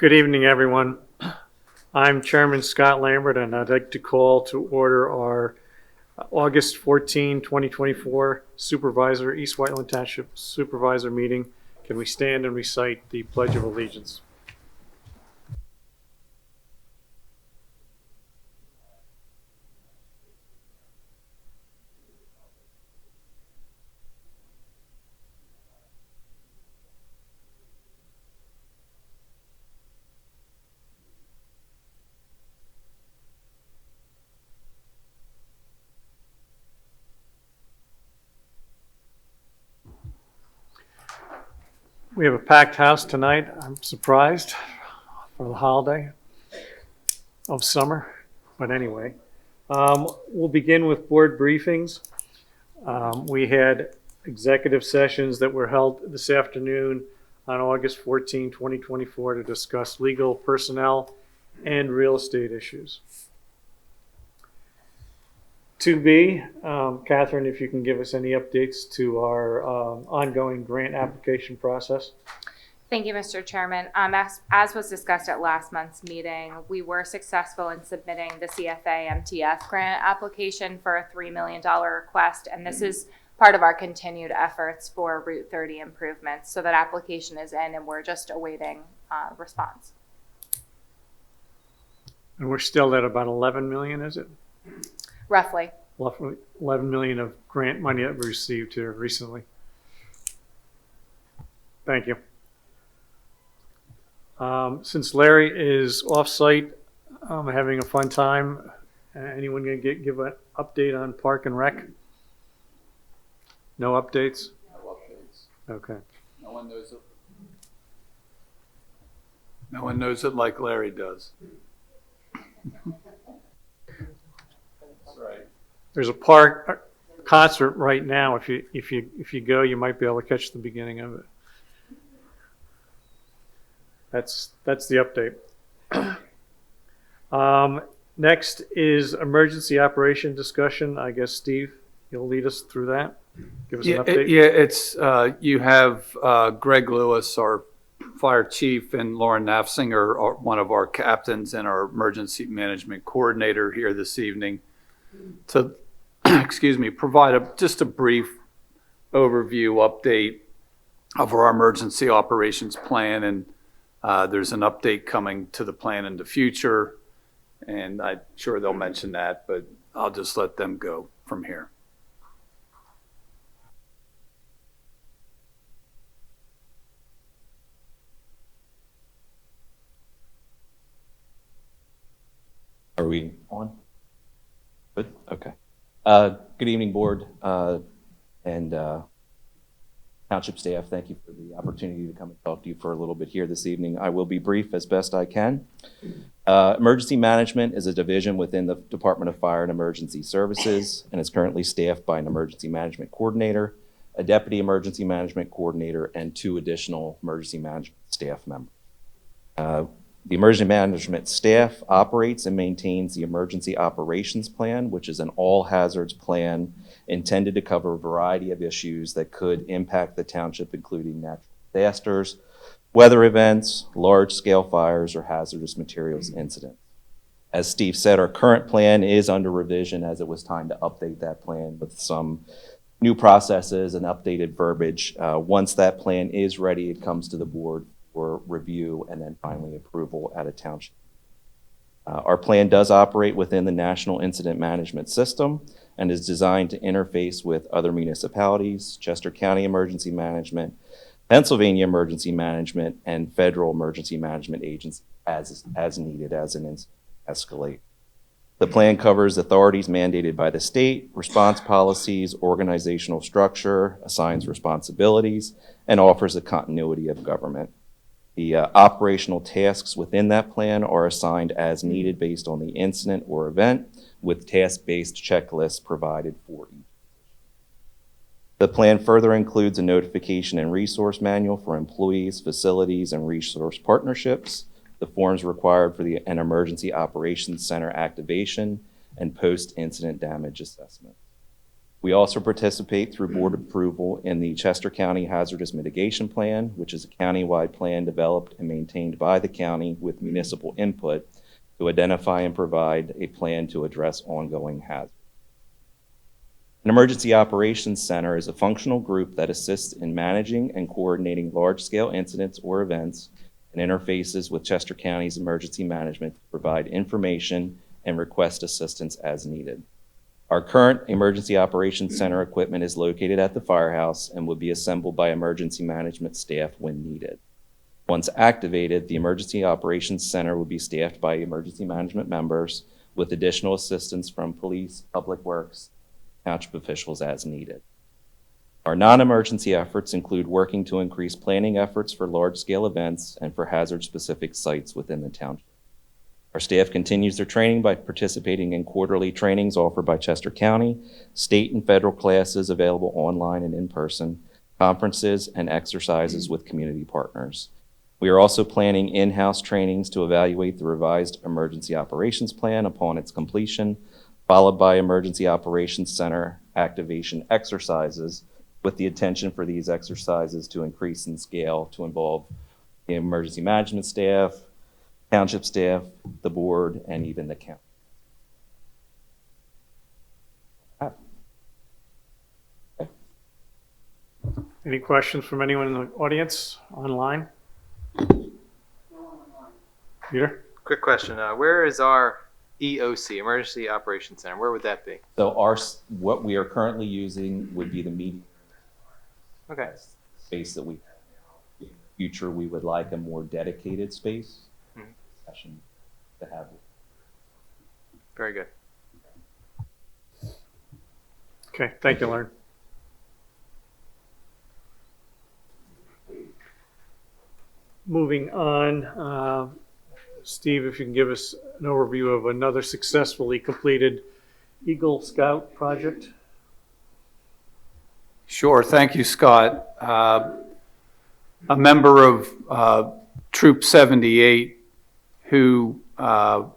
Good evening, everyone. I'm Chairman Scott Lambert, and I'd like to call to order our August 14, 2024 East Whiteland Township Supervisor meeting. Can we stand and recite the Pledge of Allegiance? We have a packed house tonight. I'm surprised for the holiday of summer, but anyway. We'll begin with board briefings. We had executive sessions that were held this afternoon on August 14, 2024 to discuss legal, personnel, and real estate issues. 2B, Catherine, if you can give us any updates to our ongoing grant application process. Thank you, Mr. Chairman. As was discussed at last month's meeting, we were successful in submitting the CFA MTF grant application for a $3 million request, and this is part of our continued efforts for Route 30 improvements. So that application is in, and we're just awaiting response. And we're still at about 11 million, is it? Roughly. 11 million of grant money that we received here recently. Thank you. Since Larry is off-site, having a fun time, anyone going to give an update on Park and Rec? No updates? No updates. Okay. No one knows it. No one knows it like Larry does. That's right. There's a park concert right now. If you go, you might be able to catch the beginning of it. That's the update. Next is emergency operation discussion. I guess Steve, you'll lead us through that. Give us an update. It's you have Greg Lewis, our fire chief, and Lauren Nafsinger, one of our captains and our emergency management coordinator, here this evening to provide just a brief overview update of our emergency operations plan. And there's an update coming to the plan in the future, and I'm sure they'll mention that, but I'll just let them go from here. Are we on? Good. Okay. Good evening, board and Township staff. Thank you for the opportunity to come and talk to you for a little bit here this evening. I will be brief as best I can. Emergency management is a division within the Department of Fire and Emergency Services and is currently staffed by an emergency management coordinator, a deputy emergency management coordinator, and 2 additional emergency management staff members. The emergency management staff operates and maintains the emergency operations plan, which is an all hazards plan intended to cover a variety of issues that could impact the township, including natural disasters, weather events, large scale fires, or hazardous materials incidents. As Steve said, our current plan is under revision, as it was time to update that plan with some new processes and updated verbiage. Once that plan is ready, it comes to the board for review and then finally approval at a township. Our plan does operate within the National Incident Management System and is designed to interface with other municipalities, Chester County Emergency Management, Pennsylvania Emergency Management, and federal emergency management agencies as needed as an incident escalate. The plan covers authorities mandated by the state, response policies, organizational structure, assigns responsibilities, and offers a continuity of government. The operational tasks within that plan are assigned as needed based on the incident or event, with task-based checklists provided for each. The plan further includes a notification and resource manual for employees, facilities, and resource partnerships, the forms required for an emergency operations center activation, and post-incident damage assessment. We also participate through board approval in the Chester County Hazardous Mitigation Plan, which is a countywide plan developed and maintained by the county with municipal input to identify and provide a plan to address ongoing hazards. An Emergency Operations Center is a functional group that assists in managing and coordinating large-scale incidents or events and interfaces with Chester County's emergency management to provide information and request assistance as needed. Our current Emergency Operations Center equipment is located at the firehouse and will be assembled by emergency management staff when needed. Once activated, the Emergency Operations Center will be staffed by emergency management members with additional assistance from police, public works, township officials as needed. Our non-emergency efforts include working to increase planning efforts for large-scale events and for hazard-specific sites within the township. Our staff continues their training by participating in quarterly trainings offered by Chester County, state and federal classes available online and in person, conferences, and exercises with community partners. We are also planning in-house trainings to evaluate the revised Emergency Operations Plan upon its completion, followed by Emergency Operations Center activation exercises, with the intention for these exercises to increase in scale to involve the emergency management staff, township staff, the board, and even the county. Any questions from anyone in the audience, online? Peter? Quick question. Where is our EOC, Emergency Operations Center? Where would that be? So what we are currently using would be the meeting Okay. space that we have now. In the future, we would like a more dedicated space session to have. Very good. Okay, thank you, Lauren. Moving on, Steve, if you can give us an overview of another successfully completed Eagle Scout project. Sure. Thank you, Scott. A member of Troop 78, who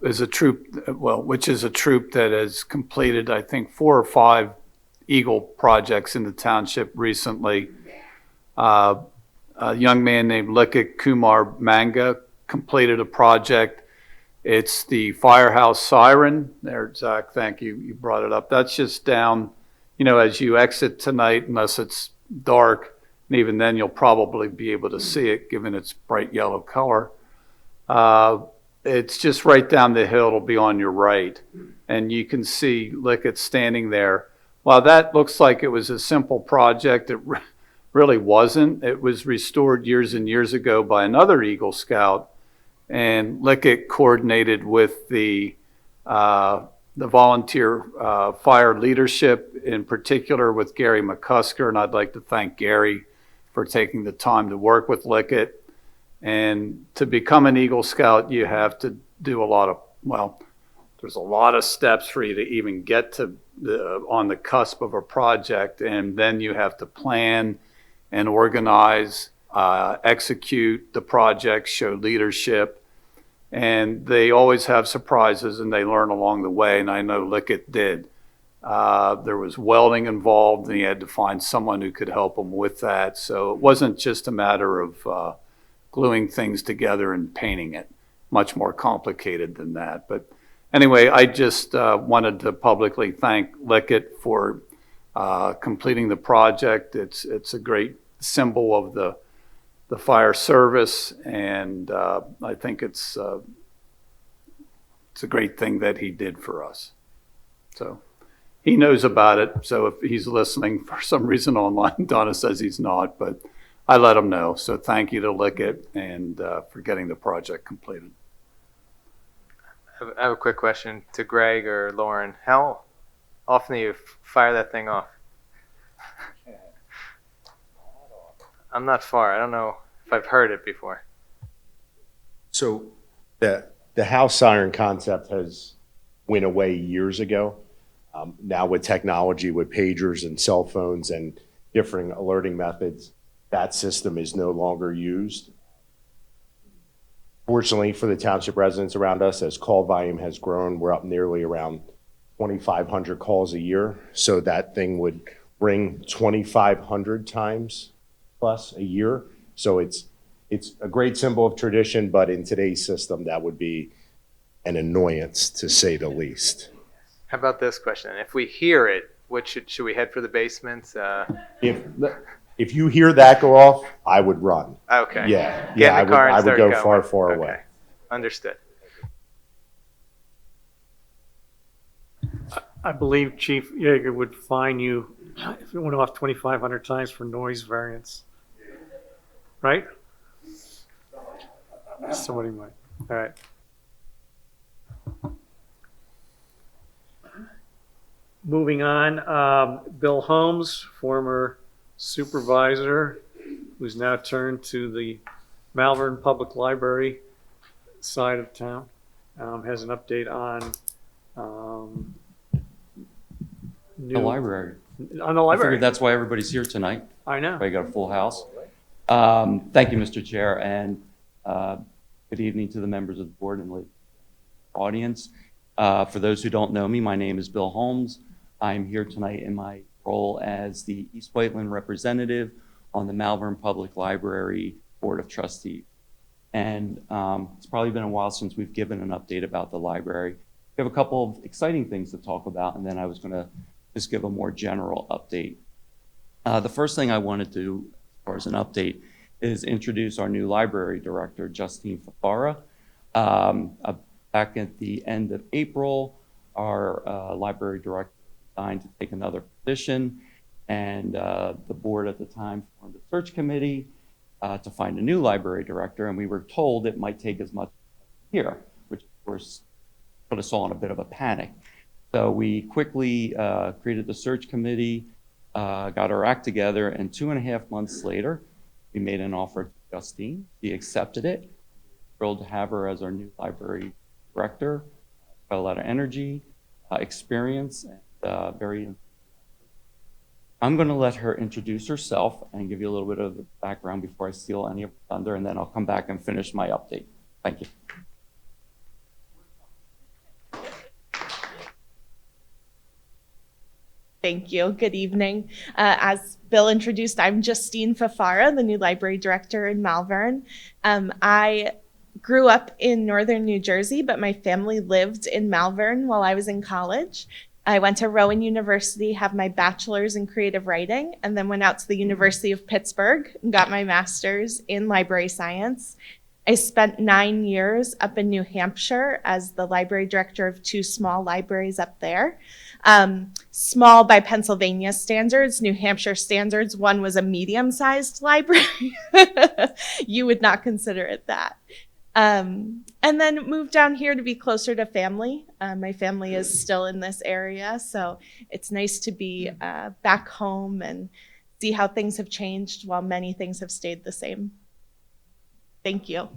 is a troop, which is a troop that has completed, I think, 4 or 5 Eagle projects in the township recently. A young man named Likit Kumar Manga completed a project. It's the firehouse siren. There, Zach, thank you. You brought it up. That's just down, as you exit tonight, unless it's dark, and even then you'll probably be able to see it given its bright yellow color. It's just right down the hill. It'll be on your right. And you can see Likit standing there. While that looks like it was a simple project, it really wasn't. It was restored years and years ago by another Eagle Scout, and Likit coordinated with the volunteer fire leadership, in particular with Gary McCusker, and I'd like to thank Gary for taking the time to work with Likit. And to become an Eagle Scout, you have to do there's a lot of steps for you to even get to on the cusp of a project, and then you have to plan and organize, execute the project, show leadership, and they always have surprises and they learn along the way, and I know Likit did. There was welding involved, and he had to find someone who could help him with that, so it wasn't just a matter of gluing things together and painting it. Much more complicated than that. But anyway, I just wanted to publicly thank Likit for completing the project. It's a great symbol of the fire service, and I think it's a great thing that he did for us. So he knows about it. So if he's listening for some reason online, Donna says he's not, but I let him know. So thank you to Likit and for getting the project completed. I have a quick question to Greg or Lauren. How often do you fire that thing off? I'm not far. I don't know if I've heard it before. So the house siren concept has went away years ago. Now with technology, with pagers and cell phones and different alerting methods, that system is no longer used. Fortunately for the township residents around us, as call volume has grown, we're up nearly around 2,500 calls a year. So that thing would ring 2,500 times plus a year. So it's a great symbol of tradition, but in today's system, that would be an annoyance to say the least. How about this question? If we hear it, what should we head for the basement? If you hear that go off, I would run. Okay. Yeah, Get yeah, in the car and I would start go going. far, far Okay. away. Understood. I believe Chief Yeager would fine you if it went off 2,500 times for noise variance. Right? Somebody might. All right. Moving on, Bill Holmes, former supervisor, who's now turned to the Malvern Public Library side of town, has an update on The library. On the I library. figured that's why everybody's here tonight. I know. We got a full house. Thank you, Mr. Chair, and good evening to the members of the board and the audience. For those who don't know me, my name is Bill Holmes. I'm here tonight in my role as the East Whiteland representative on the Malvern Public Library Board of Trustees. And it's probably been a while since we've given an update about the library. We have a couple of exciting things to talk about, and then I was going to just give a more general update. The first thing I want to do, as far as an update, is introduce our new library director, Justine Fafara. Back at the end of April, our library director resigned to take another position, and the board at the time formed a search committee to find a new library director, and we were told it might take as much as a year, which of course put us all in a bit of a panic. So we quickly created the search committee, got our act together, and 2.5 months later, we made an offer to Justine. She accepted it. Thrilled to have her as our new library director. Got a lot of energy, experience, and very. I'm going to let her introduce herself and give you a little bit of the background before I steal any of her thunder, and then I'll come back and finish my update. Thank you. Thank you. Good evening. As Bill introduced, I'm Justine Fafara, the new library director in Malvern. I grew up in northern New Jersey, but my family lived in Malvern while I was in college. I went to Rowan University, have my bachelor's in creative writing, and then went out to the University of Pittsburgh and got my master's in library science. I spent 9 years up in New Hampshire as the library director of 2 small libraries up there. Small by Pennsylvania standards, New Hampshire standards, one was a medium-sized library. You would not consider it that. And then moved down here to be closer to family. My family is still in this area, so it's nice to be back home and see how things have changed while many things have stayed the same. Thank you.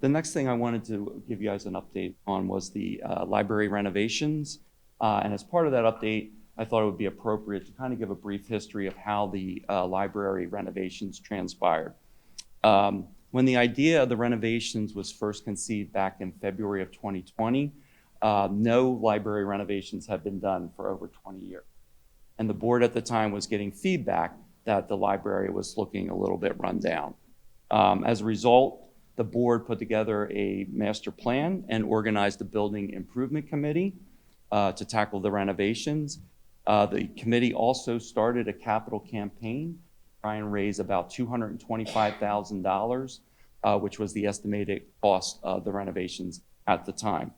The next thing I wanted to give you guys an update on was the library renovations. And as part of that update, I thought it would be appropriate to kind of give a brief history of how the library renovations transpired. When the idea of the renovations was first conceived back in February of 2020, no library renovations had been done for over 20 years. And the board at the time was getting feedback that the library was looking a little bit run down. As a result, the board put together a master plan and organized a building improvement committee to tackle the renovations. The committee also started a capital campaign to try and raise about $225,000, which was the estimated cost of the renovations at the time.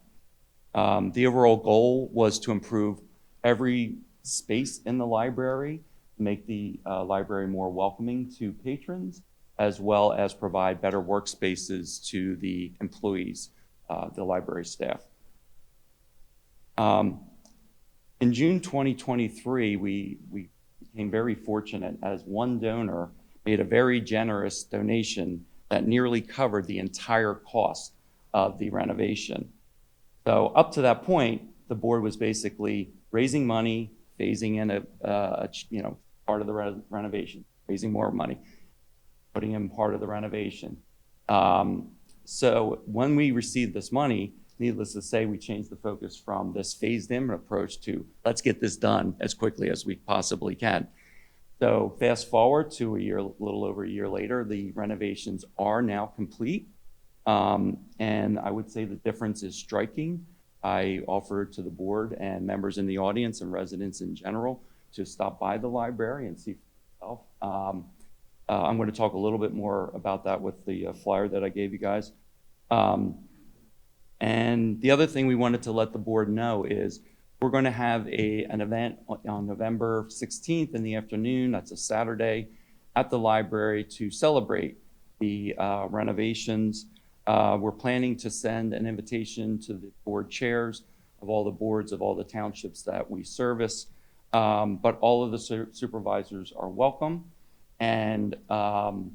The overall goal was to improve every space in the library, make the library more welcoming to patrons, as well as provide better workspaces to the employees, the library staff. In June 2023, we became very fortunate as one donor made a very generous donation that nearly covered the entire cost of the renovation. So up to that point, the board was basically raising money, phasing in a part of the renovation, raising more money, putting in part of the renovation. So when we received this money, needless to say, we changed the focus from this phased-in approach to let's get this done as quickly as we possibly can. So fast forward to a little over a year later, the renovations are now complete. And I would say the difference is striking. I offered to the board and members in the audience and residents in general to stop by the library and see for yourself. I'm going to talk a little bit more about that with the flyer that I gave you guys. And the other thing we wanted to let the board know is we're going to have an event on November 16th in the afternoon. That's a Saturday at the library to celebrate the renovations. We're planning to send an invitation to the board chairs of all the boards of all the townships that we service. But all of the supervisors are welcome. And the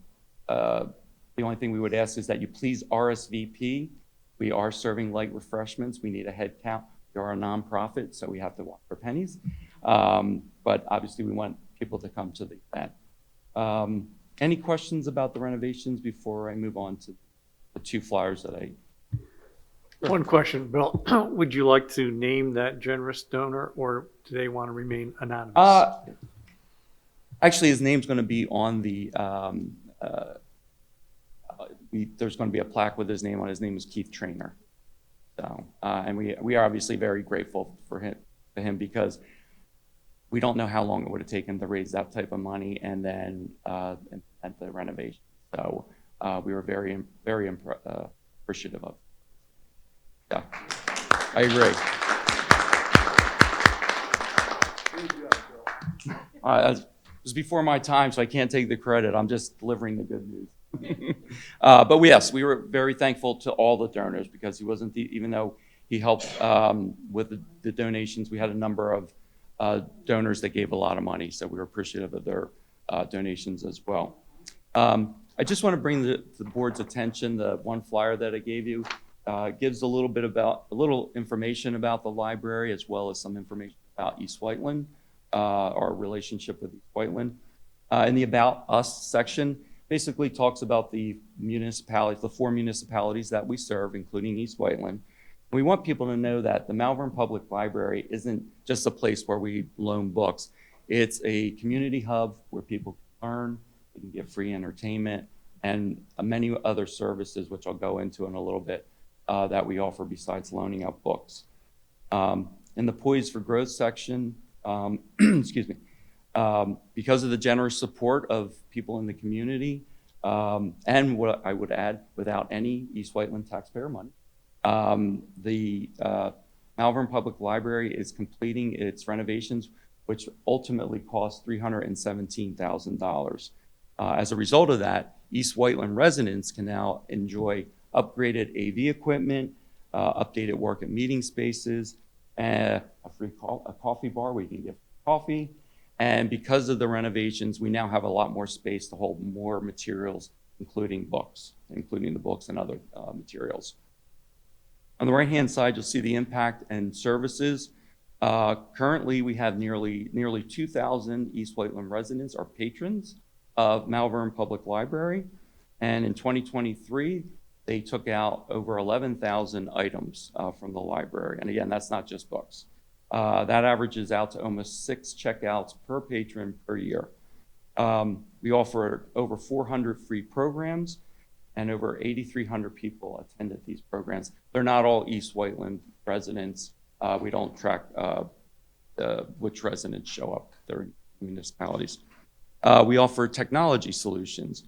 only thing we would ask is that you please RSVP. We are serving light refreshments. We need a head count. We are a nonprofit, so we have to watch for pennies. But obviously, we want people to come to the event. Any questions about the renovations before I move on to the two flyers that I... One question, Bill. Would you like to name that generous donor, or do they want to remain anonymous? Actually, his name's going to be on the... there's going to be a plaque with his name on. His name is Keith Trainer. So, and we are obviously very grateful for him because we don't know how long it would have taken to raise that type of money and then implement the renovation. So we were very, very appreciative of it. Yeah, I agree. It was before my time, so I can't take the credit. I'm just delivering the good news. But yes, we were very thankful to all the donors because he wasn't, even though he helped with the donations, we had a number of donors that gave a lot of money. So we were appreciative of their donations as well. I just want to bring the board's attention, the one flyer that I gave you gives a little information about the library as well as some information about East Whiteland, our relationship with East Whiteland. In the About Us section, basically talks about the municipalities, the 4 municipalities that we serve, including East Whiteland. We want people to know that the Malvern Public Library isn't just a place where we loan books. It's a community hub where people can learn, they can get free entertainment, and many other services, which I'll go into in a little bit, that we offer besides loaning out books. In the Poised for Growth section, excuse me, because of the generous support of people in the community, and what I would add, without any East Whiteland taxpayer money, the Malvern Public Library is completing its renovations, which ultimately cost $317,000. As a result of that, East Whiteland residents can now enjoy upgraded AV equipment, updated work and meeting spaces, and a coffee bar where you can get coffee. And because of the renovations, we now have a lot more space to hold more materials, including the books and other materials. On the right-hand side, you'll see the impact and services. Currently, we have nearly 2,000 East Whiteland residents are patrons of Malvern Public Library. And in 2023, they took out over 11,000 items from the library. And again, that's not just books. That averages out to almost 6 checkouts per patron per year. We offer over 400 free programs, and over 8,300 people attended these programs. They're not all East Whiteland residents. We don't track which residents show up. They're municipalities. We offer technology solutions,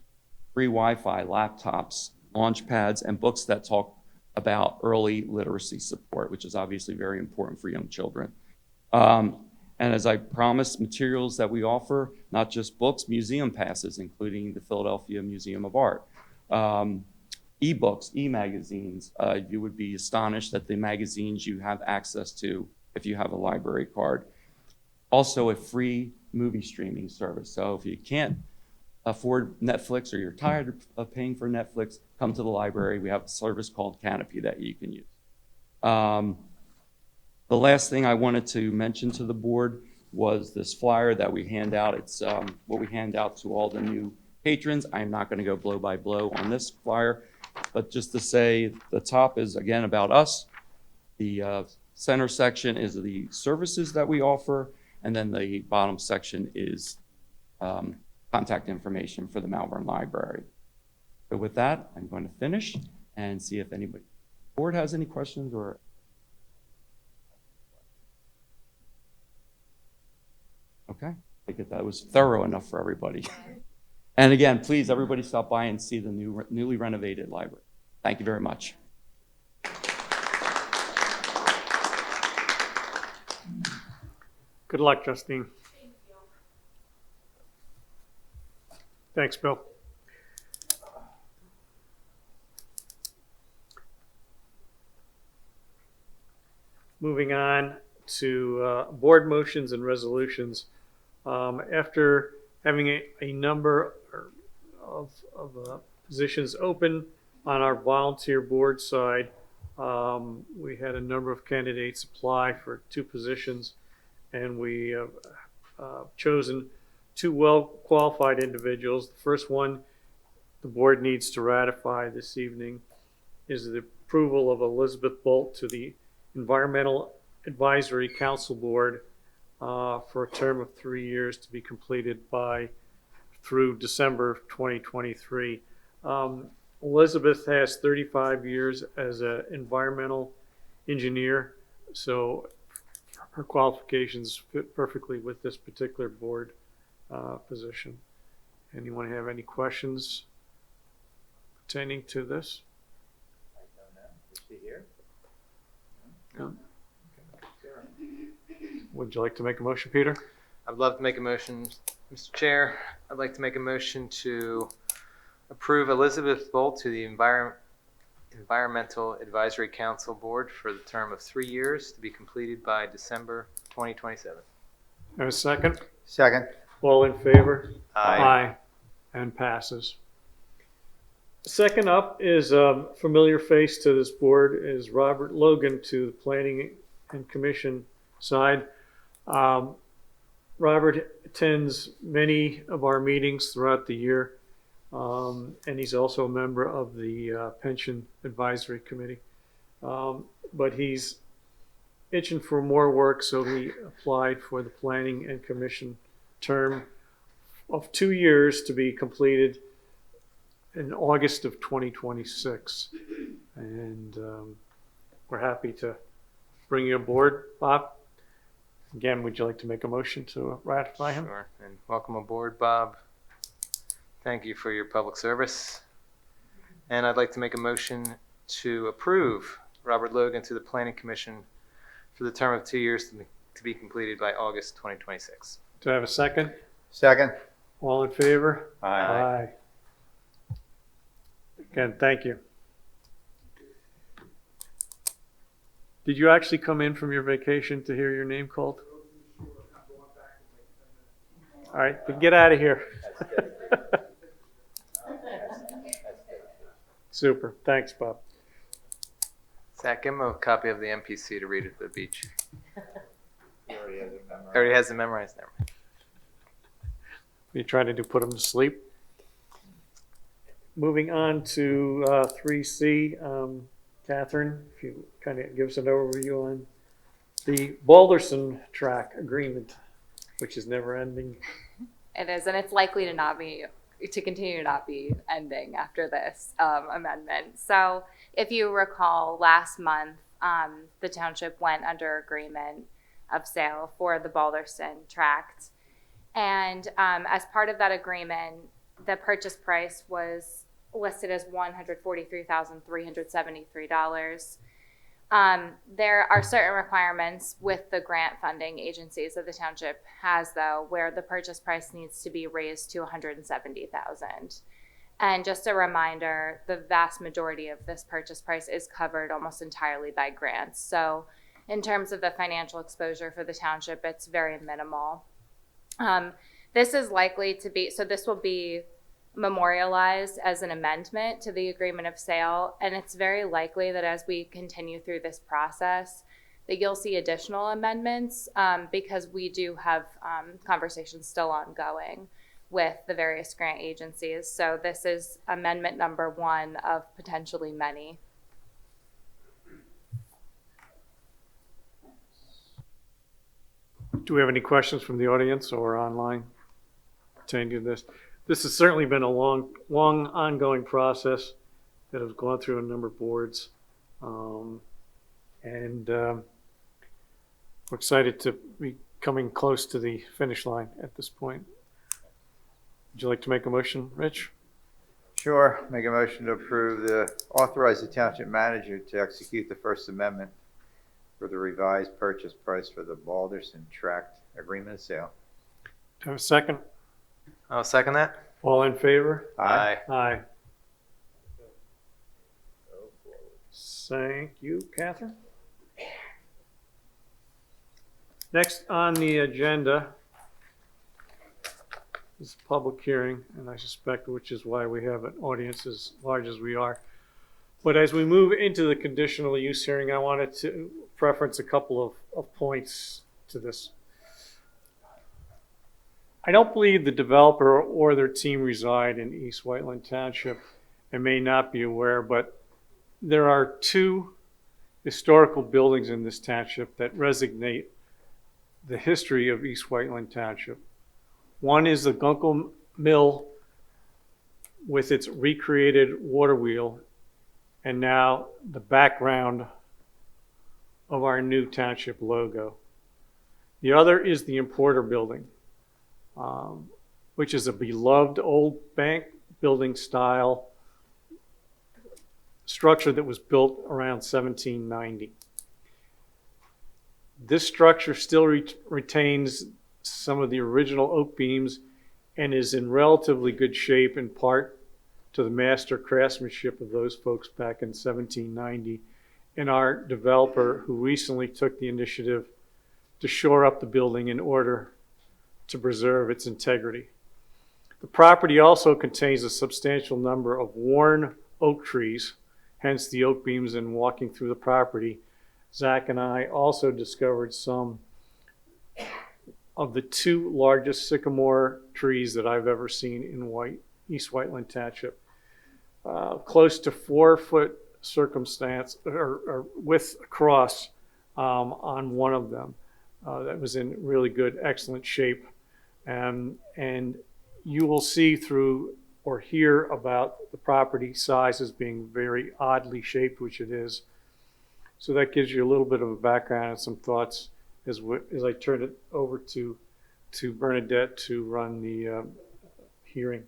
free Wi-Fi, laptops, launch pads, and books that talk about early literacy support, which is obviously very important for young children. And as I promised, materials that we offer, not just books, museum passes, including the Philadelphia Museum of Art, e-books, e-magazines. You would be astonished at the magazines you have access to if you have a library card. Also, a free movie streaming service. So if you can't afford Netflix or you're tired of paying for Netflix, come to the library. We have a service called Canopy that you can use. The last thing I wanted to mention to the board was this flyer that we hand out. It's what we hand out to all the new patrons. I'm not going to go blow by blow on this flyer. But just to say, the top is again about us. The center section is the services that we offer, and then the bottom section is contact information for the Malvern Library. So with that, I'm going to finish and see if anybody on the board has any questions or. Okay, I think that was thorough enough for everybody. And again, please, everybody stop by and see the newly renovated library. Thank you very much. Good luck, Justine. Thanks, Bill. Moving on to board motions and resolutions. After having a number of positions open on our volunteer board side, we had a number of candidates apply for 2 positions, and we have chosen 2 well-qualified individuals. The first one the board needs to ratify this evening is the approval of Elizabeth Bolt to the Environmental Advisory Council Board for a term of 3 years to be completed through December of 2023. Elizabeth has 35 years as an environmental engineer, so her qualifications fit perfectly with this particular board position. Anyone have any questions pertaining to this? I don't know. Is she here? No. Would you like to make a motion, Peter? I'd love to make a motion, Mr. Chair. I'd like to make a motion to approve Elizabeth Bolt to the Environmental Advisory Council Board for the term of 3 years to be completed by December 2027. Have a second? Second. All in favor? Aye. And passes. Second up is a familiar face to this board is Robert Logan to the Planning and Commission side. Robert attends many of our meetings throughout the year, and he's also a member of the Pension Advisory Committee. But he's itching for more work, so he applied for the Planning and Commission term of 2 years to be completed in August of 2026. And we're happy to bring you aboard, Bob. Again, would you like to make a motion to ratify him? Sure. And welcome aboard, Bob. Thank you for your public service. And I'd like to make a motion to approve Robert Logan to the Planning Commission for the term of 2 years to be completed by August 2026. Do I have a second? Second. All in favor? Aye. Again, thank you. Did you actually come in from your vacation to hear your name called? All right, then get out of here. Super. Thanks, Bob. Zach, give him a copy of the MPC to read at the beach. He already has it memorized. Never mind. You trying to put him to sleep? Moving on to 3C, Catherine, if you kind of give us an overview on the Balderson track agreement, which is never ending. It is, and it's likely to continue to not be ending after this amendment. So if you recall, last month, the township went under agreement of sale for the Balderson tract. And as part of that agreement, the purchase price was listed as $143,373. There are certain requirements with the grant funding agencies that the township has, though, where the purchase price needs to be raised to $170,000. And just a reminder, the vast majority of this purchase price is covered almost entirely by grants. So in terms of the financial exposure for the township, it's very minimal. This is likely to be, so this will be memorialized as an amendment to the agreement of sale, and it's very likely that as we continue through this process that you'll see additional amendments because we do have conversations still ongoing with the various grant agencies. So this is amendment number 1 of potentially many. Do we have any questions from the audience or online pertaining to this? This has certainly been a long ongoing process that has gone through a number of boards. We're excited to be coming close to the finish line at this point. Would you like to make a motion, Rich? Sure. Make a motion to authorize the township manager to execute the First Amendment for the revised purchase price for the Balderson Tract Agreement of Sale. Do you have a second? I'll second that. All in favor? Aye. Aye. Thank you, Catherine. Next on the agenda is a public hearing, and I suspect which is why we have an audience as large as we are. But as we move into the conditional use hearing, I wanted to preference a couple of points to this. I don't believe the developer or their team reside in East Whiteland Township and may not be aware, but there are 2 historical buildings in this township that resonate the history of East Whiteland Township. One is the Gunkel Mill with its recreated water wheel and now the background of our new township logo. The other is the Importer Building, which is a beloved old bank building style structure that was built around 1790. This structure still retains some of the original oak beams and is in relatively good shape, in part to the master craftsmanship of those folks back in 1790 and our developer who recently took the initiative to shore up the building in order to preserve its integrity. The property also contains a substantial number of worn oak trees, hence the oak beams. In walking through the property, Zach and I also discovered some of the 2 largest sycamore trees that I've ever seen in East Whiteland Township. Close to 4-foot circumstance or width across on one of them that was in really good, excellent shape. And you will see through or hear about the property size as being very oddly shaped, which it is. So that gives you a little bit of a background and some thoughts as I turn it over to Bernadette to run the hearing.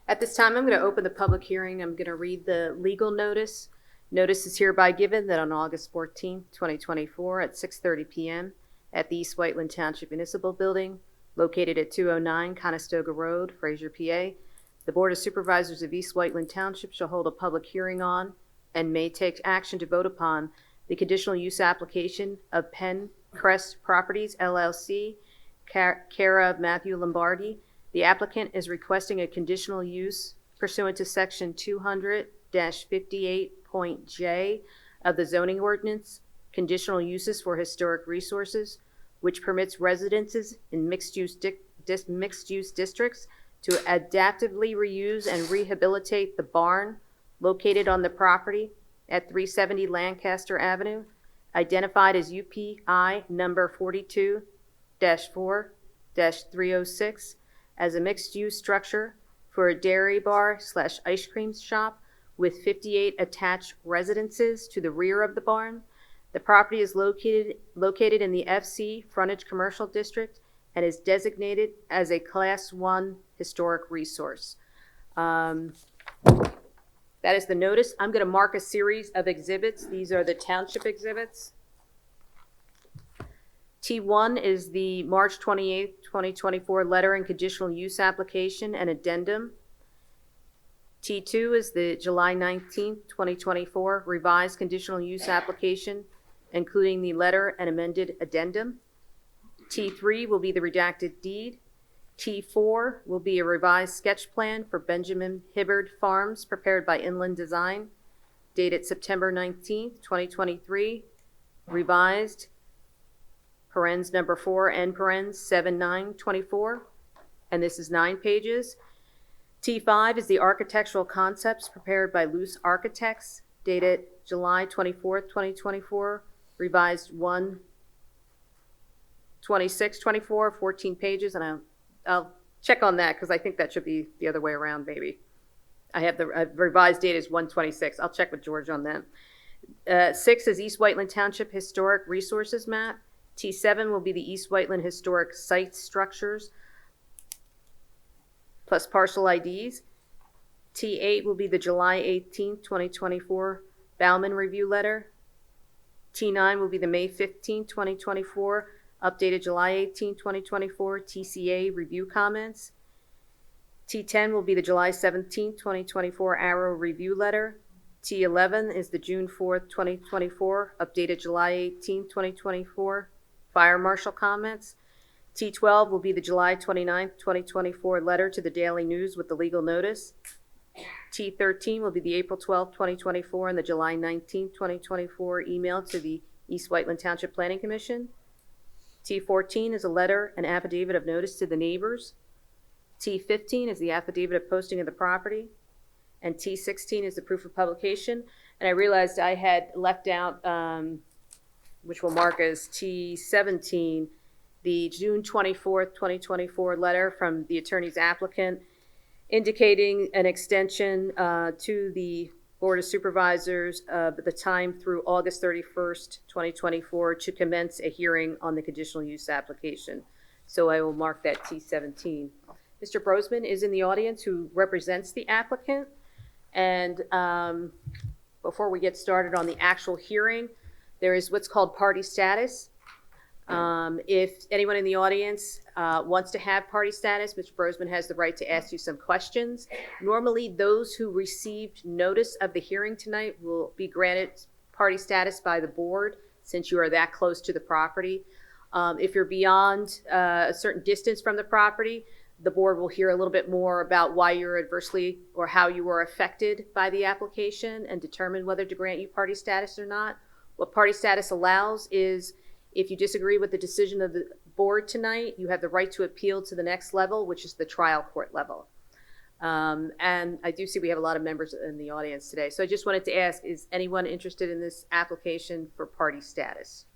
At this time, I'm going to open the public hearing. I'm going to read the legal notice. Notice is hereby given that on August 14, 2024 at 6:30 p.m. at the East Whiteland Township Municipal Building, located at 209 Conestoga Road, Fraser, PA, the Board of Supervisors of East Whiteland Township shall hold a public hearing on and may take action to vote upon the conditional use application of Penn Crest Properties, LLC, care of Matthew Lombardi. The applicant is requesting a conditional use pursuant to Section 200-58.J of the zoning ordinance, conditional uses for historic resources, which permits residences in mixed-use districts to adaptively reuse and rehabilitate the barn located on the property at 370 Lancaster Avenue, identified as UPI number 42-4-306, as a mixed-use structure for a dairy bar/ice cream shop with 58 attached residences to the rear of the barn. The property is located in the FC Frontage Commercial District and is designated as a Class 1 historic resource. That is the notice. I'm going to mark a series of exhibits. These are the township exhibits. T1 is the March 28, 2024 letter and conditional use application and addendum. T2 is the July 19, 2024 revised conditional use application, including the letter and amended addendum. T3 will be the redacted deed. T4 will be a revised sketch plan for Benjamin Hibbard Farms prepared by Inland Design, dated September 19, 2023, revised, parens number 4, end parens 7/9/24, and this is 9 pages. T5 is the architectural concepts prepared by Luce Architects, dated July 24th, 2024, revised 1/26/24, 14 pages, and I'll check on that because I think that should be the other way around, maybe. I have the revised date is 1/26. I'll check with George on that. 6 is East Whiteland Township Historic Resources Map. T7 will be the East Whiteland Historic Site Structures plus parcel IDs. T8 will be the July 18th, 2024 Bauman Review Letter. T9 will be the May 15th, 2024 updated July 18th, 2024 TCA Review Comments. T10 will be the July 17th, 2024 Arrow Review Letter. T11 is the June 4th, 2024 updated July 18th, 2024 Fire Marshal Comments. T12 will be the July 29th, 2024 letter to the Daily News with the legal notice. T13 will be the April 12th, 2024 and the July 19th, 2024 email to the East Whiteland Township Planning Commission. T14 is a letter and affidavit of notice to the neighbors. T15 is the affidavit of posting of the property. And T16 is the proof of publication. And I realized I had left out, which will mark as T17, the June 24th, 2024 letter from the attorney's applicant indicating an extension to the Board of Supervisors of the time through August 31st, 2024 to commence a hearing on the conditional use application. So I will mark that T17. Mr. Brosman is in the audience who represents the applicant. And before we get started on the actual hearing, there is what's called party status. If anyone in the audience wants to have party status, Mr. Brosman has the right to ask you some questions. Normally, those who received notice of the hearing tonight will be granted party status by the board since you are that close to the property. If you're beyond a certain distance from the property, the board will hear a little bit more about why you're adversely or how you were affected by the application and determine whether to grant you party status or not. What party status allows is if you disagree with the decision of the board tonight, you have the right to appeal to the next level, which is the trial court level. And I do see we have a lot of members in the audience today. So I just wanted to ask, is anyone interested in this application for party status?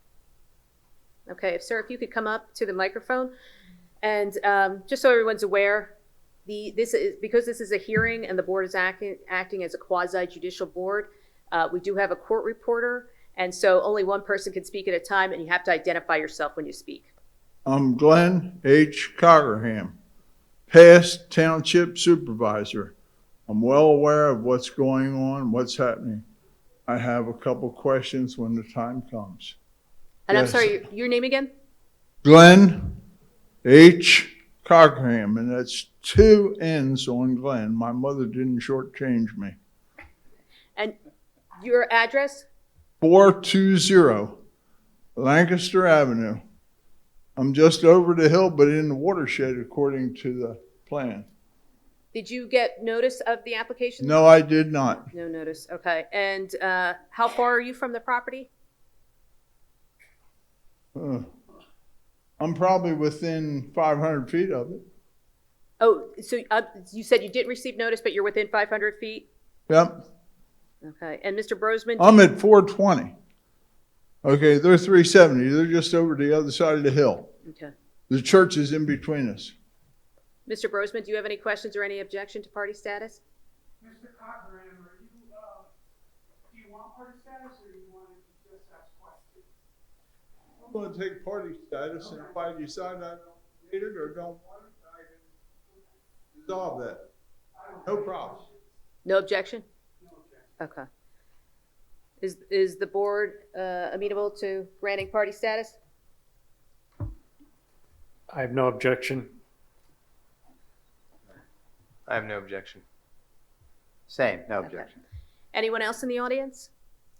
Okay, sir, if you could come up to the microphone. And just so everyone's aware, because this is a hearing and the board is acting as a quasi-judicial board, we do have a court reporter, and so only one person can speak at a time, and you have to identify yourself when you speak. I'm Glenn H. Cockerham, past Township Supervisor. I'm well aware of what's going on, what's happening. I have a couple questions when the time comes. And Yes. I'm sorry, your name again? Glenn H. Cockerham, and that's 2 N's on Glenn. My mother didn't shortchange me. And your address? 420 Lancaster Avenue. I'm just over the hill, but in the watershed according to the plan. Did you get notice of the application? No, I did not. No notice, okay. And how far are you from the property? I'm probably within 500 feet of it. Oh, so you said you didn't receive notice, but you're within 500 feet? Yep. Okay, and Mr. Brosman? I'm at 420. Okay, they're 370. They're just over the other side of the hill. Okay. The church is in between us. Mr. Brosman, do you have any questions or any objection to party status? Mr. Cockerham, do you want party status or do you want to just ask questions? I'm going to take party status, and if I decide I don't need it or don't want it, I can dissolve that. No problem. No objection? Okay. Is the board amenable to granting party status? I have no objection. I have no objection. Same, no objection. Anyone else in the audience?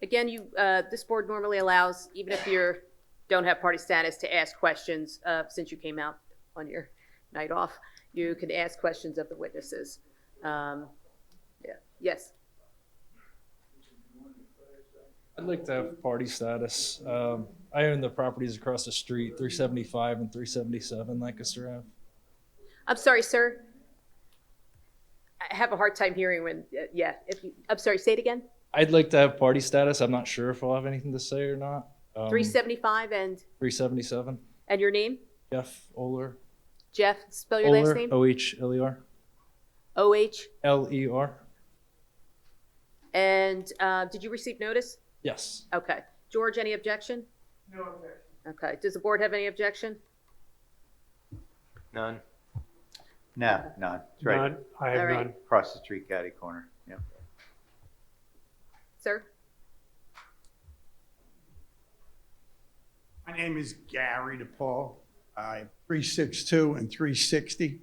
Again, this board normally allows, even if you don't have party status, to ask questions. Since you came out on your night off, you can ask questions of the witnesses. Yeah. Yes. I'd like to have party status. I own the properties across the street, 375 and 377 Lancaster Ave. I'm sorry, sir. I have a hard time hearing when, yeah, I'm sorry, say it again. I'd like to have party status. I'm not sure if I'll have anything to say or not. 375 and 377. your name? Jeff Oler. Jeff, spell your last Oler, name? O-H-L-E-R. O-H. L-E-R. And did you receive notice? Yes. Okay. George, any objection? No objection. Okay. Does the board have any objection? None. No, none. It's right None. I have All right. none. across the street, catty corner. Yep. Sir? My name is Gary DePaul. I'm 362 and 360.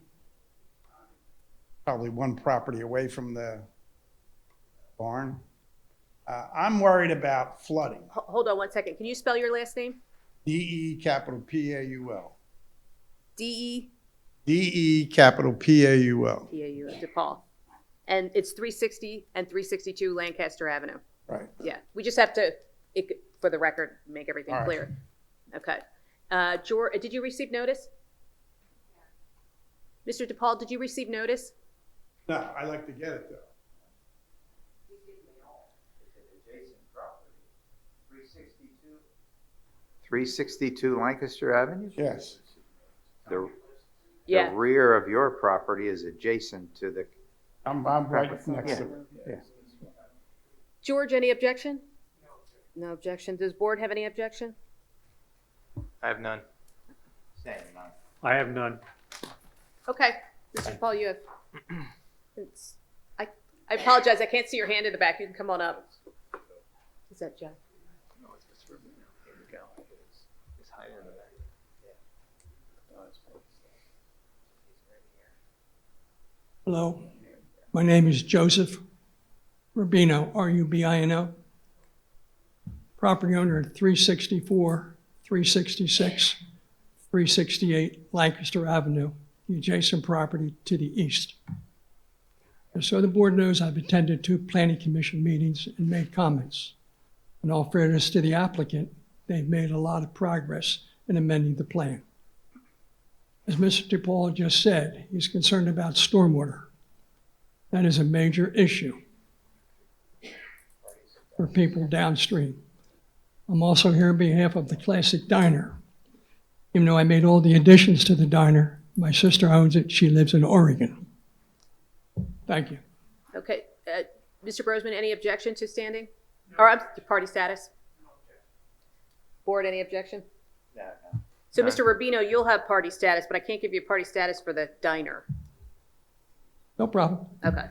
Probably one property away from the barn. I'm worried about flooding. Hold on one second. Can you spell your last name? DE capital P-A-U-L. D-E? DE capital P-A-U-L. P-A-U, DePaul. And it's 360 and 362 Lancaster Avenue. Right. Yeah. We just have to, for the record, make everything All right. clear. Okay. George, did you receive notice? Mr. DePaul, did you receive notice? No, I like to get it though. 362 Lancaster Avenue? Yes. The Yeah. rear of your property is adjacent to the, I'm right next to it. yeah. George, any objection? No objection. Does board have any objection? I have none. Same, none. I have none. Okay. Mr. Paul, you have, I apologize. I can't see your hand in the back. You can come on up. Is that Jeff? No, it's Mr. Rubino. Here we go. He's hiding in the back. Hello, my name is Joseph Rubino, R-U-B-I-N-O. Property owner at 364, 366, 368 Lancaster Avenue, the adjacent property to the east. And so the board knows I've attended 2 planning commission meetings and made comments. In all fairness to the applicant, they've made a lot of progress in amending the plan. As Mr. DePaul just said, he's concerned about stormwater. That is a major issue for people downstream. I'm also here on behalf of the Classic Diner. Even though I made all the additions to the diner, my sister owns it. She lives in Oregon. Thank you. Okay. Mr. Brosman, any objection to standing? Or party status? Board, any objection? No. So, Mr. Rubino, you'll have party status, but I can't give you party status for the diner. No problem. Okay.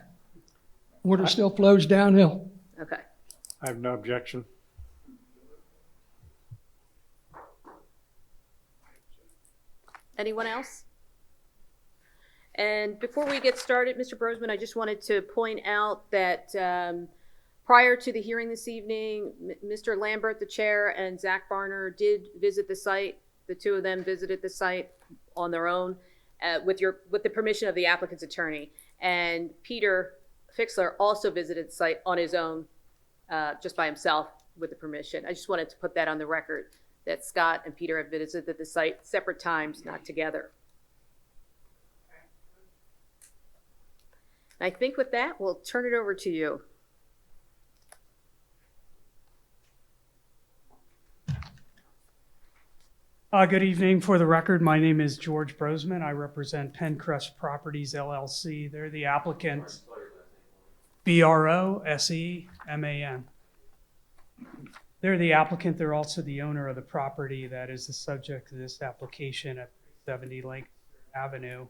Water still flows downhill. Okay. I have no objection. Anyone else? And before we get started, Mr. Brosman, I just wanted to point out that prior to the hearing this evening, Mr. Lambert, the chair, and Zach Barner did visit the site. The 2 of them visited the site on their own with the permission of the applicant's attorney. And Peter Fixler also visited the site on his own, just by himself with the permission. I just wanted to put that on the record, that Scott and Peter have visited the site separate times, not together. I think with that, we'll turn it over to you. Good evening. For the record, my name is George Brosman. I represent Pencrest Properties LLC. They're the applicant. B-R-O-S-E-M-A-N. They're the applicant. They're also the owner of the property that is the subject of this application at 70 Lancaster Avenue.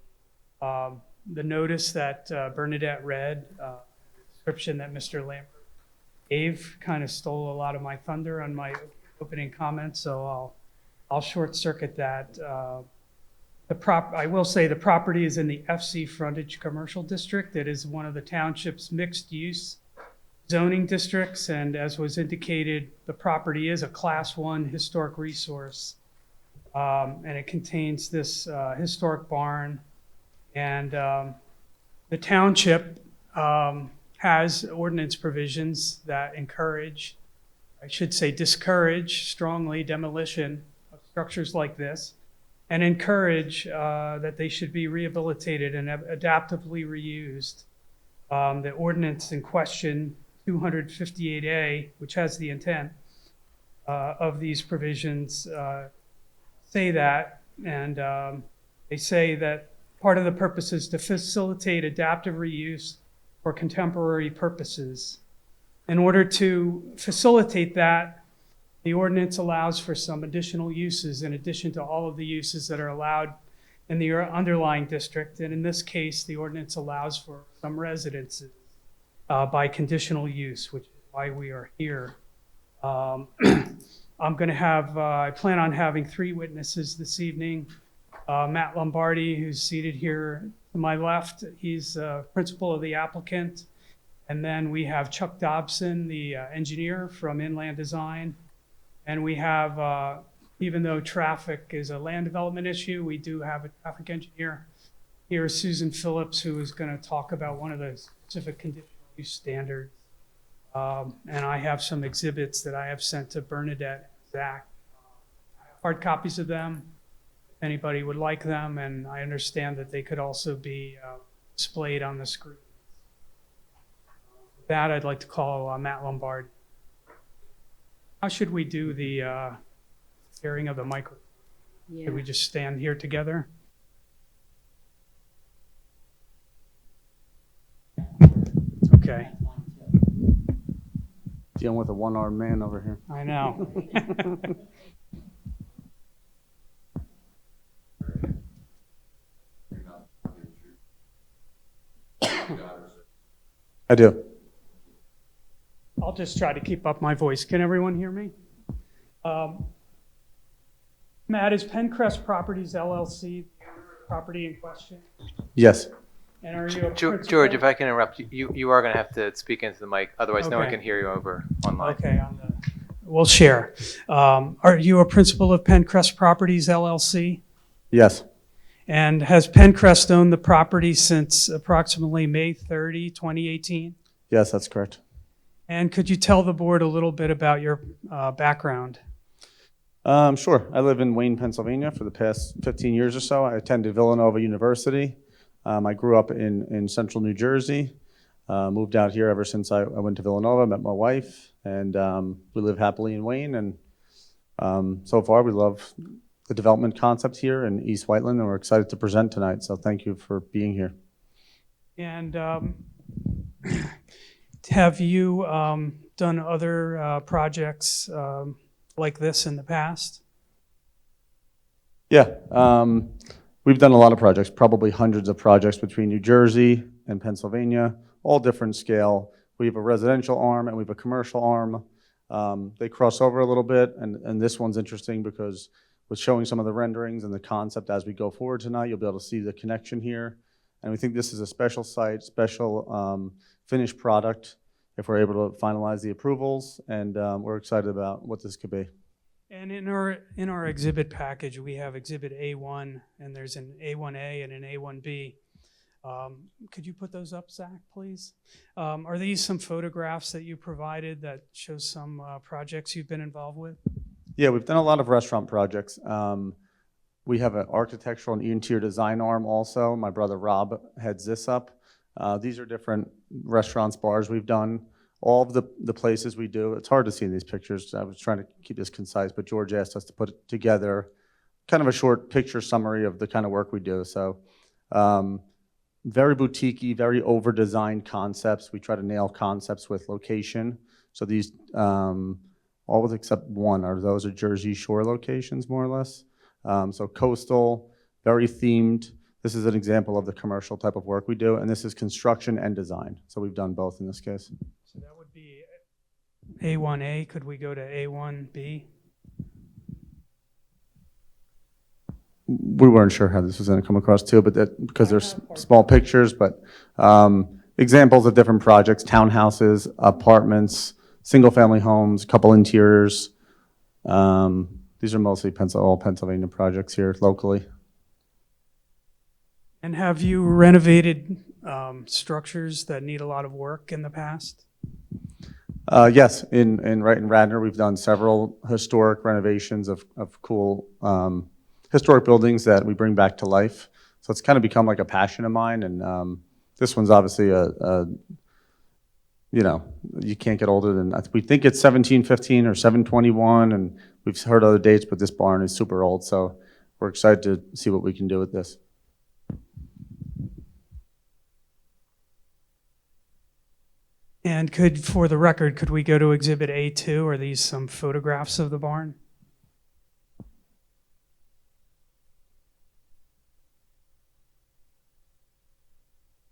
The notice that Bernadette read, the description that Mr. Lambert gave, kind of stole a lot of my thunder on my opening comments, so I'll short circuit that. I will say the property is in the FC Frontage Commercial District. It is one of the township's mixed-use zoning districts, and as was indicated, the property is a Class 1 historic resource, and it contains this historic barn. And the township has ordinance provisions that encourage, I should say discourage, strongly demolition of structures like this. and encourage that they should be rehabilitated and adaptively reused. The ordinance in question, 258A, which has the intent of these provisions, say that, and they say that part of the purpose is to facilitate adaptive reuse for contemporary purposes. In order to facilitate that, the ordinance allows for some additional uses in addition to all of the uses that are allowed in the underlying district. And in this case, the ordinance allows for some residences by conditional use, which is why we are here. I'm going to have, I plan on having 3 witnesses this evening. Matt Lombardi, who's seated here to my left, he's principal of the applicant. And then we have Chuck Dobson, the engineer from Inland Design. And we have, even though traffic is a land development issue, we do have a traffic engineer here, Susan Phillips, who is going to talk about one of the specific conditional use standards. And I have some exhibits that I have sent to Bernadette and Zach. I have hard copies of them, if anybody would like them, and I understand that they could also be displayed on the screen. With that, I'd like to call Matt Lombard. How should we do the sharing of the microphone? Yeah. Should we just stand here together? Okay, Dealing with a one-armed man over here. I know. I do. I'll just try to keep up my voice. Can everyone hear me? Matt, is Pencrest Properties LLC the property in question? Yes. And are you a George, if I can interrupt, you are going to have to speak into the mic, otherwise no one Okay. can hear you over online. Okay, we'll share. Are you a principal of Pencrest Properties LLC? Yes. And has Pencrest owned the property since approximately May 30, 2018? Yes, that's correct. And could you tell the board a little bit about your background? Sure. I live in Wayne, Pennsylvania for the past 15 years or so. I attended Villanova University. I grew up in central New Jersey. Moved out here ever since I went to Villanova, met my wife, and we live happily in Wayne. And so far, we love the development concept here in East Whiteland, and we're excited to present tonight. So thank you for being here. And have you done other projects like this in the past? Yeah. We've done a lot of projects, probably hundreds of projects between New Jersey and Pennsylvania, all different scale. We have a residential arm and we have a commercial arm. They cross over a little bit, and this one's interesting because with showing some of the renderings and the concept as we go forward tonight, you'll be able to see the connection here. And we think this is a special site, special finished product if we're able to finalize the approvals, and we're excited about what this could be. And in our exhibit package, we have exhibit A1, and there's an A1A and an A1B. Could you put those up, Zach, please? Are these some photographs that you provided that show some projects you've been involved with? Yeah, we've done a lot of restaurant projects. We have an architectural and interior design arm also. My brother Rob heads this up. These are different restaurants, bars we've done. All of the places we do, it's hard to see in these pictures. I was trying to keep this concise, but George asked us to put together kind of a short picture summary of the kind of work we do. So very boutique-y, very over-designed concepts. We try to nail concepts with location. So these, all except one, those are Jersey Shore locations, more or less. So coastal, very themed. This is an example of the commercial type of work we do, and this is construction and design. So we've done both in this case. So that would be A1A. Could we go to A1B? We weren't sure how this was going to come across too, but that because there's small pictures, but examples of different projects: townhouses, apartments, single-family homes, couple interiors. These are mostly all Pennsylvania projects here locally. And have you renovated structures that need a lot of work in the past? Yes, right in Radnor, we've done several historic renovations of cool historic buildings that we bring back to life. So it's kind of become like a passion of mine, and this one's obviously you can't get older than, we think it's 1715 or 721, and we've heard other dates, but this barn is super old, so we're excited to see what we can do with this. And for the record, could we go to Exhibit A2? Are these some photographs of the barn?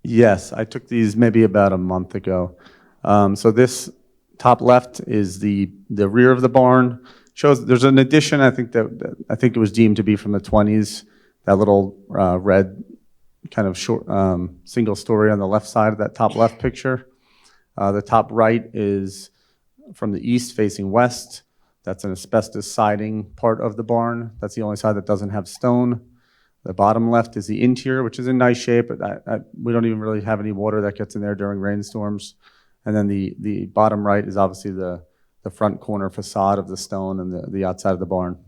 Yes, I took these maybe about a month ago. So this top left is the rear of the barn. Shows there's an addition. I think it was deemed to be from the 20s. That little red kind of short single story on the left side of that top left picture. The top right is from the east facing west. That's an asbestos siding part of the barn. That's the only side that doesn't have stone. The bottom left is the interior, which is in nice shape, but we don't even really have any water that gets in there during rainstorms. And then the bottom right is obviously the front corner facade of the stone and the outside of the barn.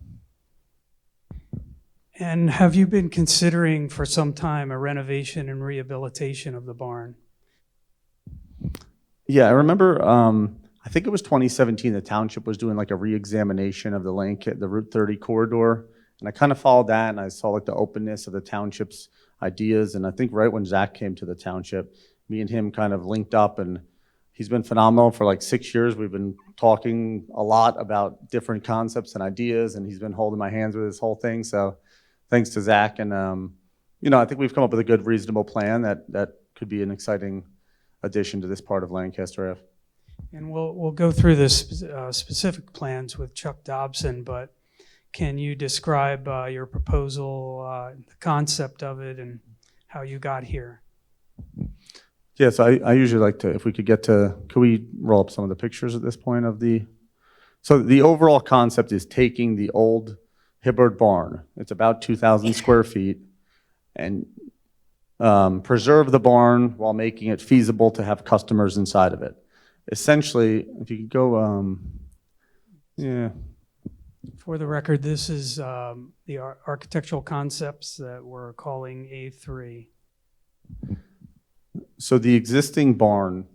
And have you been considering for some time a renovation and rehabilitation of the barn? Yeah, I remember, I think it was 2017, the township was doing like a re-examination of the Route 30 corridor. And I kind of followed that, and I saw like the openness of the township's ideas. And I think right when Zach came to the township, me and him kind of linked up, and he's been phenomenal for like 6 years. We've been talking a lot about different concepts and ideas, and he's been holding my hands with this whole thing. So thanks to Zach. And, I think we've come up with a good, reasonable plan that could be an exciting addition to this part of Lancaster Ave. And we'll go through the specific plans with Chuck Dobson, but can you describe your proposal, the concept of it, and how you got here? Yes, I usually like to, if we could we roll up some of the pictures at this point of so the overall concept is taking the old Hibbard barn, it's about 2,000 square feet, and preserve the barn while making it feasible to have customers inside of it. Essentially, if you could go, For the record, this is the architectural concepts that we're calling A3. So the existing barn,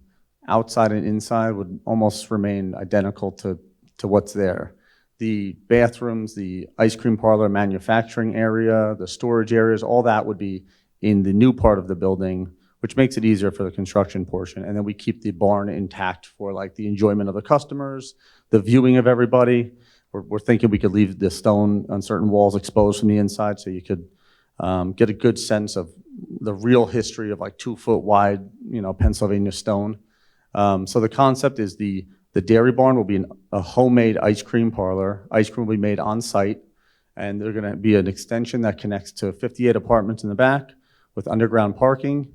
outside and inside, would almost remain identical to what's there. The bathrooms, the ice cream parlor, manufacturing area, the storage areas, all that would be in the new part of the building, which makes it easier for the construction portion. And then we keep the barn intact for like the enjoyment of the customers, the viewing of everybody. We're thinking we could leave the stone on certain walls exposed from the inside, so you could get a good sense of the real history of like 2-foot wide, Pennsylvania stone. So the concept is the dairy barn will be a homemade ice cream parlor. Ice cream will be made on site, and they're going to be an extension that connects to 58 apartments in the back with underground parking.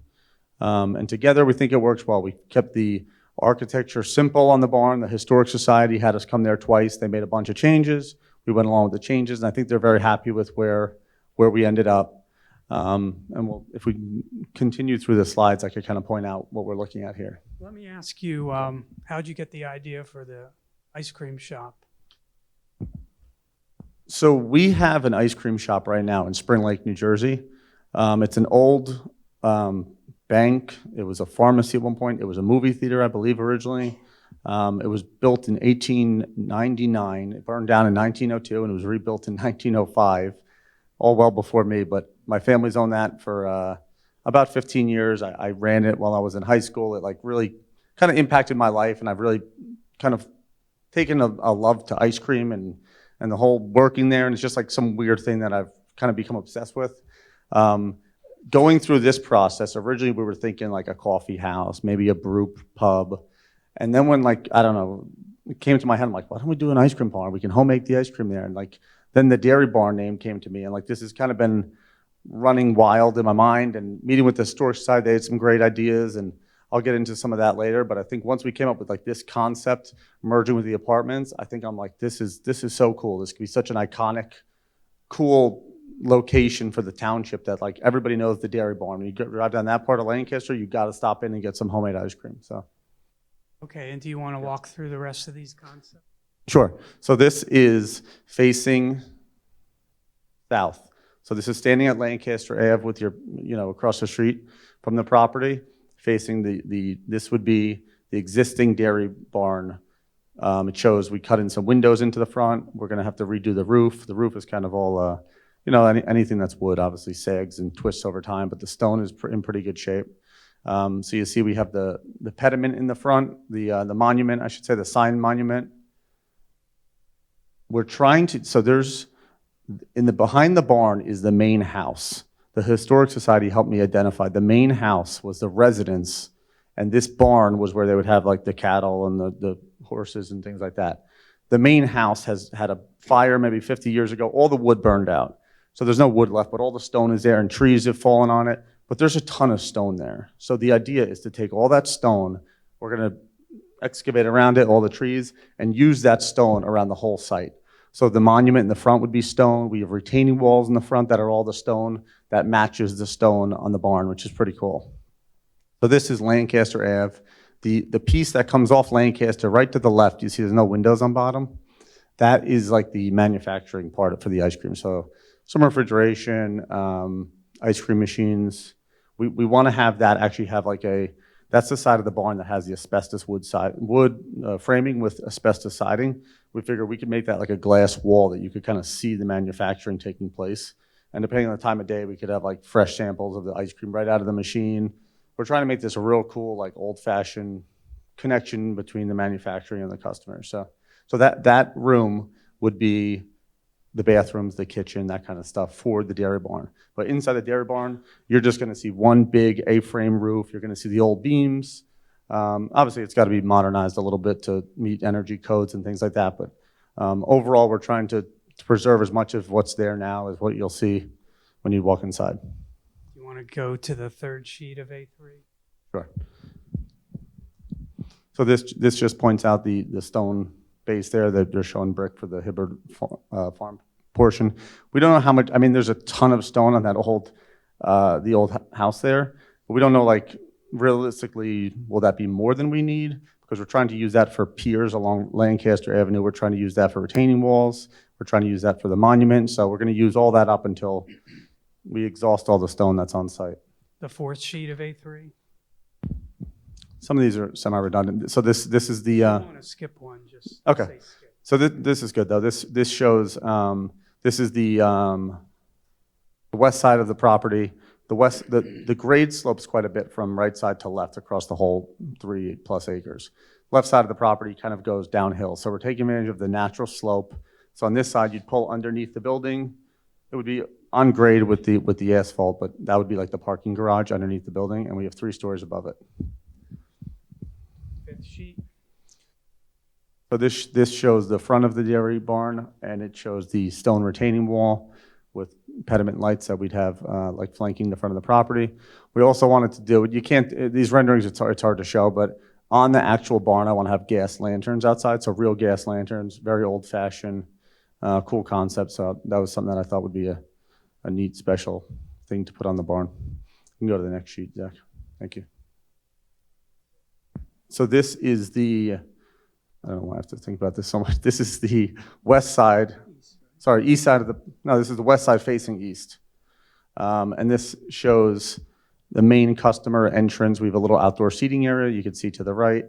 And together we think it works well. We kept the architecture simple on the barn. The Historic Society had us come there twice. They made a bunch of changes. We went along with the changes, and I think they're very happy with where we ended up. And if we continue through the slides, I could kind of point out what we're looking at here. Let me ask you, how'd you get the idea for the ice cream shop? So we have an ice cream shop right now in Spring Lake, New Jersey. It's an old bank. It was a pharmacy at one point. It was a movie theater, I believe, originally. It was built in 1899. It burned down in 1902, and it was rebuilt in 1905, all well before me. But my family's owned that for about 15 years. I ran it while I was in high school. It like really kind of impacted my life, and I've really kind of taken a love to ice cream and the whole working there. And it's just like some weird thing that I've kind of become obsessed with. Going through this process, originally we were thinking like a coffee house, maybe a brew pub. And then when like, I don't know, it came to my head, I'm like, why don't we do an ice cream barn? We can home make the ice cream there. And like, then the dairy barn name came to me, and like, this has kind of been running wild in my mind, and meeting with the Historic Society, they had some great ideas, and I'll get into some of that later. But I think once we came up with like this concept, merging with the apartments, I think I'm like, this is so cool. This could be such an iconic, cool location for the township that like everybody knows the dairy barn. When you drive down that part of Lancaster, you got to stop in and get some homemade ice cream. So. Okay, and do you want to walk through the rest of these concepts? Sure. So this is facing south. So this is standing at Lancaster Ave with your, across the street from the property, facing this would be the existing dairy barn. It shows we cut in some windows into the front. We're going to have to redo the roof. The roof is kind of all, anything that's wood obviously sags and twists over time, but the stone is in pretty good shape. So you see we have the pediment in the front, the monument, I should say, the sign monument. We're trying to, so there's, behind the barn is the main house. The Historic Society helped me identify the main house was the residence, and this barn was where they would have like the cattle and the horses and things like that. The main house has had a fire maybe 50 years ago. All the wood burned out. So there's no wood left, but all the stone is there and trees have fallen on it. But there's a ton of stone there. So the idea is to take all that stone, we're going to excavate around it, all the trees, and use that stone around the whole site. So the monument in the front would be stone. We have retaining walls in the front that are all the stone that matches the stone on the barn, which is pretty cool. So this is Lancaster Ave. The piece that comes off Lancaster right to the left, you see there's no windows on bottom. That is like the manufacturing part for the ice cream. So some refrigeration, ice cream machines. We want to have that actually have like that's the side of the barn that has the asbestos wood framing with asbestos siding. We figure we could make that like a glass wall that you could kind of see the manufacturing taking place. And depending on the time of day, we could have like fresh samples of the ice cream right out of the machine. We're trying to make this a real cool, like old-fashioned connection between the manufacturing and the customer. So that room would be the bathrooms, the kitchen, that kind of stuff for the dairy barn. But inside the dairy barn, you're just going to see one big A-frame roof. You're going to see the old beams. Obviously, it's got to be modernized a little bit to meet energy codes and things like that. But overall, we're trying to preserve as much of what's there now as what you'll see when you walk inside. You want to go to the third sheet of A3? Sure. So this just points out the stone base there that they're showing brick for the Hibbard farm portion. We don't know how much, I mean, there's a ton of stone on that the old house there, but we don't know, like, realistically, will that be more than we need? Because we're trying to use that for piers along Lancaster Avenue. We're trying to use that for retaining walls. We're trying to use that for the monument. So we're going to use all that up until we exhaust all the stone that's on site. The fourth sheet of A3? Some of these are semi-redundant. So this is the... I want to skip one, just okay. say skip. So this is good, though. This shows, this is the west side of the property. The grade slopes quite a bit from right side to left across the whole 3+ acres. Left side of the property kind of goes downhill. So we're taking advantage of the natural slope. So on this side, you'd pull underneath the building. It would be on grade with the asphalt, but that would be like the parking garage underneath the building, and we have 3 stories above it. Fifth sheet. So this shows the front of the dairy barn, and it shows the stone retaining wall with pediment lights that we'd have like flanking the front of the property. We also wanted to do, you can't, these renderings, it's hard to show, but on the actual barn, I want to have gas lanterns outside, so real gas lanterns, very old-fashioned, cool concept. So that was something that I thought would be a neat special thing to put on the barn. You can go to the next sheet, Zach. Thank you. So this is the, I don't know why I have to think about this so much. This is the west side, east side of this is the west side facing east. And this shows the main customer entrance. We have a little outdoor seating area you can see to the right.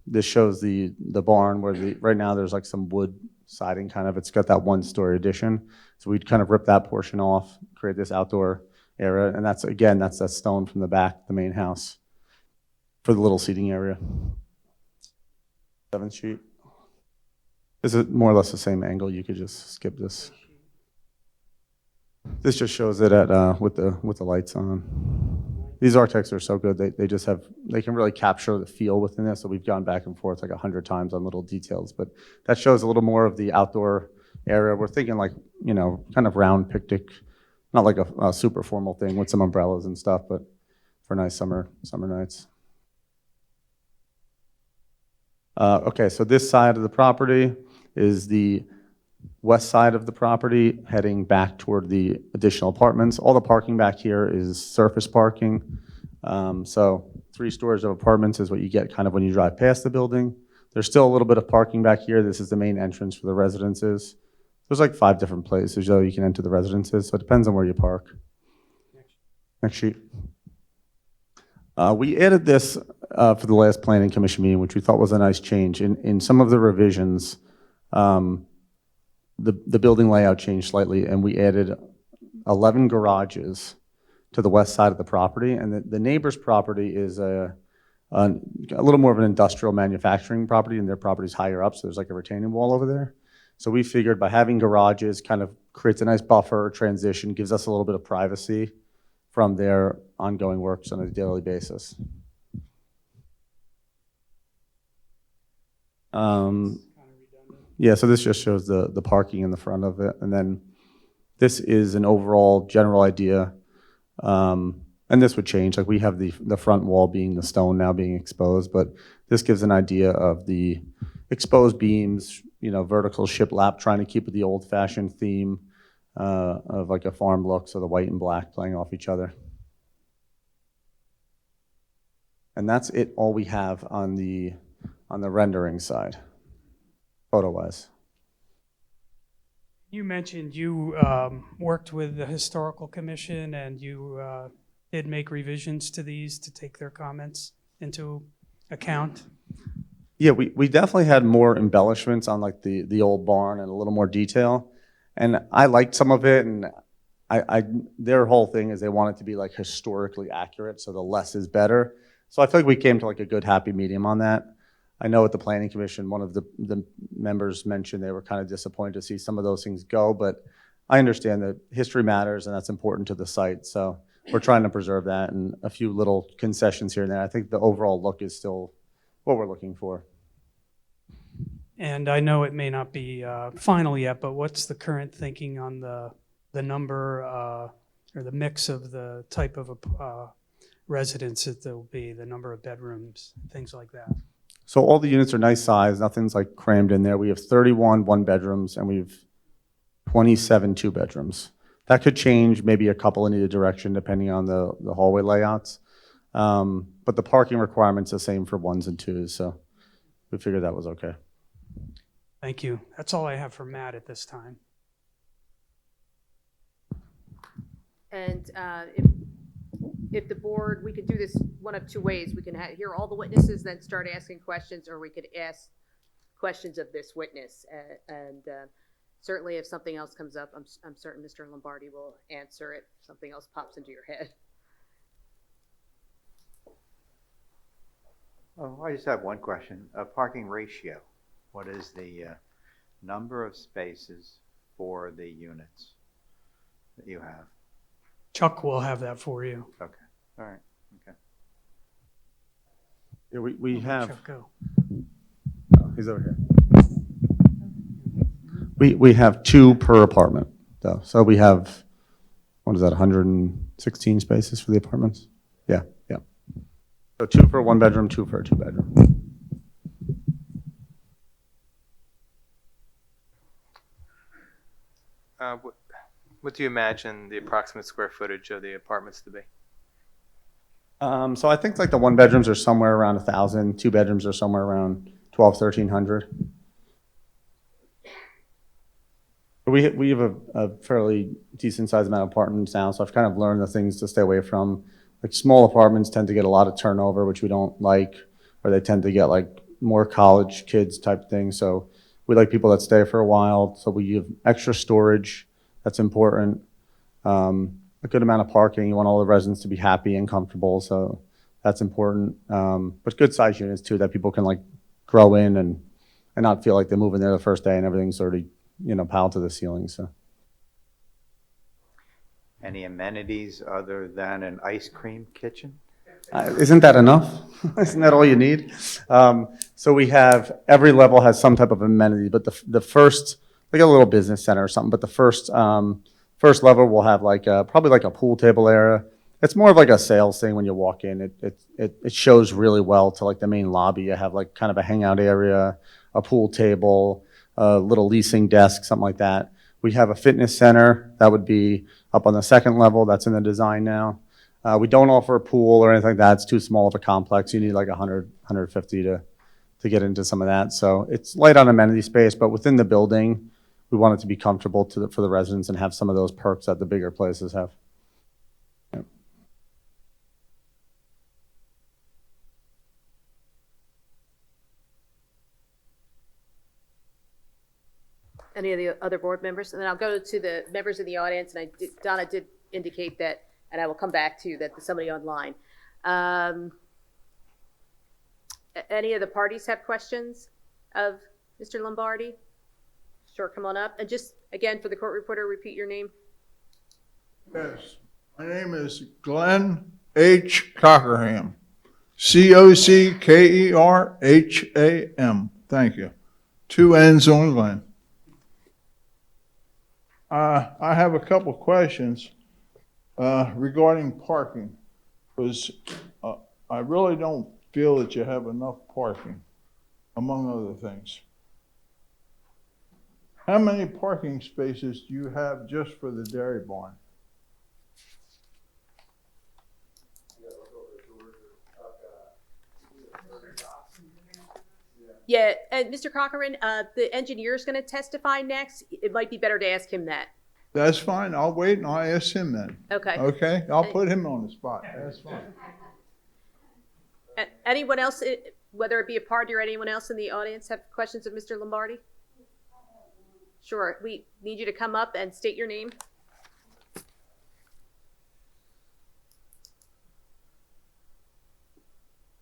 This shows the barn where right now there's like some wood siding kind of. It's got that 1-story addition. So we'd kind of rip that portion off, create this outdoor area. And that's that stone from the back, the main house, for the little seating area. 7th sheet. This is more or less the same angle. You could just skip this. This just shows it at with the lights on. These architects are so good. They can really capture the feel within this. So we've gone back and forth like 100 times on little details, but that shows a little more of the outdoor area. We're thinking like, kind of round picnic, not like a super formal thing with some umbrellas and stuff, but for nice summer nights. Okay, so this side of the property is the west side of the property heading back toward the additional apartments. All the parking back here is surface parking. So 3 stories of apartments is what you get kind of when you drive past the building. There's still a little bit of parking back here. This is the main entrance for the residences. There's like 5 different places, though, you can enter the residences, so it depends on where you park. Next sheet. We added this for the last planning commission meeting, which we thought was a nice change. In some of the revisions, the building layout changed slightly, and we added 11 garages to the west side of the property. And the neighbor's property is a little more of an industrial manufacturing property, and their property's higher up, so there's like a retaining wall over there. So we figured by having garages kind of creates a nice buffer, transition, gives us a little bit of privacy from their ongoing works on a daily basis. Yeah, so this just shows the parking in the front of it. And then this is an overall general idea. And this would change, like we have the front wall being the stone now being exposed, but this gives an idea of the exposed beams, vertical shiplap, trying to keep with the old-fashioned theme of like a farm look, so the white and black playing off each other. And that's it, all we have on the rendering side, photo-wise. You mentioned you worked with the Historical Commission and you did make revisions to these to take their comments into account. Yeah, we definitely had more embellishments on like the old barn and a little more detail. And I liked some of it, and their whole thing is they want it to be like historically accurate, so the less is better. So I feel like we came to like a good happy medium on that. I know at the Planning Commission, one of the members mentioned they were kind of disappointed to see some of those things go, but I understand that history matters and that's important to the site. So we're trying to preserve that, and a few little concessions here and there. I think the overall look is still what we're looking for. And I know it may not be final yet, but what's the current thinking on the number or the mix of the type of residence that there will be, the number of bedrooms, things like that? So all the units are nice size. Nothing's like crammed in there. We have 31 one-bedrooms and we've 27 two-bedrooms. That could change maybe a couple in either direction depending on the hallway layouts. But the parking requirement's the same for 1s and 2s, so we figured that was okay. Thank you. That's all I have for Matt at this time. And if the board, we could do this one of 2 ways. We can hear all the witnesses, then start asking questions, or we could ask questions of this witness. And certainly if something else comes up, I'm certain Mr. Lombardi will answer it if something else pops into your head. Oh, I just have one question. Parking ratio. What is the number of spaces for the units that you have? Chuck will have that for you. Okay. All right. Okay. Yeah, we have. Chuck, go. Oh, he's over here. We have 2 per apartment, though. So we have, what is that, 116 spaces for the apartments? Yeah. So 2 for a 1-bedroom, 2 for a 2-bedroom. What do you imagine the approximate square footage of the apartments to be? So I think like the 1-bedrooms are somewhere around 1,000, 2-bedrooms are somewhere around 1,200, 1,300. We have a fairly decent sized amount of apartments now, so I've kind of learned the things to stay away from. Like small apartments tend to get a lot of turnover, which we don't like, or they tend to get like more college kids type thing. So we like people that stay for a while. So we give extra storage. That's important. A good amount of parking. You want all the residents to be happy and comfortable. So that's important. But good size units too, that people can like grow in and not feel like they move in there the first day and everything's already, piled to the ceiling. So. Any amenities other than an ice cream kitchen? Isn't that enough? Isn't that all you need? So we have, every level has some type of amenity, but the first, like a little business center or something, but the first level will have like probably like a pool table area. It's more of like a sales thing when you walk in. It shows really well to like the main lobby. You have like kind of a hangout area, a pool table, a little leasing desk, something like that. We have a fitness center that would be up on the 2nd level. That's in the design now. We don't offer a pool or anything like that. It's too small of a complex. You need like 100, 150 to get into some of that. So it's light on amenity space, but within the building, we want it to be comfortable for the residents and have some of those perks that the bigger places have. Yep. Any of the other board members? And then I'll go to the members of the audience, and Donna did indicate that, and I will come back to that, somebody online. Any of the parties have questions of Mr. Lombardi? Sure, come on up. And just, again, for the court reporter, repeat your name. Yes, my name is Glenn H. Cockerham. Cockerham. Thank you. 2 N's on Glenn. I have a couple questions regarding parking, because I really don't feel that you have enough parking, among other things. How many parking spaces do you have just for the dairy barn? Yeah, and Mr. Cochran, the engineer is going to testify next. It might be better to ask him that. That's fine. I'll wait and I'll ask him then. Okay. Okay? I'll put him on the spot. That's fine. Anyone else, whether it be a party or anyone else in the audience, have questions of Mr. Lombardi? Sure. We need you to come up and state your name.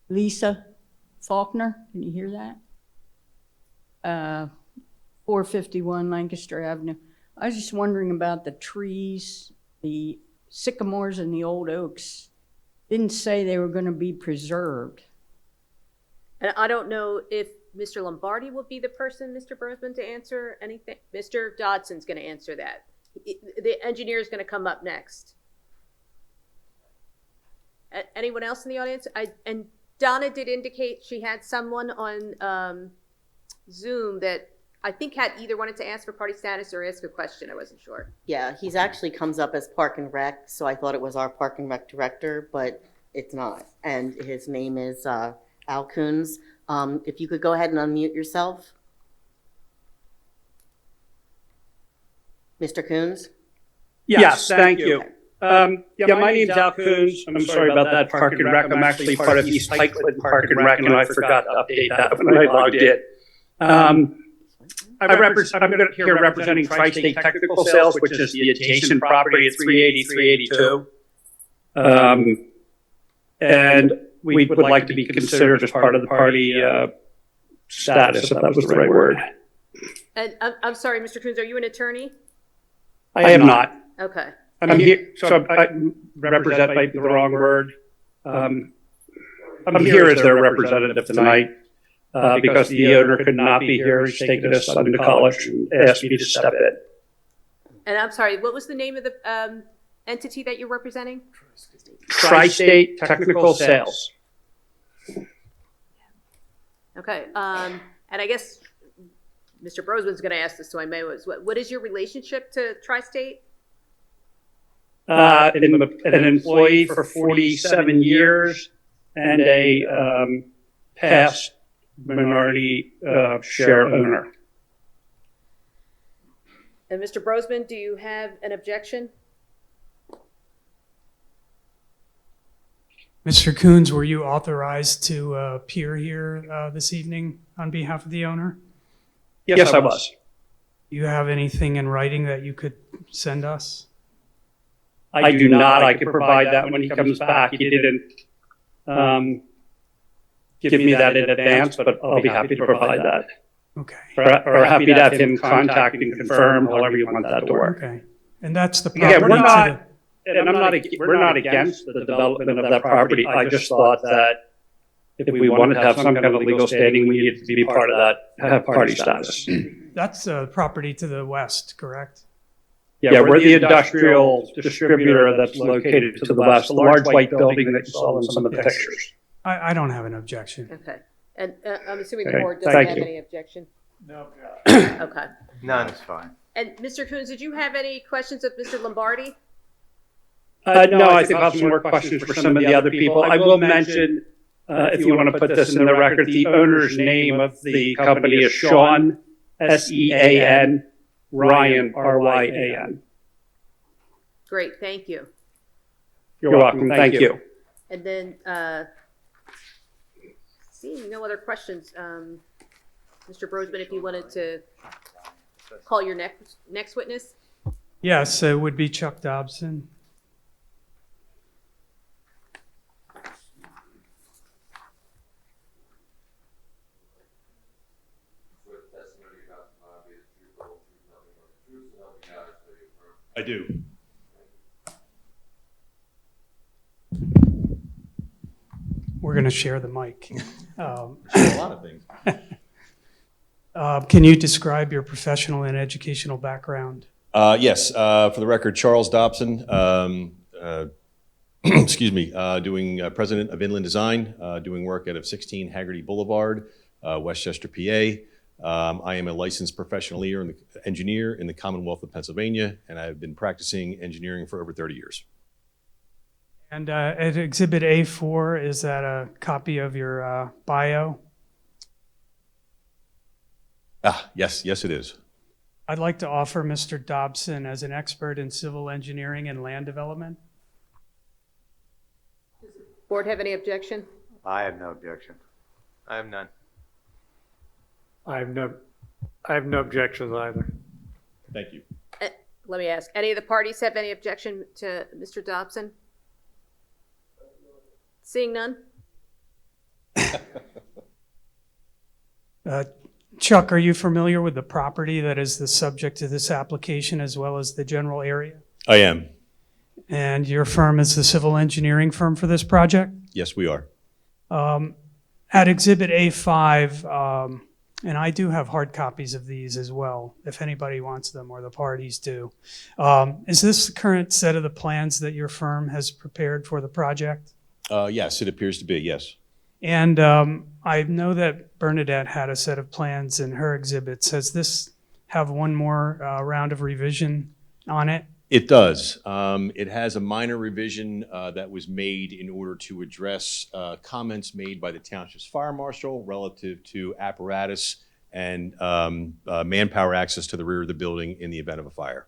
Lisa Faulkner, can you hear that? 451 Lancaster Avenue. I was just wondering about the trees, the sycamores and the old oaks. Didn't say they were going to be preserved. And I don't know if Mr. Lombardi will be the person, Mr. Brosman, to answer anything. Mr. Dodson's going to answer that. The engineer is going to come up next. Anyone else in the audience? And Donna did indicate she had someone on Zoom that I think had either wanted to ask for party status or ask a question. I wasn't sure. Yeah, he's actually comes up as Park and Rec, so I thought it was our Park and Rec director, but it's not. And his name is Al Coons. If you could go ahead and unmute yourself. Mr. Coons? Yes, thank you. My name's Al Coons. I'm sorry about that, Park and Rec. I'm actually part of East Whiteland Park and Rec, and I forgot to update that when I logged in. I'm here representing Tri-State Technical Sales, which is the adjacent property at 380, 382. And we would like to be considered as part of the party status, if that was the right word. And I'm sorry, Mr. Coons, are you an attorney? I am not. Okay. I'm here, so I represent might be the wrong word. I'm here as their representative tonight because the owner could not be here. He's taking his son to college and asked me to step in. And I'm sorry, what was the name of the entity that you're representing? Tri-State Technical Sales. Okay. And I guess Mr. Brosman's going to ask this, so I may as well. What is your relationship to Tri-State? An employee for 47 years and a past minority share owner. And Mr. Brosman, do you have an objection? Mr. Coons, were you authorized to appear here this evening on behalf of the owner? Yes, I was. Do you have anything in writing that you could send us? I do not. I could provide that when he comes back. He didn't give me that in advance, but I'll be happy to provide that. Okay. Or happy to have him contact and confirm, however you want that to work. Okay. And that's the Yeah, property we're not against the development of that property. I just thought that if we wanted to have some kind of legal standing, we needed to be part of that, have party status. That's the property to the west, correct? Yeah, we're the industrial distributor that's located to the west, the large white building that you saw in some of the pictures. I don't have an objection. Okay. And I'm assuming the Okay, board doesn't thank have you. any objection? No. Okay. None is fine. And Mr. Coons, did you have any questions of Mr. Lombardi? No, I think I'll have some more questions for some of the other people. I will mention, if you want to put this in the record, the owner's name of the company is Sean, S-E-A-N, Ryan, R-Y-A-N. Great, thank you. You're welcome. Thank you. And then, seeing no other questions, Mr. Brosman, if you wanted to call your next witness? Yes, it would be Chuck Dobson. I do. We're going to share the mic. A lot of things. Can you describe your professional and educational background? Yes, for the record, Charles Dobson, excuse me, doing president of Inland Design, doing work out of 16 Haggerty Boulevard, Westchester, PA. I am a licensed professional engineer in the Commonwealth of Pennsylvania, and I've been practicing engineering for over 30 years. And at Exhibit A4, is that a copy of your bio? Yes, it is. I'd like to offer Mr. Dobson as an expert in civil engineering and land development. Board have any objection? I have no objection. I have none. I have no objections either. Thank you. Let me ask, any of the parties have any objection to Mr. Dobson? Seeing none? Chuck, are you familiar with the property that is the subject of this application as well as the general area? I am. And your firm is the civil engineering firm for this project? Yes, we are. At Exhibit A5, and I do have hard copies of these as well, if anybody wants them or the parties do. Is this the current set of the plans that your firm has prepared for the project? Yes, it appears to be, yes. And I know that Bernadette had a set of plans in her exhibits. Does this have one more round of revision on it? It does. It has a minor revision that was made in order to address comments made by the Township's fire marshal relative to apparatus and manpower access to the rear of the building in the event of a fire.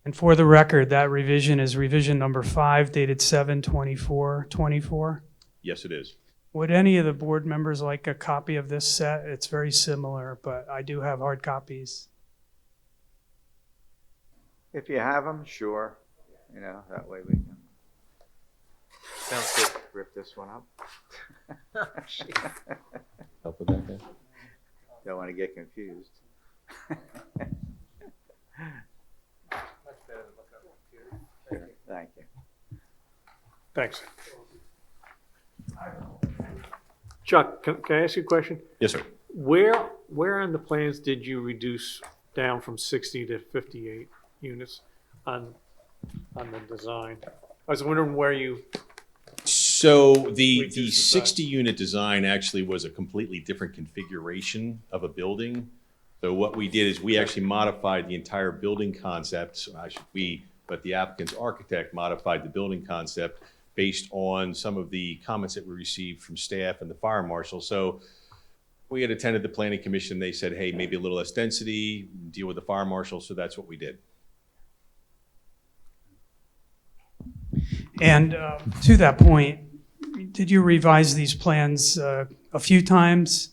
And for the record, that revision is revision number 5, dated 7/24/24. Yes, it is. Would any of the board members like a copy of this set? It's very similar, but I do have hard copies. If you have them, sure. You know, that way we can Sounds good. rip this one up. Help with that, guys? Don't want to get confused. Thank you. Thanks. Chuck, can I ask you a question? Yes, sir. Where on the plans did you reduce down from 60 to 58 units on the design? I was wondering where you... So the 60-unit design actually was a completely different configuration of a building. So what we did is we actually modified the entire building concept. But the applicant's architect modified the building concept based on some of the comments that we received from staff and the fire marshal. So we had attended the planning commission. They said, hey, maybe a little less density, deal with the fire marshal. So that's what we did. And to that point, did you revise these plans a few times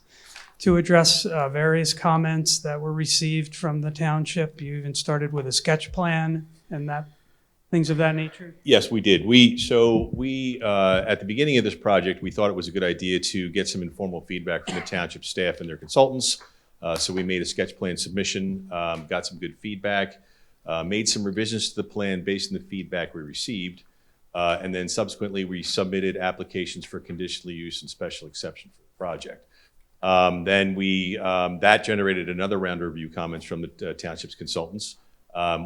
to address various comments that were received from the township? You even started with a sketch plan and things of that nature? Yes, we did. We at the beginning of this project, we thought it was a good idea to get some informal feedback from the township staff and their consultants. So we made a sketch plan submission, got some good feedback, made some revisions to the plan based on the feedback we received. And then subsequently, we submitted applications for conditional use and special exception for the project. Then that generated another round of review comments from the township's consultants.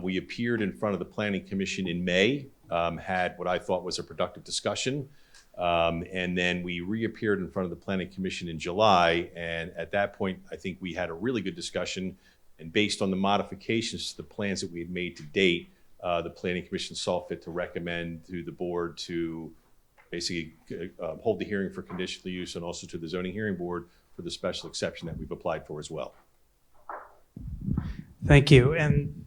We appeared in front of the Planning Commission in May, had what I thought was a productive discussion. And then we reappeared in front of the Planning Commission in July. And at that point, I think we had a really good discussion. And based on the modifications to the plans that we had made to date, the Planning Commission saw fit to recommend to the board to basically hold the hearing for conditional use and also to the zoning hearing board for the special exception that we've applied for as well. Thank you. And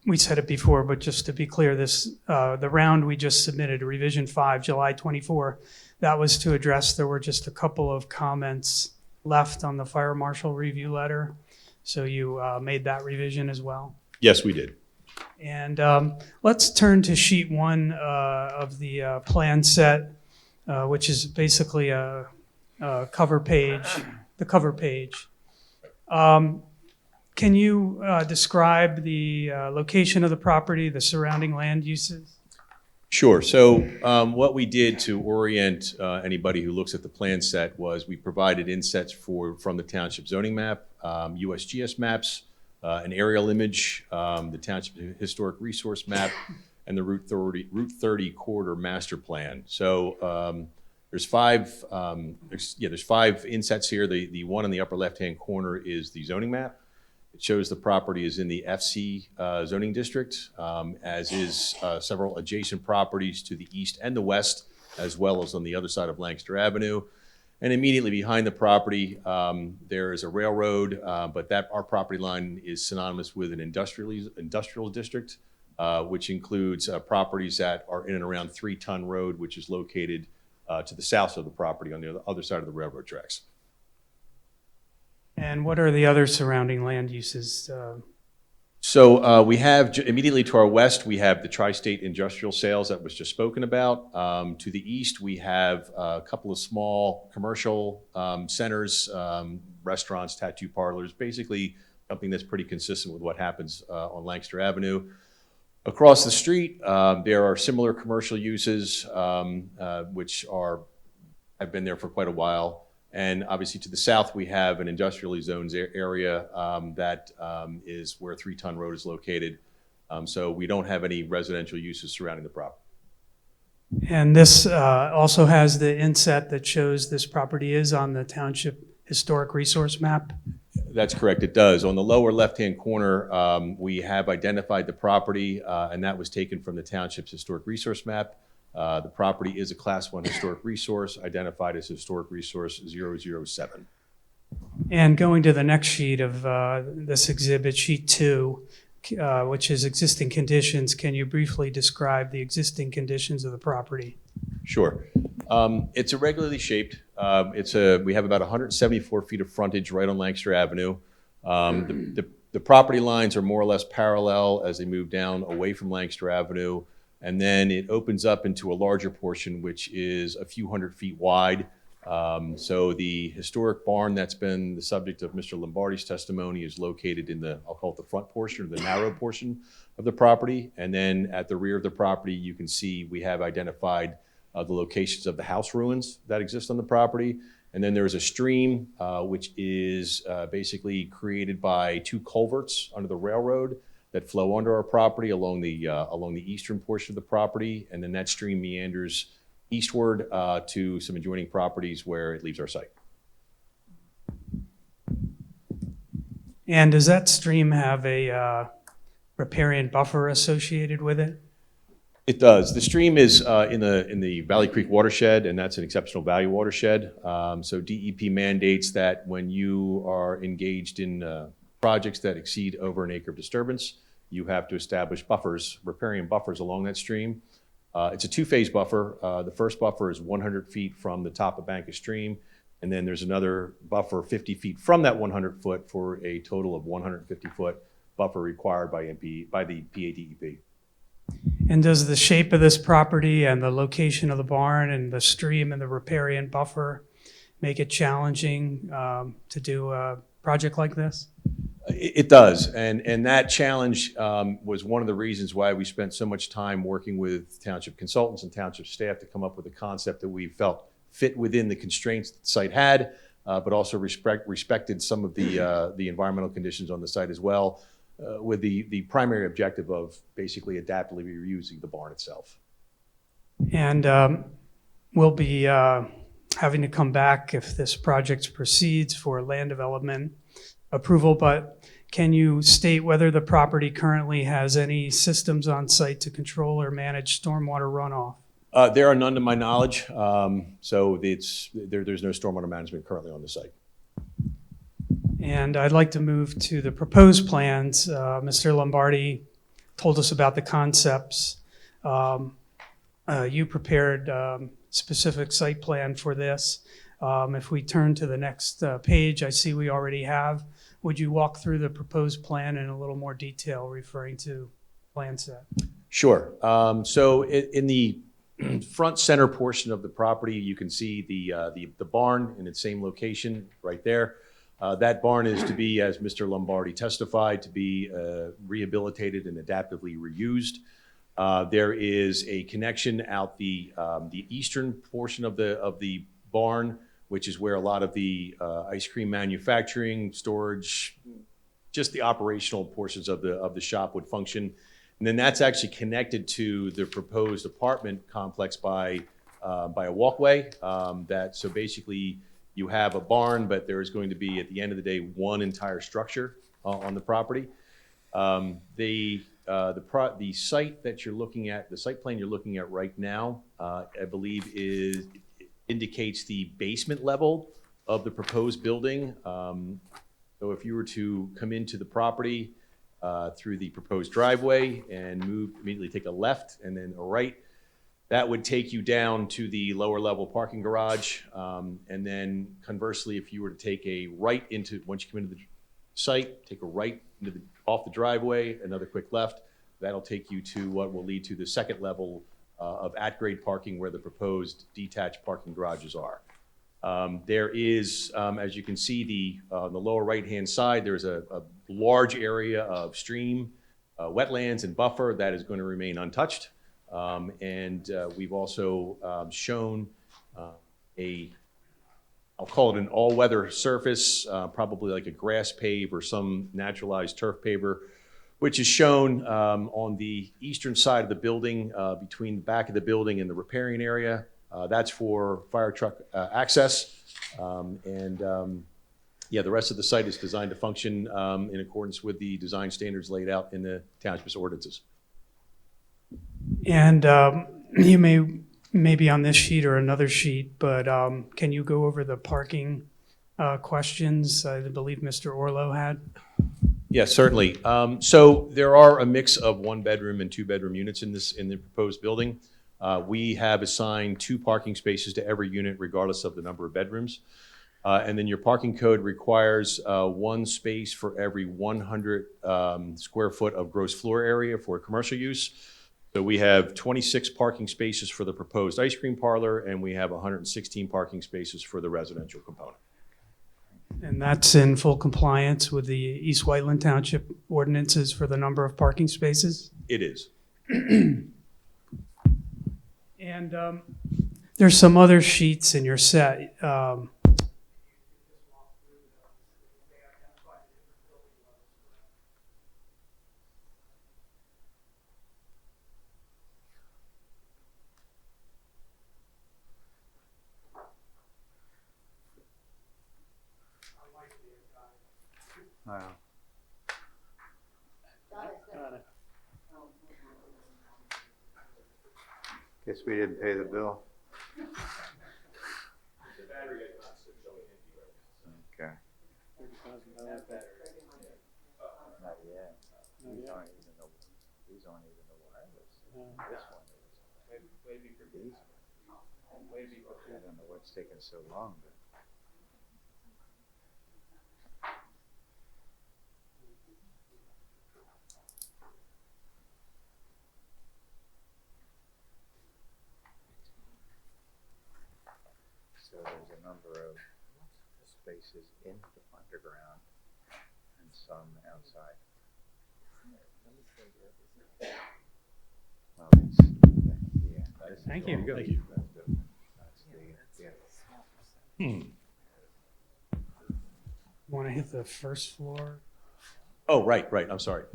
we said it before, but just to be clear, the round we just submitted, revision 5, July 24, that was to address, there were just a couple of comments left on the fire marshal review letter. So you made that revision as well. Yes, we did. And let's turn to sheet 1 of the plan set, which is basically a cover page, the cover page. Can you describe the location of the property, the surrounding land uses? Sure. So what we did to orient anybody who looks at the plan set was we provided insets from the township zoning map, USGS maps, an aerial image, the township historic resource map, and the Route 30 corridor master plan. So there's five insets here. The one in the upper left-hand corner is the zoning map. It shows the property is in the FC zoning district, as is several adjacent properties to the east and the west, as well as on the other side of Lancaster Avenue. And immediately behind the property, there is a railroad, but our property line is synonymous with an industrial district, which includes properties that are in and around 3 Ton Road, which is located to the south of the property on the other side of the railroad tracks. And what are the other surrounding land uses? So we have immediately to our west, we have the Tri-State Industrial Sales that was just spoken about. To the east, we have a couple of small commercial centers, restaurants, tattoo parlors, basically something that's pretty consistent with what happens on Lancaster Avenue. Across the street, there are similar commercial uses, which have been there for quite a while. And obviously to the south, we have an industrially zoned area that is where 3 Ton Road is located. So we don't have any residential uses surrounding the property. And this also has the inset that shows this property is on the township historic resource map? That's correct, it does. On the lower left-hand corner, we have identified the property, and that was taken from the township's historic resource map. The property is a Class 1 historic resource, identified as Historic Resource 007. And going to the next sheet of this exhibit, sheet 2, which is existing conditions, can you briefly describe the existing conditions of the property? Sure. It's irregularly shaped. We have about 174 feet of frontage right on Lancaster Avenue. The property lines are more or less parallel as they move down away from Lancaster Avenue. And then it opens up into a larger portion, which is a few hundred feet wide. So the historic barn that's been the subject of Mr. Lombardi's testimony is located in I'll call it the front portion, or the narrow portion of the property. And then at the rear of the property, you can see we have identified the locations of the house ruins that exist on the property. And then there's a stream, which is basically created by 2 culverts under the railroad that flow under our property along the eastern portion of the property, and then that stream meanders eastward to some adjoining properties where it leaves our site. And does that stream have a riparian buffer associated with it? It does. The stream is in the Valley Creek watershed, and that's an exceptional value watershed. So DEP mandates that when you are engaged in projects that exceed over an acre of disturbance, you have to establish buffers, riparian buffers along that stream. It's a 2-phase buffer. The first buffer is 100 feet from the top of bank of stream, and then there's another buffer 50 feet from that 100 foot for a total of 150 foot buffer required by the PADEP. And does the shape of this property and the location of the barn and the stream and the riparian buffer make it challenging to do a project like this? It does, and that challenge was one of the reasons why we spent so much time working with township consultants and township staff to come up with a concept that we felt fit within the constraints that the site had, but also respected some of the environmental conditions on the site as well, with the primary objective of basically adaptively reusing the barn itself. And we'll be having to come back if this project proceeds for land development approval, but can you state whether the property currently has any systems on site to control or manage stormwater runoff? There are none to my knowledge, so there's no stormwater management currently on the site. And I'd like to move to the proposed plans. Mr. Lombardi told us about the concepts. You prepared specific site plan for this. If we turn to the next page, I see we already have. Would you walk through the proposed plan in a little more detail referring to plan set? Sure. So in the front center portion of the property, you can see the barn in its same location right there. That barn is to be, as Mr. Lombardi testified, to be rehabilitated and adaptively reused. There is a connection out the eastern portion of the barn, which is where a lot of the ice cream manufacturing, storage, just the operational portions of the shop would function. And then that's actually connected to the proposed apartment complex by a walkway. So basically you have a barn, but there is going to be, at the end of the day, one entire structure on the property. The site that you're looking at, the site plan you're looking at right now, I believe indicates the basement level of the proposed building. So if you were to come into the property through the proposed driveway and immediately take a left and then a right, that would take you down to the lower level parking garage. And then conversely, if you were to take a right once you come into the site, take a right off the driveway, another quick left, that'll take you to what will lead to the second level of at-grade parking where the proposed detached parking garages are. There is, as you can see, on the lower right-hand side, there's a large area of stream, wetlands, and buffer that is going to remain untouched. And we've also shown I'll call it an all-weather surface, probably like a grass pave or some naturalized turf paver, which is shown on the eastern side of the building, between the back of the building and the repairing area. That's for fire truck access. Yeah, the rest of the site is designed to function in accordance with the design standards laid out in the township's ordinances. And you may be on this sheet or another sheet, but can you go over the parking questions I believe Mr. Orlo had? Yes, certainly. So there are a mix of 1-bedroom and 2-bedroom units in the proposed building. We have assigned 2 parking spaces to every unit regardless of the number of bedrooms. And then your parking code requires 1 space for every 100 square foot of gross floor area for commercial use. So we have 26 parking spaces for the proposed ice cream parlor, and we have 116 parking spaces for the residential component. And that's in full compliance with the East Whiteland Township ordinances for the number of parking spaces? It is. And there's some other sheets in your set. Wow. Guess we didn't pay the bill. Okay. Not yet. These aren't even the wireless. This one is. These. I don't know what's taking so long, but. So there's a number of spaces in the underground and some outside. Well, Thank you. Thank you. Want to hit the first floor? Oh, right. I'm sorry.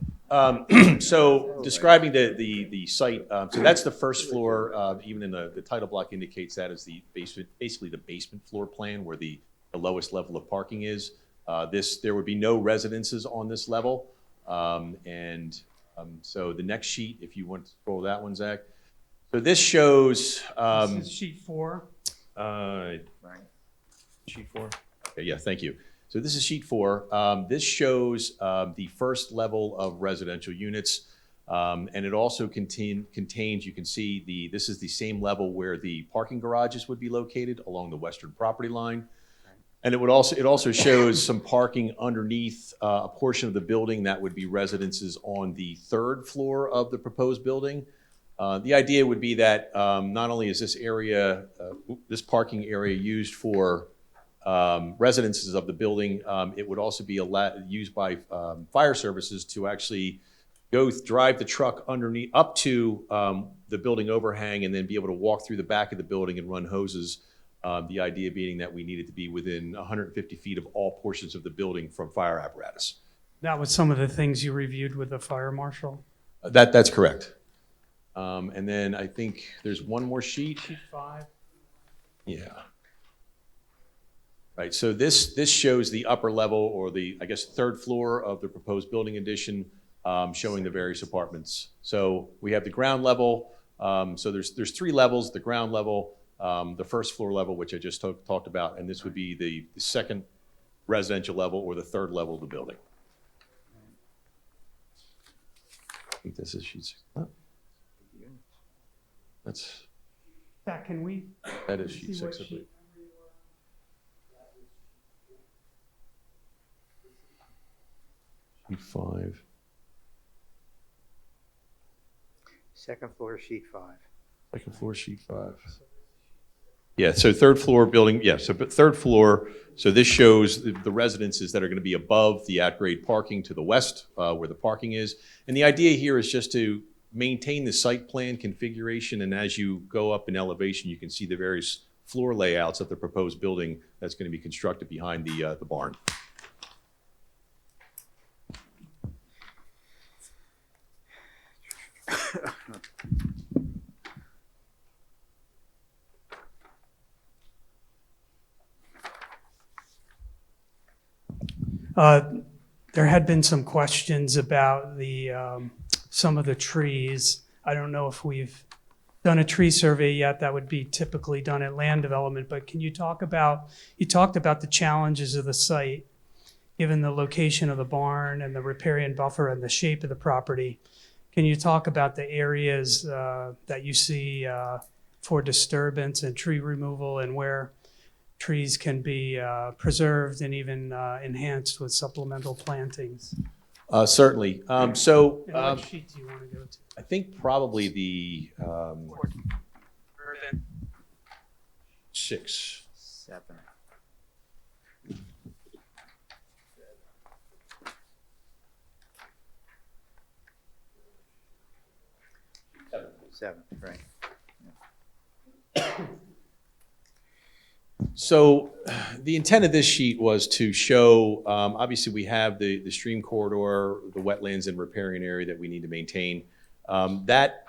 So describing the site, so that's the first floor, even in the title block indicates that as the basement, basically the basement floor plan where the lowest level of parking is. There would be no residences on this level. So the next sheet, if you want to scroll that one, Zach. So this shows. This is sheet 4. Sheet 4? Okay, yeah, thank you. So this is sheet 4. This shows the first level of residential units. And it also contains, you can see this is the same level where the parking garages would be located along the western property line. And it also shows some parking underneath a portion of the building that would be residences on the third floor of the proposed building. The idea would be that not only is this area, this parking area used for residences of the building, it would also be used by fire services to actually drive the truck underneath up to the building overhang and then be able to walk through the back of the building and run hoses. The idea being that we needed to be within 150 feet of all portions of the building from fire apparatus. That was some of the things you reviewed with the fire marshal? That's correct. And then I think there's one more sheet. Sheet 5. Yeah. Right, so this shows the upper level, or the, I guess, third floor of the proposed building addition, showing the various apartments. So we have the ground level, so there's 3 levels: the ground level, the first floor level, which I just talked about, and this would be the second residential level or the third level of the building. I think this is sheet 6. Oh. That can we? That is sheet see what 6, I believe. Sheet 5. Second floor, sheet 5. Second floor, sheet 5. Yeah, so third floor building, yeah, so but third floor, so this shows the residences that are going to be above the at-grade parking to the west, where the parking is. And the idea here is just to maintain the site plan configuration, and as you go up in elevation, you can see the various floor layouts of the proposed building that's going to be constructed behind the barn. There had been some questions about some of the trees. I don't know if we've done a tree survey yet. That would be typically done at land development, but can you talked about the challenges of the site, given the location of the barn and the riparian buffer and the shape of the property. Can you talk about the areas that you see for disturbance and tree removal, and where trees can be preserved and even enhanced with supplemental plantings? Certainly. So what sheet do you want to go to? I think probably the 6. 7. 7, right. So the intent of this sheet was to show, obviously we have the stream corridor, the wetlands and riparian area that we need to maintain. That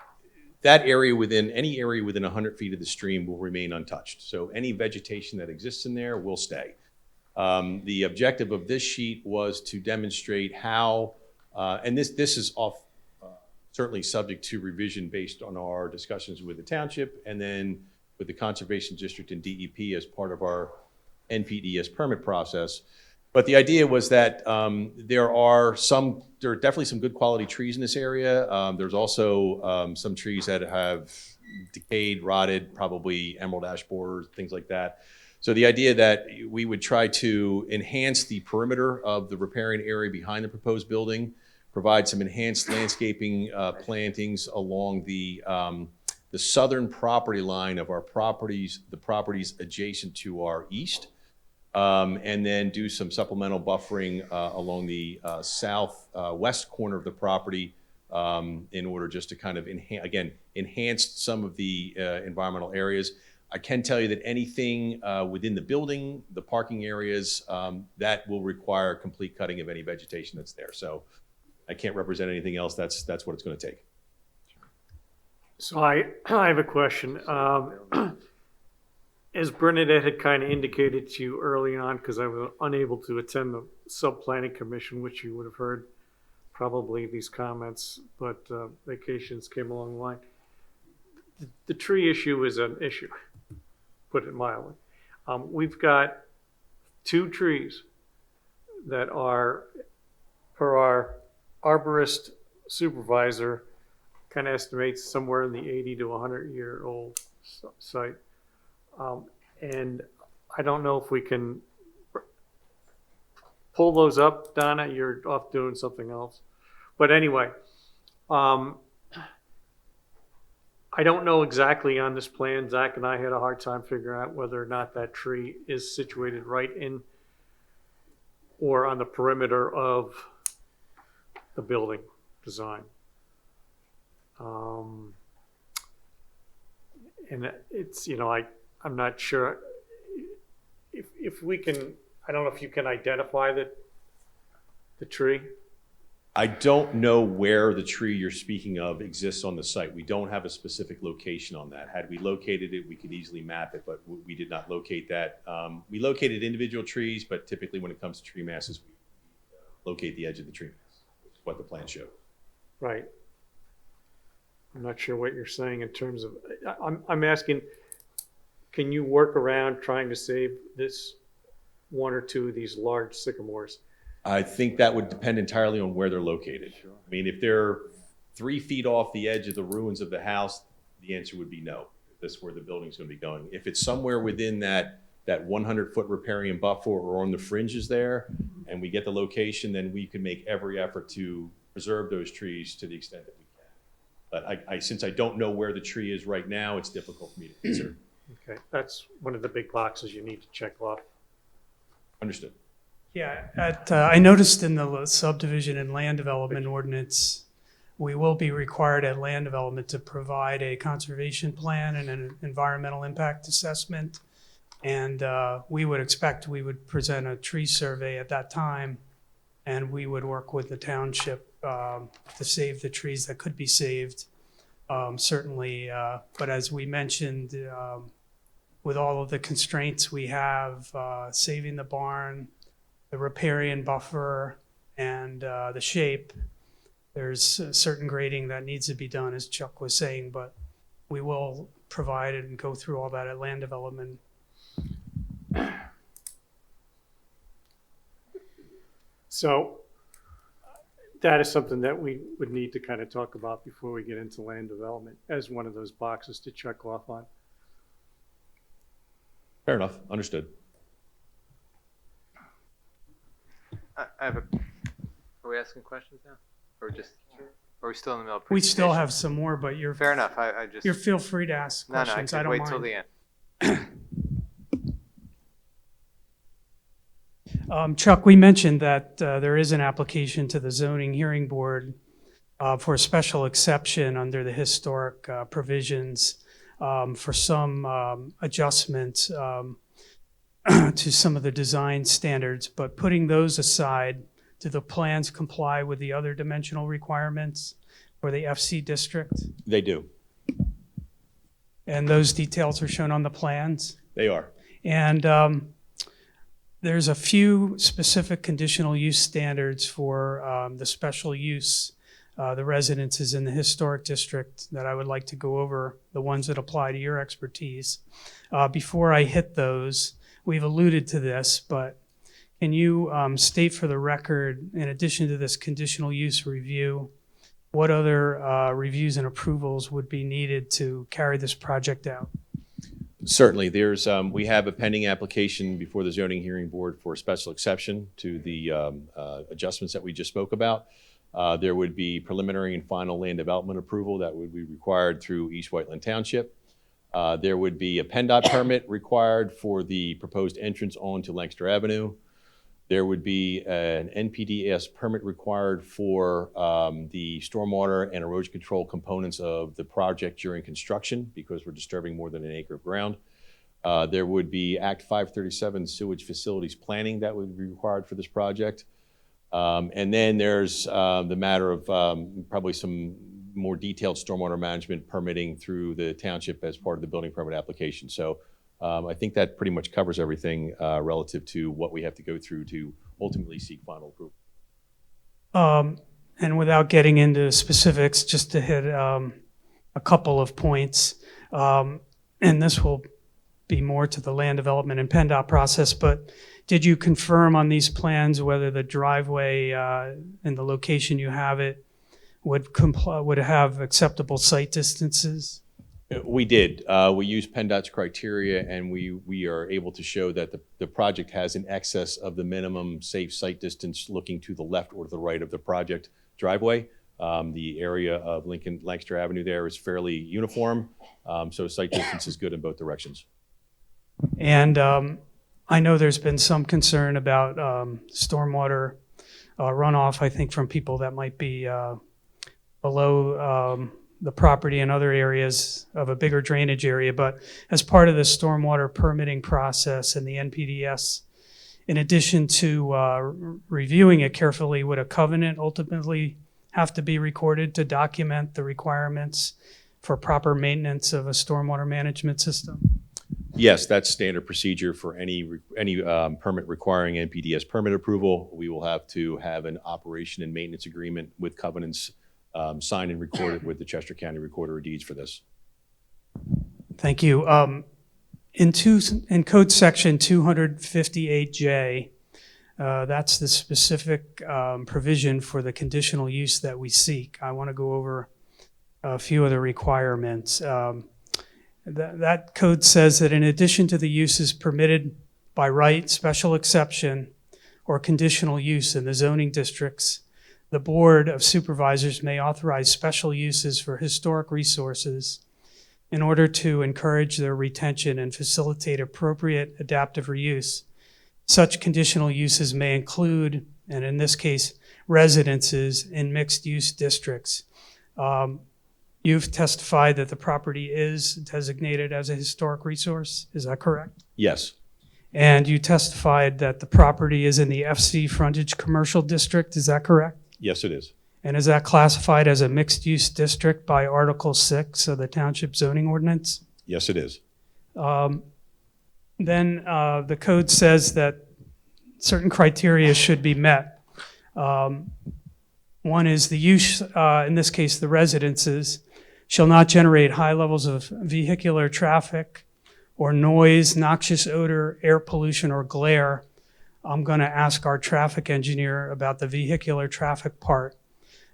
area any area within 100 feet of the stream will remain untouched. So any vegetation that exists in there will stay. The objective of this sheet was to demonstrate how, and this is certainly subject to revision based on our discussions with the township, and then with the Conservation District and DEP as part of our NPDES permit process. But the idea was that there are definitely some good quality trees in this area. There's also some trees that have decayed, rotted, probably emerald ash borer, things like that. So the idea that we would try to enhance the perimeter of the riparian area behind the proposed building, provide some enhanced landscaping plantings along the southern property line of our properties, the properties adjacent to our east, and then do some supplemental buffering along the southwest corner of the property in order just to kind of, enhance some of the environmental areas. I can tell you that anything within the building, the parking areas, that will require complete cutting of any vegetation that's there. So I can't represent anything else. That's what it's going to take. So I have a question. As Bernadette had kind of indicated to you early on, because I was unable to attend the sub-planning commission, which you would have heard probably these comments, but vacations came along the line. The tree issue is an issue, put it mildly. We've got 2 trees that are, per our arborist supervisor, kind of estimates somewhere in the 80 to 100-year-old site. And I don't know if we can pull those up. Donna, you're off doing something else. But anyway, I don't know exactly on this plan. Zach and I had a hard time figuring out whether or not that tree is situated right in or on the perimeter of the building design. And it's, you know, I'm not sure if we can, I don't know if you can identify the tree. I don't know where the tree you're speaking of exists on the site. We don't have a specific location on that. Had we located it, we could easily map it, but we did not locate that. We located individual trees, but typically when it comes to tree masses, we locate the edge of the tree mass, which is what the plan showed. Right. I'm not sure what you're saying in terms of, I'm asking, can you work around trying to save this one or two of these large sycamores? I think that would depend entirely on where they're located. Sure. I mean, if they're 3 feet off the edge of the ruins of the house, the answer would be no. That's where the building's going to be going. If it's somewhere within that 100-foot riparian buffer or on the fringes there, and we get the location, then we can make every effort to preserve those trees to the extent that we can. But since I don't know where the tree is right now, it's difficult for me to answer. Okay, that's one of the big boxes you need to check off. Understood. Yeah, I noticed in the subdivision and land development ordinance, we will be required at land development to provide a conservation plan and an environmental impact assessment. And we would expect we would present a tree survey at that time, and we would work with the township to save the trees that could be saved, certainly. But as we mentioned, with all of the constraints we have, saving the barn, the riparian buffer, and the shape, there's a certain grading that needs to be done, as Chuck was saying, but we will provide it and go through all that at land development. So that is something that we would need to kind of talk about before we get into land development as one of those boxes to check off on. Fair enough. Understood. I have a, are we asking questions now? Or just, or are we still in the middle of We still presentation? have some more, but you're Fair enough, I just. You're feel free to ask No, questions. I I could don't wait mind. till the end. Chuck, we mentioned that there is an application to the zoning hearing board for a special exception under the historic provisions for some adjustments to some of the design standards. But putting those aside, do the plans comply with the other dimensional requirements for the FC district? They do. And those details are shown on the plans? They are. And there's a few specific conditional use standards for the special use, the residences in the historic district that I would like to go over, the ones that apply to your expertise. Before I hit those, we've alluded to this, but can you state for the record, in addition to this conditional use review, what other reviews and approvals would be needed to carry this project out? Certainly. There's, we have a pending application before the zoning hearing board for a special exception to the adjustments that we just spoke about. There would be preliminary and final land development approval that would be required through East Whiteland Township. There would be a PennDOT permit required for the proposed entrance onto Lancaster Avenue. There would be an NPDES permit required for the stormwater and erosion control components of the project during construction because we're disturbing more than an acre of ground. There would be Act 537 sewage facilities planning that would be required for this project. And then there's the matter of probably some more detailed stormwater management permitting through the township as part of the building permit application. So I think that pretty much covers everything relative to what we have to go through to ultimately seek final approval. And without getting into specifics, just to hit a couple of points, and this will be more to the land development and PennDOT process, but did you confirm on these plans whether the driveway and the location you have it would comply, would have acceptable site distances? We did. We used PennDOT's criteria, and we are able to show that the project has in excess of the minimum safe site distance looking to the left or to the right of the project driveway. The area of Lancaster Avenue there is fairly uniform, so site distance is good in both directions. And I know there's been some concern about stormwater runoff, I think, from people that might be below the property and other areas of a bigger drainage area. But as part of the stormwater permitting process and the NPDS, in addition to reviewing it carefully, would a covenant ultimately have to be recorded to document the requirements for proper maintenance of a stormwater management system? Yes, that's standard procedure for any permit requiring NPDS permit approval. We will have to have an operation and maintenance agreement with covenants signed and recorded with the Chester County Recorder of Deeds for this. Thank you. In code section 258J, that's the specific provision for the conditional use that we seek. I want to go over a few of the requirements. That code says that in addition to the uses permitted by right, special exception, or conditional use in the zoning districts, the Board of Supervisors may authorize special uses for historic resources in order to encourage their retention and facilitate appropriate adaptive reuse. Such conditional uses may include, and in this case, residences in mixed-use districts. You've testified that the property is designated as a historic resource. Is that correct? Yes. And you testified that the property is in the FC Frontage Commercial District. Is that correct? Yes, it is. And is that classified as a mixed-use district by Article 6 of the Township zoning ordinance? Yes, it is. Then the code says that certain criteria should be met. One is the use, in this case, the residences, shall not generate high levels of vehicular traffic or noise, noxious odor, air pollution, or glare. I'm going to ask our traffic engineer about the vehicular traffic part.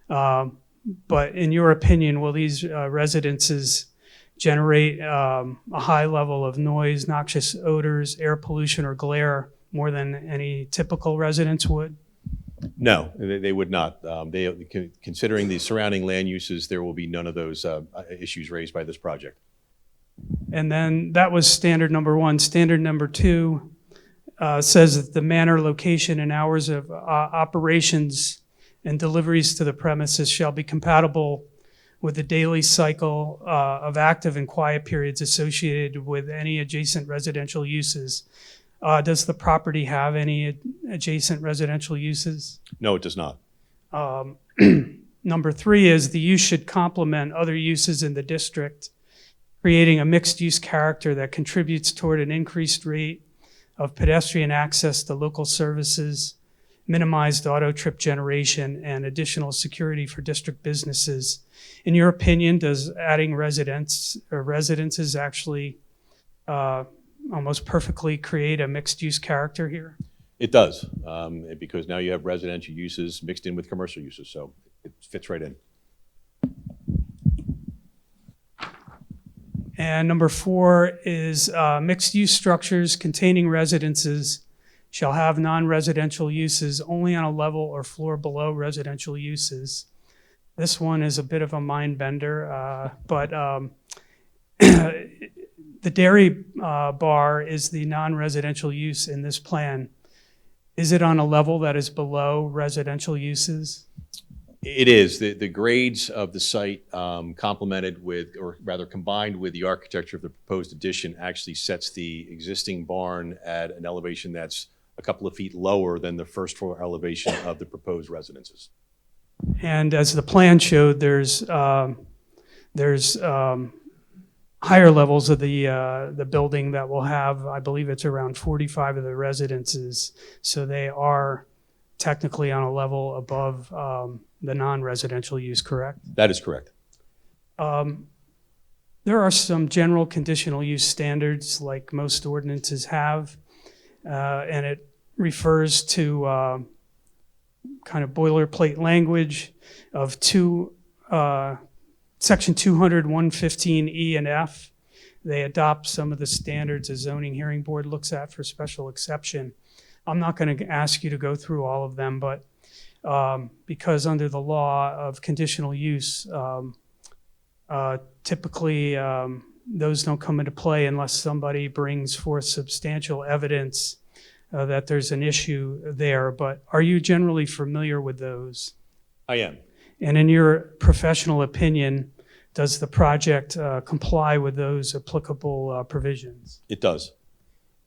But in your opinion, will these residences generate a high level of noise, noxious odors, air pollution, or glare more than any typical residence would? No, they would not. Considering the surrounding land uses, there will be none of those issues raised by this project. And then that was standard number one. Standard number two says that the manner, location, and hours of operations and deliveries to the premises shall be compatible with the daily cycle of active and quiet periods associated with any adjacent residential uses. Does the property have any adjacent residential uses? No, it does not. Number three is the use should complement other uses in the district, creating a mixed-use character that contributes toward an increased rate of pedestrian access to local services, minimized auto trip generation, and additional security for district businesses. In your opinion, does adding residences actually almost perfectly create a mixed-use character here? It does, because now you have residential uses mixed in with commercial uses, so it fits right in. And number four is mixed-use structures containing residences shall have non-residential uses only on a level or floor below residential uses. This one is a bit of a mind bender, but the dairy bar is the non-residential use in this plan. Is it on a level that is below residential uses? It is. The grades of the site complemented with, or rather combined with the architecture of the proposed addition actually sets the existing barn at an elevation that's a couple of feet lower than the first floor elevation of the proposed residences. And as the plan showed, there's higher levels of the building that will have, I believe it's around 45 of the residences. So they are technically on a level above the non-residential use, correct? That is correct. There are some general conditional use standards like most ordinances have, and it refers to kind of boilerplate language of two Section 200, 115E and F. They adopt some of the standards a zoning hearing board looks at for special exception. I'm not going to ask you to go through all of them, but because under the law of conditional use, typically those don't come into play unless somebody brings forth substantial evidence that there's an issue there. But are you generally familiar with those? I am. And in your professional opinion, does the project comply with those applicable provisions? It does.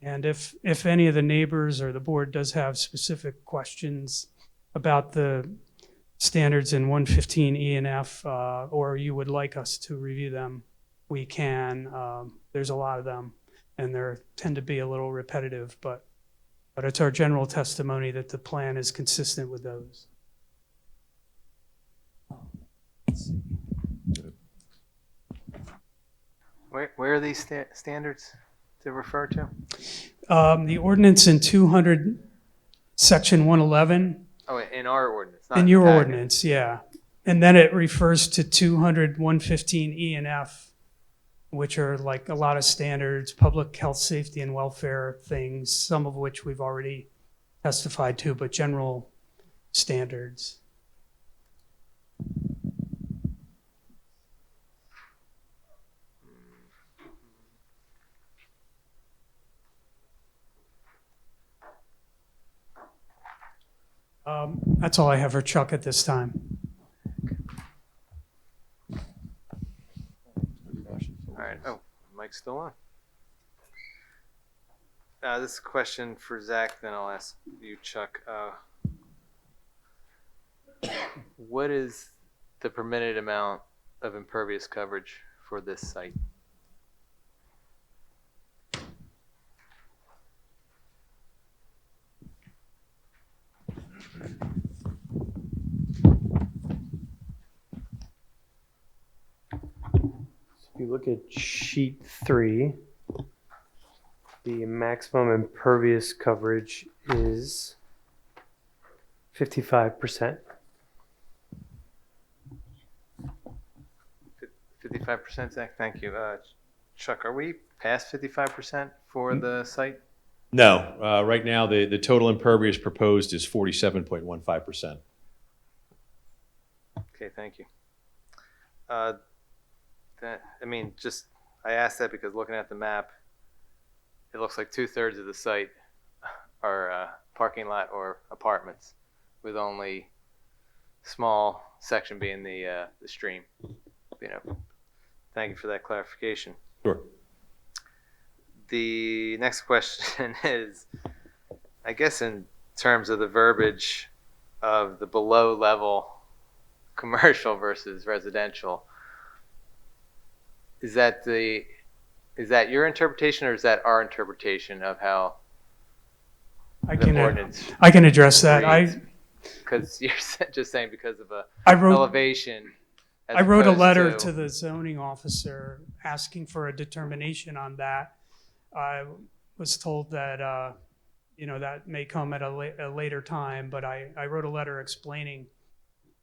And if any of the neighbors or the board does have specific questions about the standards in 115E and F, or you would like us to review them, we can. There's a lot of them, and they tend to be a little repetitive, but it's our general testimony that the plan is consistent with those. Where are these standards to refer to? The ordinance in 200, section 111. Oh, in our ordinance, not In the your packet. ordinance, yeah. And then it refers to 200, 115E and F, which are like a lot of standards, public health, safety, and welfare things, some of which we've already testified to, but general standards. That's all I have for Chuck at this time. All right. Oh, mic's still on. This is a question for Zach, then I'll ask you, Chuck. What is the permitted amount of impervious coverage for this site? If you look at sheet 3, the maximum impervious coverage is 55%. 55%, Zach? Thank you. Chuck, are we past 55% for the site? No, right now the total impervious proposed is 47.15%. Okay, thank you. I asked that because looking at the map, it looks like 2/3 of the site are parking lot or apartments, with only small section being the stream. Thank you for that clarification. Sure. The next question is, I guess in terms of the verbiage of the below level commercial versus residential, is that your interpretation or is that our interpretation of how I the can ordinance address that. reads? Because you're just saying because of I wrote- elevation. as I wrote a opposed letter to the zoning officer asking for a determination on that. I was told that, that may come at a later time, but I wrote a letter explaining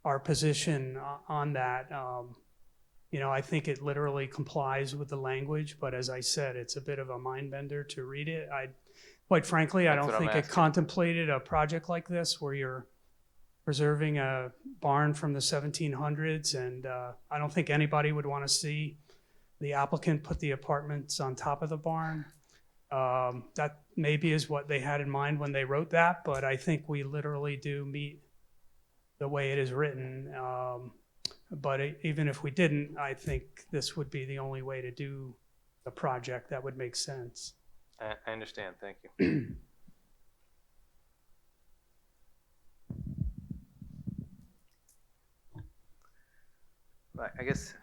our position on that. I think it literally complies with the language, but as I said, it's a bit of a mind bender to read it. Quite frankly, I That's don't what I'm think it asking. contemplated a project like this where you're preserving a barn from the 1700s, and I don't think anybody would want to see the applicant put the apartments on top of the barn. That maybe is what they had in mind when they wrote that, but I think we literally do meet the way it is written. But even if we didn't, I think this would be the only way to do a project that would make sense. I understand. Thank you. I guess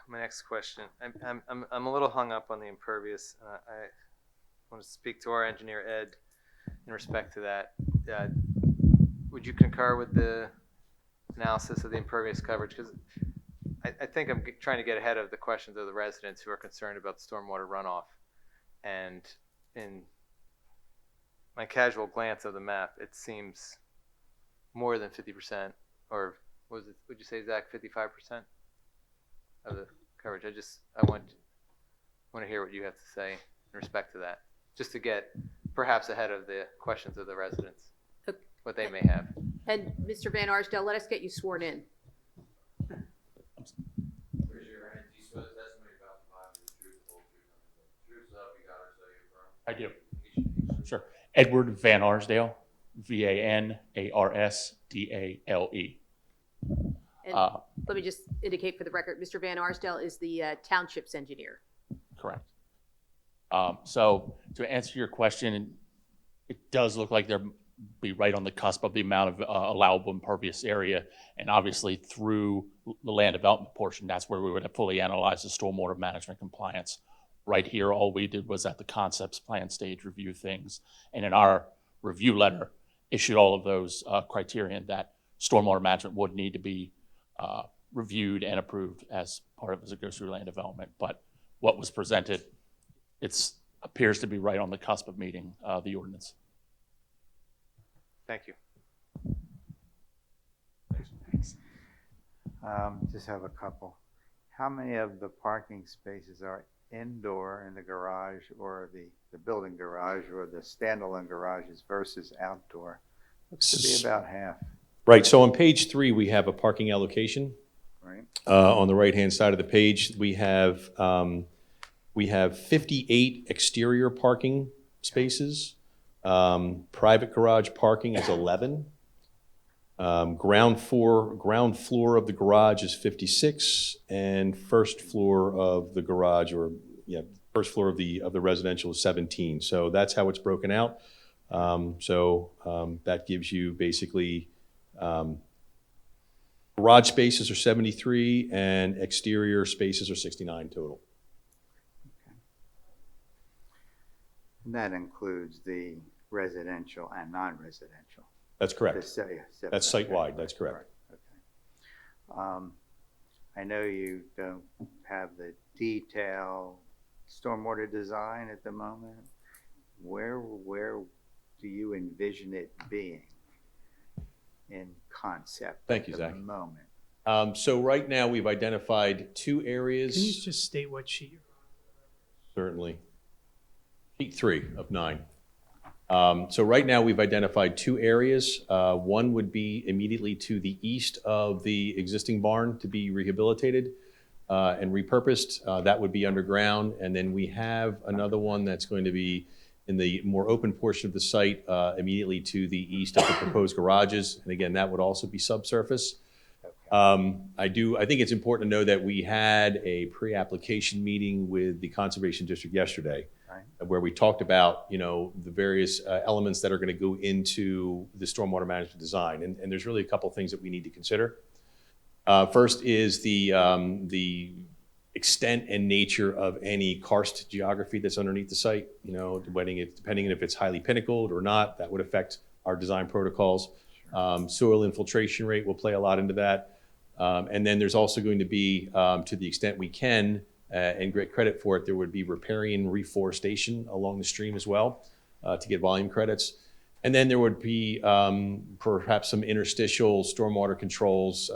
my next question, I'm a little hung up on the impervious. I want to speak to our engineer, Ed, in respect to that. Would you concur with the analysis of the impervious coverage? Because I think I'm trying to get ahead of the questions of the residents who are concerned about the stormwater runoff. And in my casual glance of the map, it seems more than 50%, or would you say, Zach, 55%? of the coverage. I want to hear what you have to say in respect to that, just to get perhaps ahead of the questions of the residents, what they may have. And Mr. Van Arsdale, let us get you sworn in. Raise your hand. Do you swear the testimony about the Bible is the truth, the whole truth, nothing but the truth? So help you God, or so you affirm? I do. Sure. Edward Van Arsdale, Vanarsdale. And let me just indicate for the record, Mr. Van Arsdale is the township's engineer. Correct. So to answer your question, it does look like they're be right on the cusp of the amount of allowable impervious area. And obviously through the land development portion, that's where we would have fully analyzed the stormwater management compliance. Right here, all we did was at the concepts plan stage review things. And in our review letter, issued all of those criterion that stormwater management would need to be reviewed and approved as part of as it goes through land development. But what was presented, appears to be right on the cusp of meeting the ordinance. Thank you. Just have a couple. How many of the parking spaces are indoor in the garage or the building garage or the standalone garages versus outdoor? Looks to be about half. Right, so on page 3, we have a parking allocation. Right. On the right-hand side of the page, we have 58 exterior parking spaces. Private garage parking is 11. Ground floor of the garage is 56, and first floor of the garage, first floor of the residential is 17. So that's how it's broken out. That gives you basically garage spaces are 73 and exterior spaces are 69 total. And that includes the residential and non-residential. That's correct. The That's site-wide, that's correct. Okay. I know you don't have the detailed stormwater design at the moment. Where do you envision it being in concept Thank you, at Zach. the moment? So right now, we've identified 2 areas. Can you just state what sheet you're Certainly. Sheet 3 of 9. So right now, we've identified 2 areas. One would be immediately to the east of the existing barn to be rehabilitated and repurposed. That would be underground. And then we have another one that's going to be in the more open portion of the site immediately to the east of the proposed garages. And again, that would also be subsurface. I think it's important to know that we had a pre-application meeting with the Conservation District yesterday, where we talked about, the various elements that are going to go into the stormwater management design. And there's really a couple things that we need to consider. First is the extent and nature of any karst geography that's underneath the site. Depending if it's highly pinnacled or not, that would affect our design protocols. Soil infiltration rate will play a lot into that. And then there's also going to be, to the extent we can, and great credit for it, there would be riparian reforestation along the stream as well to get volume credits. And then there would be perhaps some interstitial stormwater controls,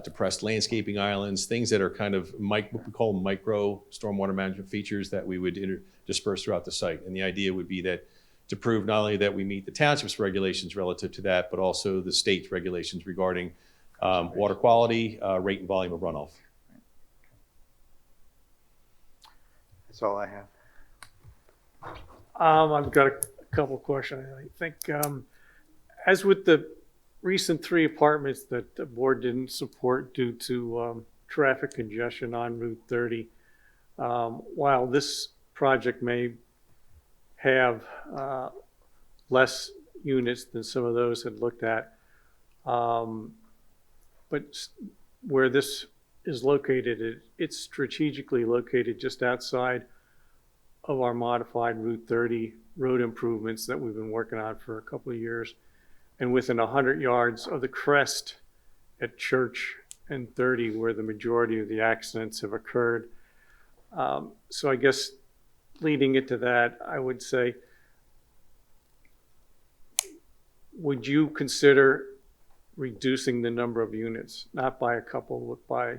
depressed landscaping islands, things that are kind of what we call micro stormwater management features that we would disperse throughout the site. And the idea would be that to prove not only that we meet the township's regulations relative to that, but also the state's regulations regarding water quality, rate and volume of runoff. That's all I have. I've got a couple of questions. I think, as with the recent 3 apartments that the board didn't support due to traffic congestion on Route 30, while this project may have less units than some of those had looked at, but where this is located, it's strategically located just outside of our modified Route 30 road improvements that we've been working on for a couple of years, and within 100 yards of the crest at Church and 30, where the majority of the accidents have occurred. So I guess leading into that, I would say, would you consider reducing the number of units, not by a couple, but by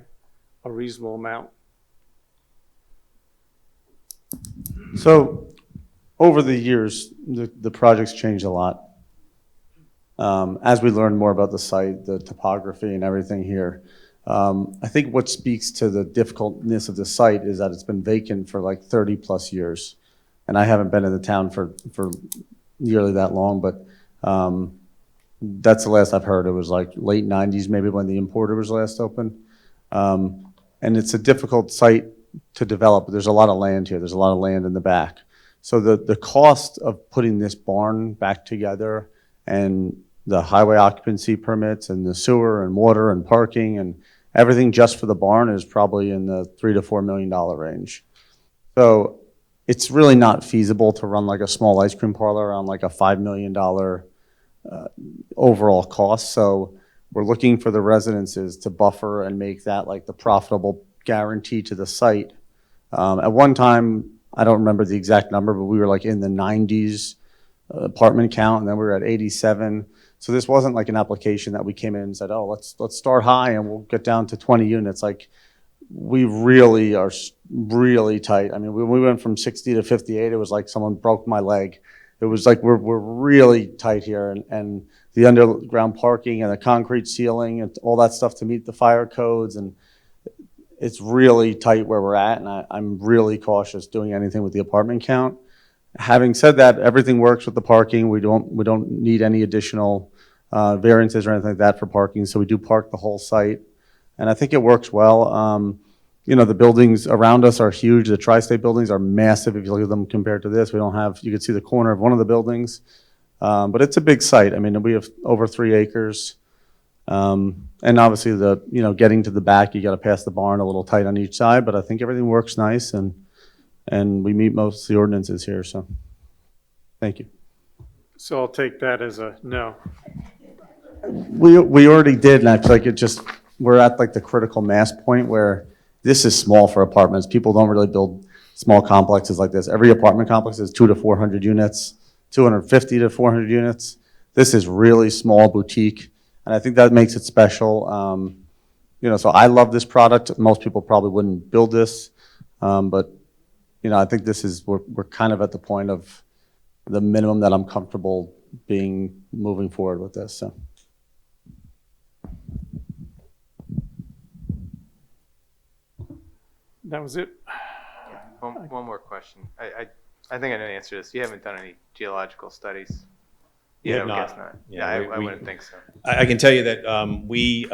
a reasonable amount? So over the years, the project's changed a lot. As we learn more about the site, the topography and everything here, I think what speaks to the difficultness of the site is that it's been vacant for like 30 plus years. And I haven't been in the town for nearly that long, but that's the last I've heard. It was like late 90s, maybe when the importer was last open. And it's a difficult site to develop. There's a lot of land here. There's a lot of land in the back. So the cost of putting this barn back together and the highway occupancy permits and the sewer and water and parking and everything just for the barn is probably in the $3 to $4 million range. So it's really not feasible to run like a small ice cream parlor on like a $5 million overall cost. So we're looking for the residences to buffer and make that like the profitable guarantee to the site. At one time, I don't remember the exact number, but we were like in the 90s apartment count, and then we were at 87. So this wasn't like an application that we came in and said, oh, let's start high and we'll get down to 20 units. Like we really are really tight. I mean, when we went from 60 to 58, it was like someone broke my leg. It was like we're really tight here, and the underground parking and the concrete ceiling and all that stuff to meet the fire codes, and it's really tight where we're at, and I'm really cautious doing anything with the apartment count. Having said that, everything works with the parking. We don't need any additional variances or anything like that for parking, so we do park the whole site, and I think it works well. You know, the buildings around us are huge. The tri-state buildings are massive. If you look at them compared to this, you can see the corner of one of the buildings, but it's a big site. I mean, we have over 3 acres. And obviously getting to the back, you got to pass the barn a little tight on each side, but I think everything works nice, and we meet most of the ordinances here, so thank you. So I'll take that as a no. We already did, and I feel like we're at like the critical mass point where this is small for apartments. People don't really build small complexes like this. Every apartment complex is 200 to 400 units, 250 to 400 units. This is really small boutique. And I think that makes it special. So I love this product. Most people probably wouldn't build this, but I think we're kind of at the point of the minimum that I'm comfortable moving forward with this. So. That was it. One more question. I think I know the answer to this. You haven't done any geological studies. Yeah, I guess not. Yeah, I wouldn't think so. I can tell you that we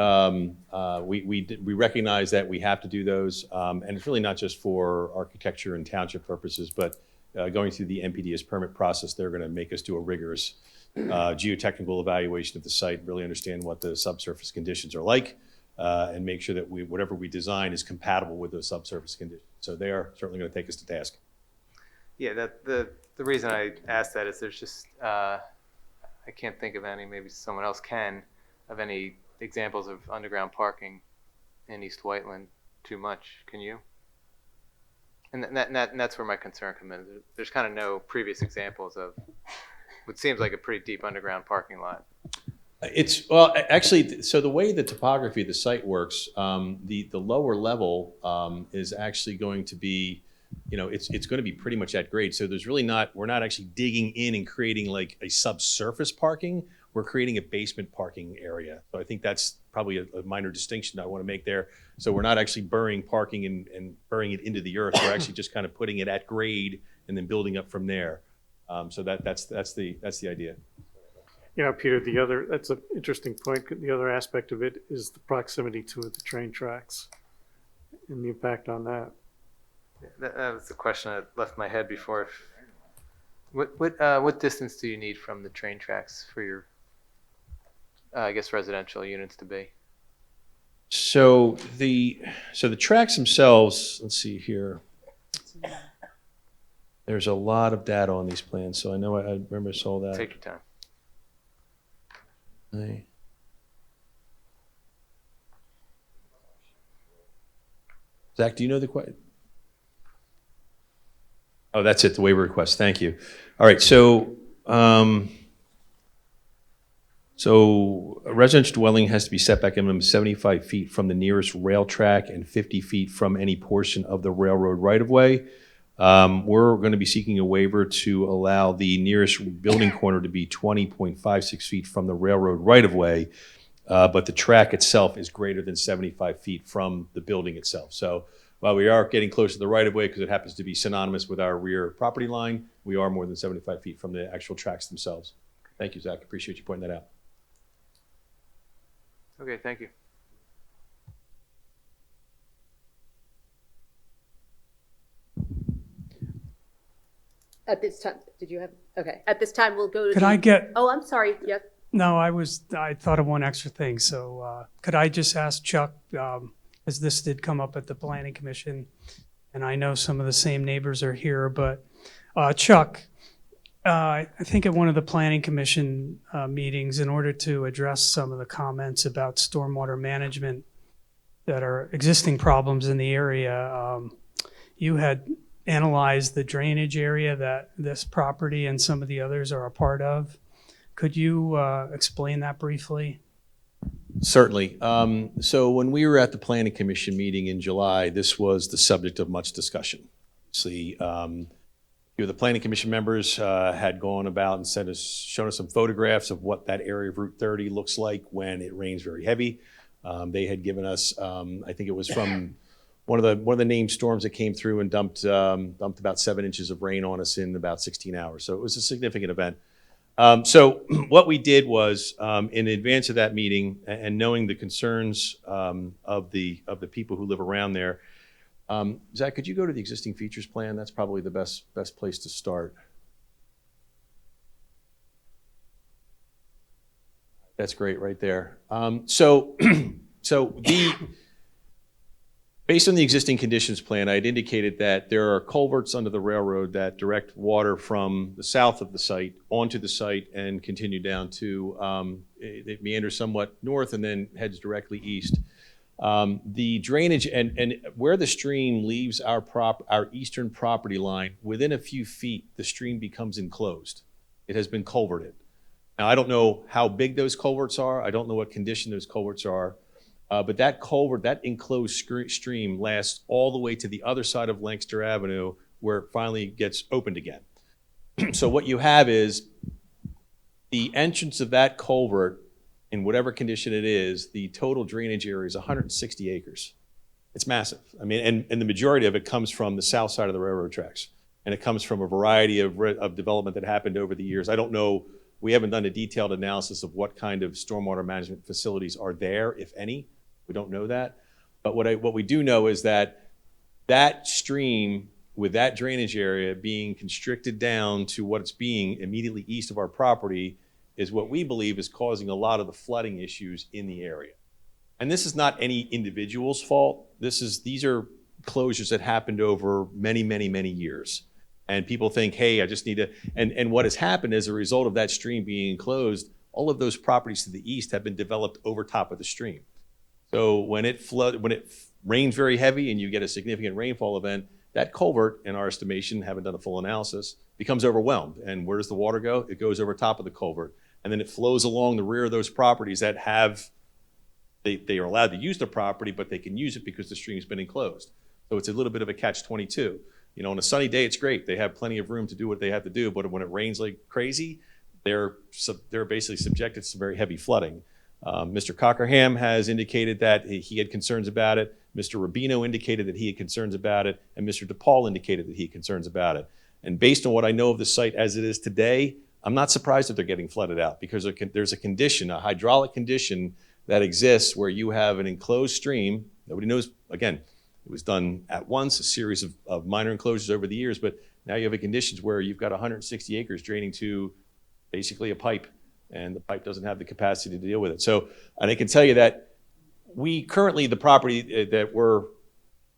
recognize that we have to do those, and it's really not just for architecture and township purposes, but going through the NPDES permit process, they're going to make us do a rigorous geotechnical evaluation of the site, really understand what the subsurface conditions are like, and make sure that whatever we design is compatible with those subsurface conditions. So they are certainly going to take us to task. Yeah, the reason I asked that is there's just I can't think of any, maybe someone else can, of any examples of underground parking in East Whiteland too much. Can you? And that's where my concern comes in. There's kind of no previous examples of what seems like a pretty deep underground parking lot. Actually, so the way the topography of the site works, the lower level is actually going to be, it's going to be pretty much at grade. So we're not actually digging in and creating like a subsurface parking. We're creating a basement parking area. So I think that's probably a minor distinction I want to make there. So we're not actually burying parking and burying it into the earth. We're actually just kind of putting it at grade and then building up from there. So that's the idea. Peter, that's an interesting point. The other aspect of it is the proximity to the train tracks and the impact on that. That was the question that left my head before. What distance do you need from the train tracks for your, residential units to be? So the tracks themselves, let's see here. There's a lot of data on these plans, so I know I remember I saw that. Take your time. Zach, do you know the question? Oh, that's it, the waiver request. Thank you. All right, so So a residential dwelling has to be set back a minimum of 75 feet from the nearest rail track and 50 feet from any portion of the railroad right-of-way. We're going to be seeking a waiver to allow the nearest building corner to be 20.56 feet from the railroad right-of-way, but the track itself is greater than 75 feet from the building itself. So while we are getting close to the right-of-way because it happens to be synonymous with our rear property line, we are more than 75 feet from the actual tracks themselves. Thank you, Zach. Appreciate you pointing that out. Okay, thank you. At this time, did you have, okay, at this time, we'll go to. Could I get? Oh, I'm sorry, yes. No, I thought of one extra thing. So could I just ask Chuck, as this did come up at the Planning Commission, and I know some of the same neighbors are here, but Chuck, I think at one of the Planning Commission meetings, in order to address some of the comments about stormwater management that are existing problems in the area, you had analyzed the drainage area that this property and some of the others are a part of. Could you explain that briefly? Certainly. So when we were at the Planning Commission meeting in July, this was the subject of much discussion. Obviously, the Planning Commission members had gone about and shown us some photographs of what that area of Route 30 looks like when it rains very heavy. They had given us, I think it was from one of the named storms that came through and dumped about 7 inches of rain on us in about 16 hours. So it was a significant event. So what we did was, in advance of that meeting and knowing the concerns of the people who live around there, Zach, could you go to the existing features plan? That's probably the best place to start. That's great right there. Based on the existing conditions plan, I had indicated that there are culverts under the railroad that direct water from the south of the site onto the site and continue down to, it meanders somewhat north and then heads directly east. The drainage and where the stream leaves our eastern property line, within a few feet, the stream becomes enclosed. It has been culverted. Now, I don't know how big those culverts are. I don't know what condition those culverts are. But that culvert, that enclosed stream lasts all the way to the other side of Lancaster Avenue where it finally gets opened again. So what you have is the entrance of that culvert, in whatever condition it is, the total drainage area is 160 acres. It's massive. I mean, and the majority of it comes from the south side of the railroad tracks. And it comes from a variety of development that happened over the years. I don't know, we haven't done a detailed analysis of what kind of stormwater management facilities are there, if any. We don't know that. But what we do know is that that stream with that drainage area being constricted down to what it's being immediately east of our property is what we believe is causing a lot of the flooding issues in the area. And this is not any individual's fault. These are closures that happened over many, many, many years. And people think, hey, I just need to, and what has happened as a result of that stream being enclosed, all of those properties to the east have been developed over top of the stream. So when it rains very heavy and you get a significant rainfall event, that culvert, in our estimation, haven't done a full analysis, becomes overwhelmed. And where does the water go? It goes over top of the culvert. And then it flows along the rear of those properties that they are allowed to use the property, but they can use it because the stream's been enclosed. So it's a little bit of a catch-22. You know, on a sunny day, it's great. They have plenty of room to do what they have to do. But when it rains like crazy, they're basically subjected to some very heavy flooding. Mr. Cockerham has indicated that he had concerns about it. Mr. Rubino indicated that he had concerns about it. And Mr. DePaul indicated that he had concerns about it. And based on what I know of the site as it is today, I'm not surprised that they're getting flooded out because there's a condition, a hydraulic condition that exists where you have an enclosed stream. Nobody knows, again, it was done at once, a series of minor enclosures over the years, but now you have a conditions where you've got 160 acres draining to basically a pipe. And the pipe doesn't have the capacity to deal with it. So, and I can tell you that we currently, the property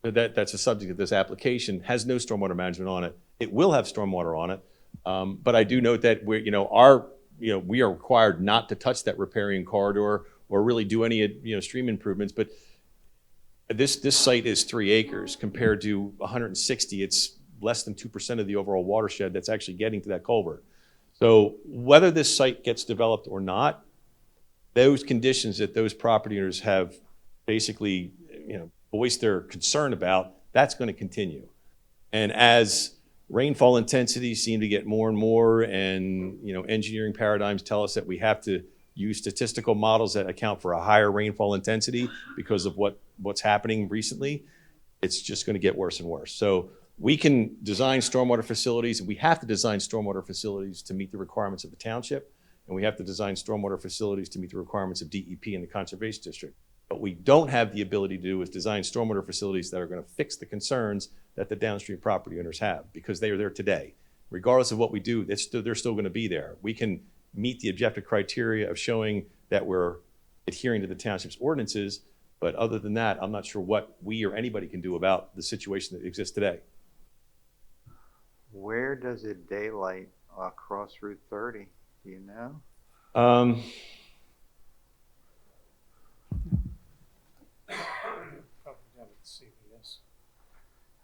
that's the subject of this application has no stormwater management on it. It will have stormwater on it. But I do note that we are required not to touch that riparian corridor or really do any, stream improvements. But this site is 3 acres compared to 160. It's less than 2% of the overall watershed that's actually getting to that culvert. So whether this site gets developed or not, those conditions that those property owners have basically, voiced their concern about, that's going to continue. And as rainfall intensities seem to get more and more, and engineering paradigms tell us that we have to use statistical models that account for a higher rainfall intensity because of what's happening recently, it's just going to get worse and worse. So we can design stormwater facilities, and we have to design stormwater facilities to meet the requirements of the township, and we have to design stormwater facilities to meet the requirements of DEP and the Conservation District. What we don't have the ability to do is design stormwater facilities that are going to fix the concerns that the downstream property owners have, because they are there today. Regardless of what we do, they're still going to be there. We can meet the objective criteria of showing that we're adhering to the township's ordinances, but other than that, I'm not sure what we or anybody can do about the situation that exists today. Where does it daylight across Route 30? Do you know?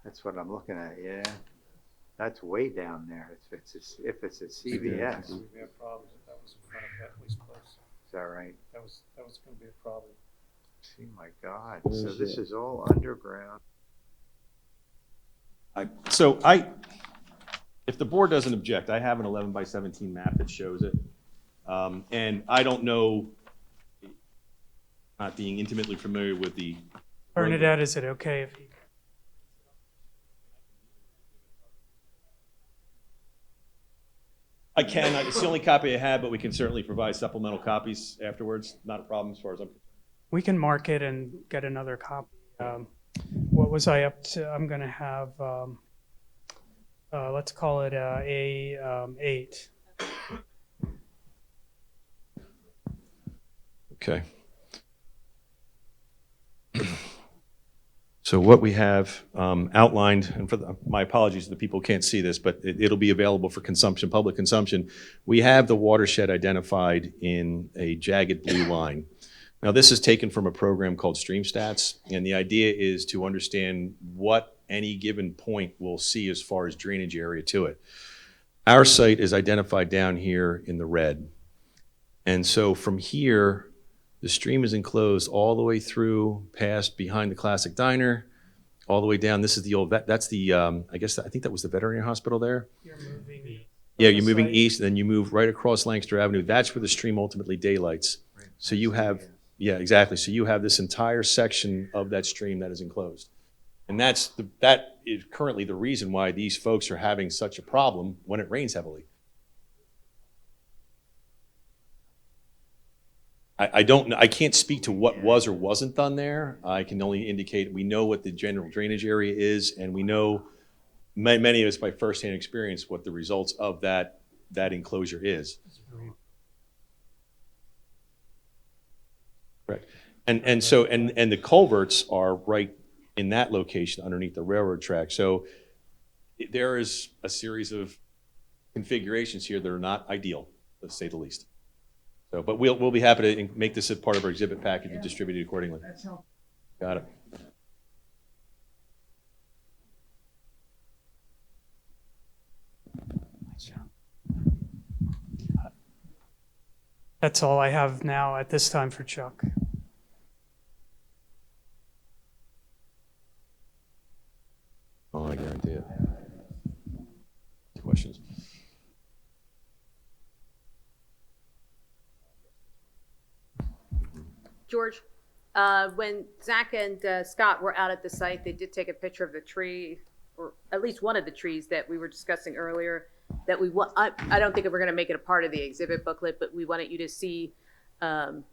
That's what I'm looking at, yeah. That's way down there. If it's a CVS. We have problems if that was in front of Bethany's place. Is that right? That was going to be a problem. See, my God. So this is all underground. If the board doesn't object, I have an 11 by 17 map that shows it. And I don't know, not being intimately familiar with the. Bernadette, is it okay if you? I can, it's the only copy I have, but we can certainly provide supplemental copies afterwards. Not a problem as far as I'm concerned. We can mark it and get another copy. What was I up to? I'm going to have, let's call it A8. Okay. So what we have outlined, and my apologies to the people who can't see this, but it'll be available for consumption, public consumption. We have the watershed identified in a jagged blue line. Now, this is taken from a program called Stream Stats, and the idea is to understand what any given point will see as far as drainage area to it. Our site is identified down here in the red. And so from here, the stream is enclosed all the way through past behind the Classic Diner, all the way down. This is the old, that's the, I think that was the veterinary hospital there. You're moving east. Yeah, you're moving east, and then you move right across Lancaster Avenue. That's where the stream ultimately daylights. So you have, yeah, exactly. So you have this entire section of that stream that is enclosed. And that is currently the reason why these folks are having such a problem when it rains heavily. I can't speak to what was or wasn't done there. I can only indicate we know what the general drainage area is, and we know, many of us by firsthand experience, what the results of that enclosure is. Correct. And so the culverts are right in that location underneath the railroad track. So there is a series of configurations here that are not ideal, to say the least. So, but we'll be happy to make this a part of our exhibit package and distribute it accordingly. Got it. That's all I have now at this time for Chuck. Oh, I guarantee it. Questions? George, when Zach and Scott were out at the site, they did take a picture of the tree, or at least one of the trees that we were discussing earlier, that we want. I don't think we're going to make it a part of the exhibit booklet, but we wanted you to see the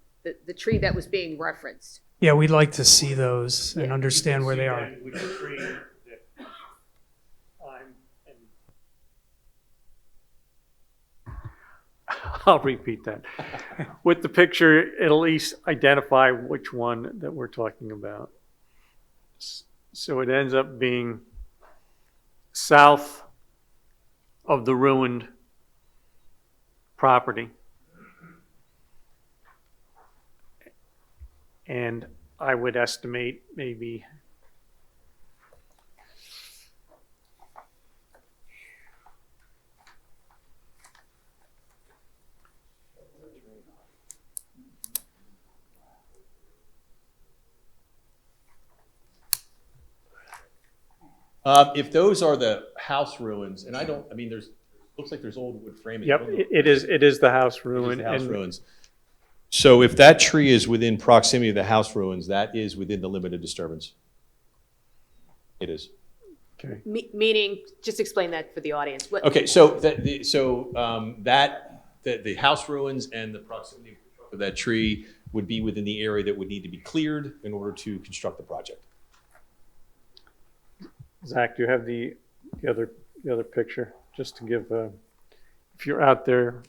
tree that was being referenced. Yeah, we'd like to see those and understand where they are. Which tree that I'll repeat that. With the picture, it'll at least identify which one that we're talking about. So it ends up being south of the ruined property. And I would estimate maybe If those are the house ruins, and I mean, looks like there's old wood framing. Yep, it is the house ruin. It is the house and- ruins. So if that tree is within proximity of the house ruins, that is within the limit of disturbance. It is. Okay. Meaning, just explain that for the audience. What- Okay, so the house ruins and the proximity of that tree would be within the area that would need to be cleared in order to construct the project. Zach, do you have the other picture, just to give, if you're out there?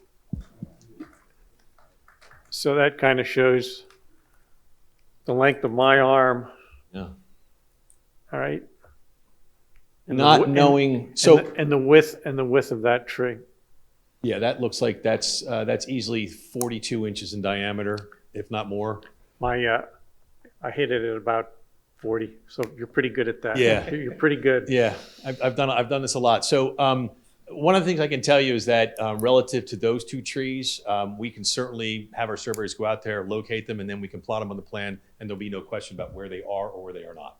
So that kind of shows the length of my arm. Yeah. All right. Not knowing, and the width of that tree. Yeah, that looks like that's easily 42 inches in diameter, if not more. I hit it at about 40, so you're pretty good at that. Yeah. You're pretty good. Yeah, I've done this a lot. So one of the things I can tell you is that relative to those two trees, we can certainly have our surveyors go out there, locate them, and then we can plot them on the plan, and there'll be no question about where they are or where they are not.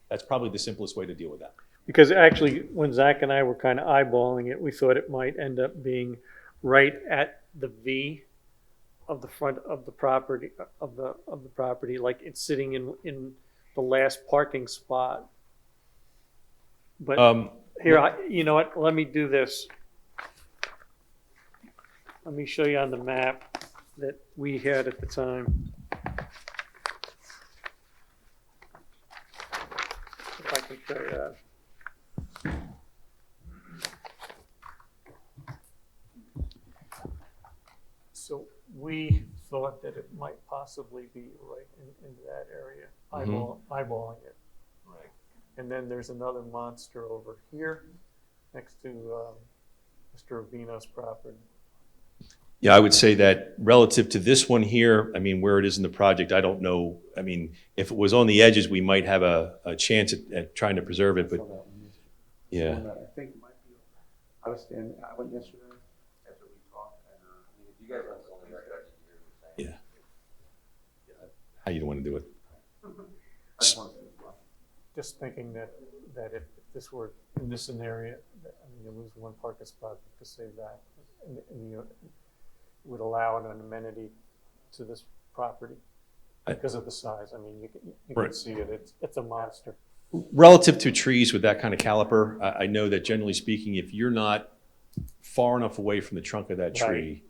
That's probably the simplest way to deal with that. Because actually, when Zach and I were kind of eyeballing it, we thought it might end up being right at the V of the front of the property, like it's sitting in the last parking spot. But here, you know what? Let me do this. Let me show you on the map that we had at the time. If I can show you that. So we thought that it might possibly be right in that area, eyeballing it. Right. And then there's another monster over here next to Mr. Rubino's property. Yeah, I would say that relative to this one here, I mean, where it is in the project, I don't know. I mean, if it was on the edges, we might have a chance at trying to preserve it, but yeah. I think it might be. I went yesterday after we talked, and You guys want to only record here. Yeah. How you don't want to do it? Just thinking that if this were in this area, you lose one parking spot to save that. And would allow an amenity to this property because of the size. I mean, you can Right. see it. It's a monster. Relative to trees with that kind of caliper, I know that generally speaking, if you're not far enough away from the trunk of that tree,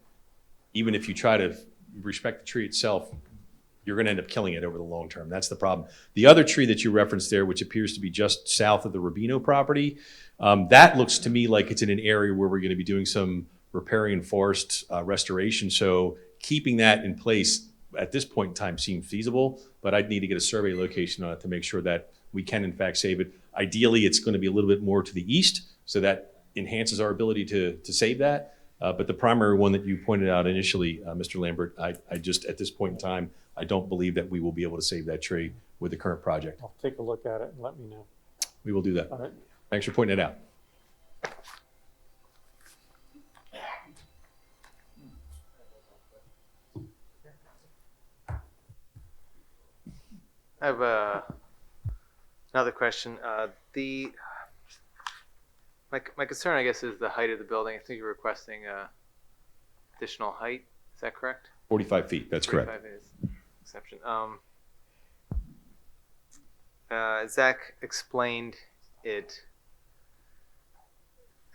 even if you try to respect the tree itself, you're going to end up killing it over the long term. That's the problem. The other tree that you referenced there, which appears to be just south of the Rubino property, that looks to me like it's in an area where we're going to be doing some riparian forest restoration. So keeping that in place at this point in time seems feasible, but I'd need to get a survey location on it to make sure that we can in fact save it. Ideally, it's going to be a little bit more to the east, so that enhances our ability to save that. But the primary one that you pointed out initially, Mr. Lambert, I just, at this point in time, I don't believe that we will be able to save that tree with the current project. I'll take a look at it and let me know. We will do that. All right. Thanks for pointing it out. I have another question. My concern, I guess, is the height of the building. I think you're requesting additional height. Is that correct? 45 feet, that's correct. 45 is exception. Zach explained it.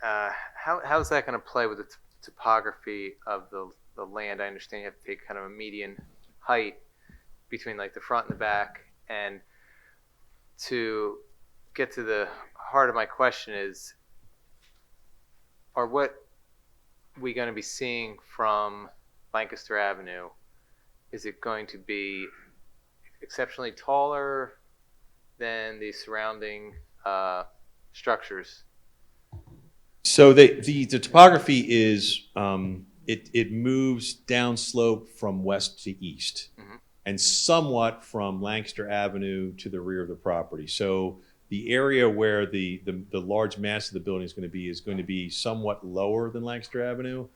How is that going to play with the topography of the land? I understand you have to take kind of a median height between like the front and the back. And to get to the heart of my question is, are what we going to be seeing from Lancaster Avenue, is it going to be exceptionally taller than the surrounding structures? So the topography is, it moves downslope from west to east. Mm-hmm. And somewhat from Lancaster Avenue to the rear of the property. So the area where the large mass of the building is going to be somewhat lower than Lancaster Avenue,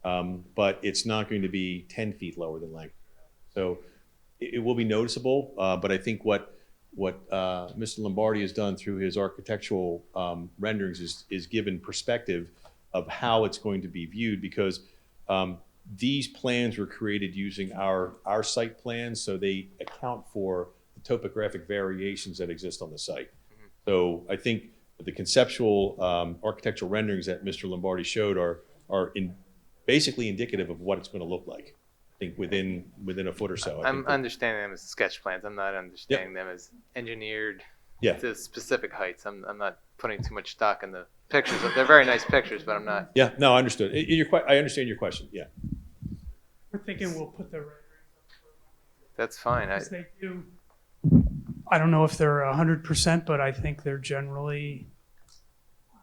but it's not going to be 10 feet lower than Lancaster Avenue. So it will be noticeable, but I think what what Mr. Lombardi has done through his architectural renderings is given perspective of how it's going to be viewed, because these plans were created using our site plans, so they account for the topographic variations that exist on the site. So I think the conceptual architectural renderings that Mr. Lombardi showed are basically indicative of what it's going to look like. I think within a foot or so. I'm understanding them as sketch plans. I'm not understanding them as engineered to specific heights. I'm not putting too much stock in the pictures. They're very nice pictures, but I'm not. Yeah, no, understood. I understand your question. Yeah. We're thinking we'll put the. That's fine. They do. I don't know if they're 100%, but I think they're generally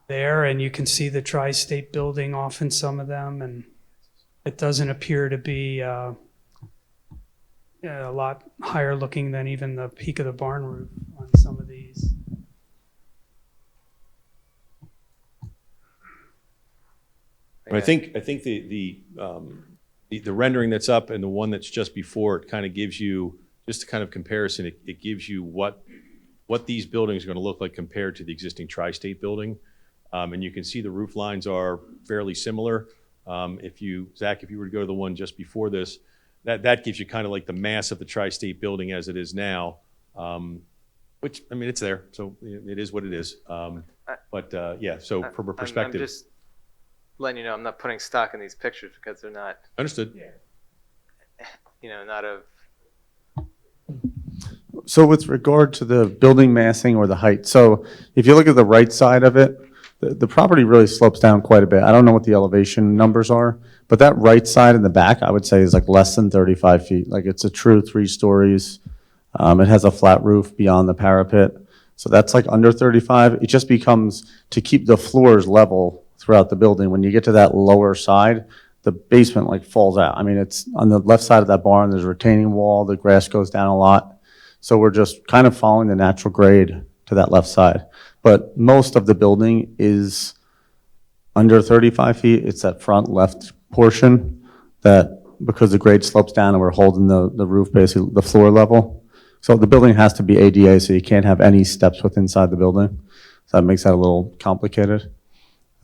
there, and you can see the tri-state building off in some of them, and it doesn't appear to be a lot higher looking than even the peak of the barn roof on some of these. But I think the rendering that's up and the one that's just before it kind of gives you just a kind of comparison. It gives you what these buildings are going to look like compared to the existing tri-state building, and you can see the roof lines are fairly similar. Zach, if you were to go to the one just before this, that gives you kind of like the mass of the tri-state building as it is now, which, I mean, it's there, so it is what it is. Yeah, so from a perspective. I'm just letting you know I'm not putting stock in these pictures because they're not. Understood. Not of. So with regard to the building massing or the height, so if you look at the right side of it, the property really slopes down quite a bit. I don't know what the elevation numbers are, but that right side in the back, I would say, is like less than 35 feet. Like, it's a true 3 stories. It has a flat roof beyond the parapet. So that's like under 35. It just becomes to keep the floors level throughout the building. When you get to that lower side, the basement like falls out. I mean, it's on the left side of that barn, there's a retaining wall, the grass goes down a lot. So we're just kind of following the natural grade to that left side. But most of the building is under 35 feet. It's that front left portion that, because the grade slopes down and we're holding the roof, basically the floor level. So the building has to be ADA, so you can't have any steps within inside the building. So that makes that a little complicated.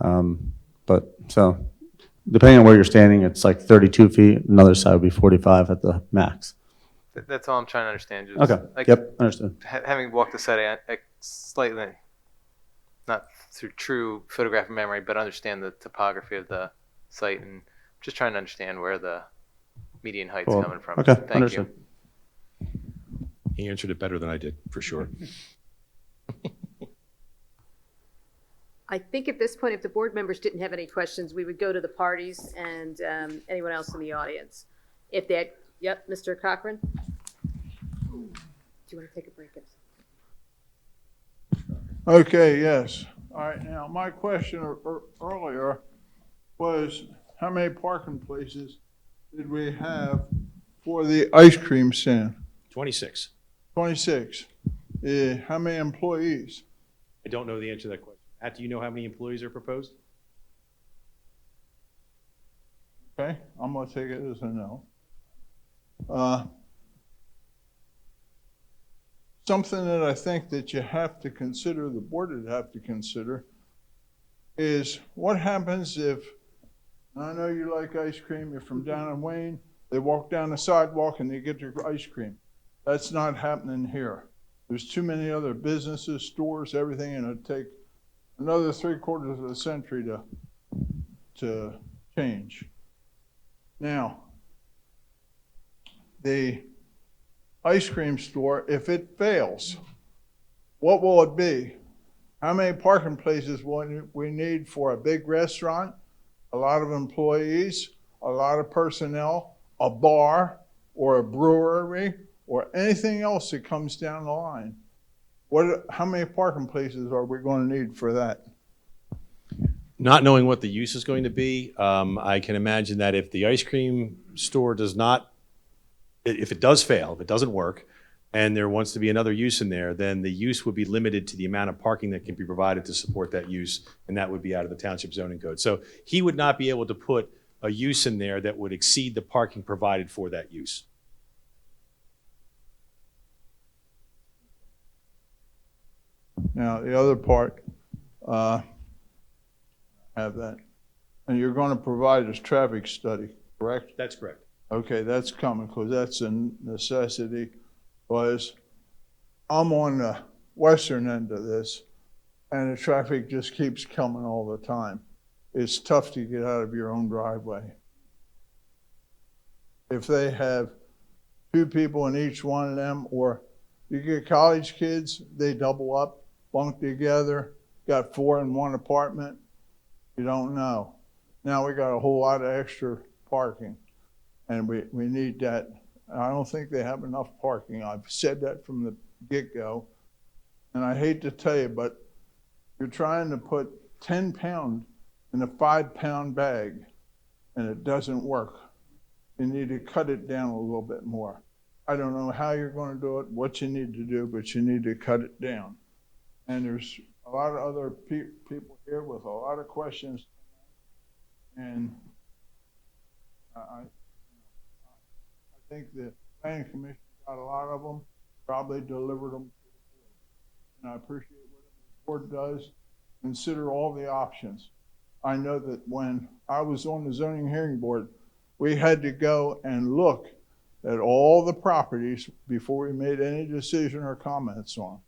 So depending on where you're standing, it's like 32 feet. Another side would be 45 at the max. That's all I'm trying to understand. Just Okay. Yep, understood. Having walked the site, I slightly, not through true photographic memory, but understand the topography of the site, and just trying to understand where the median height's Cool. coming from. Okay, Thank understood. you. He answered it better than I did, for sure. I think at this point, if the board members didn't have any questions, we would go to the parties and anyone else in the audience. If they had, yep, Mr. Cochran? Do you want to take a break? Okay, yes. All right, now, my question earlier was, how many parking places did we have for the ice cream stand? 26. 26. How many employees? I don't know the answer to that question. Matt, do you know how many employees are proposed? Okay, I'm gonna take it as a no. Something that I think that you have to consider, the board would have to consider, is what happens if, I know you like ice cream, you're from down in Wayne, they walk down the sidewalk and they get their ice cream. That's not happening here. There's too many other businesses, stores, everything, and it'd take another 3/4 of a century to change. Now, the ice cream store, if it fails, what will it be? How many parking places will we need for a big restaurant, a lot of employees, a lot of personnel, a bar, or a brewery, or anything else that comes down the line? How many parking places are we going to need for that? Not knowing what the use is going to be, I can imagine that if the ice cream store does not, if it does fail, if it doesn't work, and there wants to be another use in there, then the use would be limited to the amount of parking that can be provided to support that use, and that would be out of the township zoning code. So he would not be able to put a use in there that would exceed the parking provided for that use. Now, the other part, have that. And you're going to provide us traffic study, correct? That's correct. Okay, that's coming, because that's a necessity, because I'm on the western end of this, and the traffic just keeps coming all the time. It's tough to get out of your own driveway. If they have 2 people in each one of them, or you get college kids, they double up, bunk together, got 4 in one apartment, you don't know. Now we got a whole lot of extra parking, and we need that. I don't think they have enough parking. I've said that from the get-go, and I hate to tell you, but you're trying to put 10 pounds in a 5-pound bag, and it doesn't work. You need to cut it down a little bit more. I don't know how you're going to do it, what you need to do, but you need to cut it down. And there's a lot of other people here with a lot of questions, and I think the planning commission got a lot of them, probably delivered them to the board. And I appreciate what the board does. Consider all the options. I know that when I was on the zoning hearing board, we had to go and look at all the properties before we made any decision or comments on.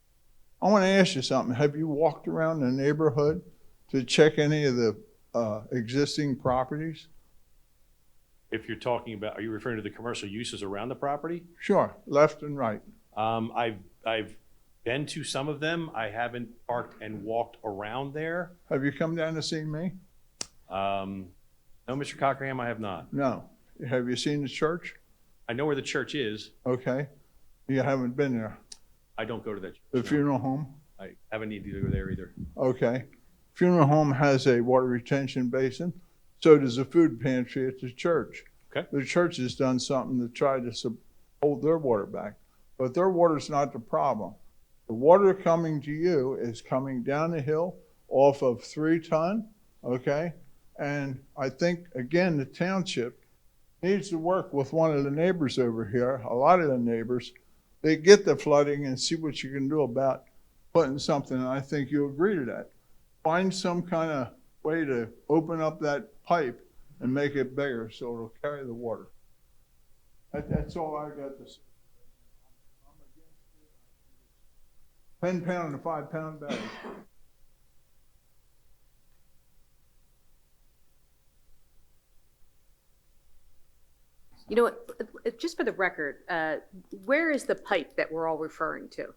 I want to ask you something. Have you walked around the neighborhood to check any of the existing properties? If you're talking about, are you referring to the commercial uses around the property? Sure, left and right. I've been to some of them. I haven't parked and walked around there. Have you come down to see me? No, Mr. Cockerham, I have not. No. Have you seen the church? I know where the church is. Okay. You haven't been there. I don't go to that church. The no. funeral home? I haven't needed to go there either. Okay. Funeral home has a water retention basin. So does the food pantry at the church. Okay. The church has done something to try to hold their water back. But their water's not the problem. The water coming to you is coming down the hill off of 3 Ton, okay? And I think, again, the township needs to work with one of the neighbors over here, a lot of the neighbors. They get the flooding and see what you can do about putting something, and I think you agree to that. Find some kind of way to open up that pipe and make it bigger so it'll carry the water. That's all I got to say. 10 pound in a 5-pound bag. You know what, just for the record, where is the pipe that we're all referring to?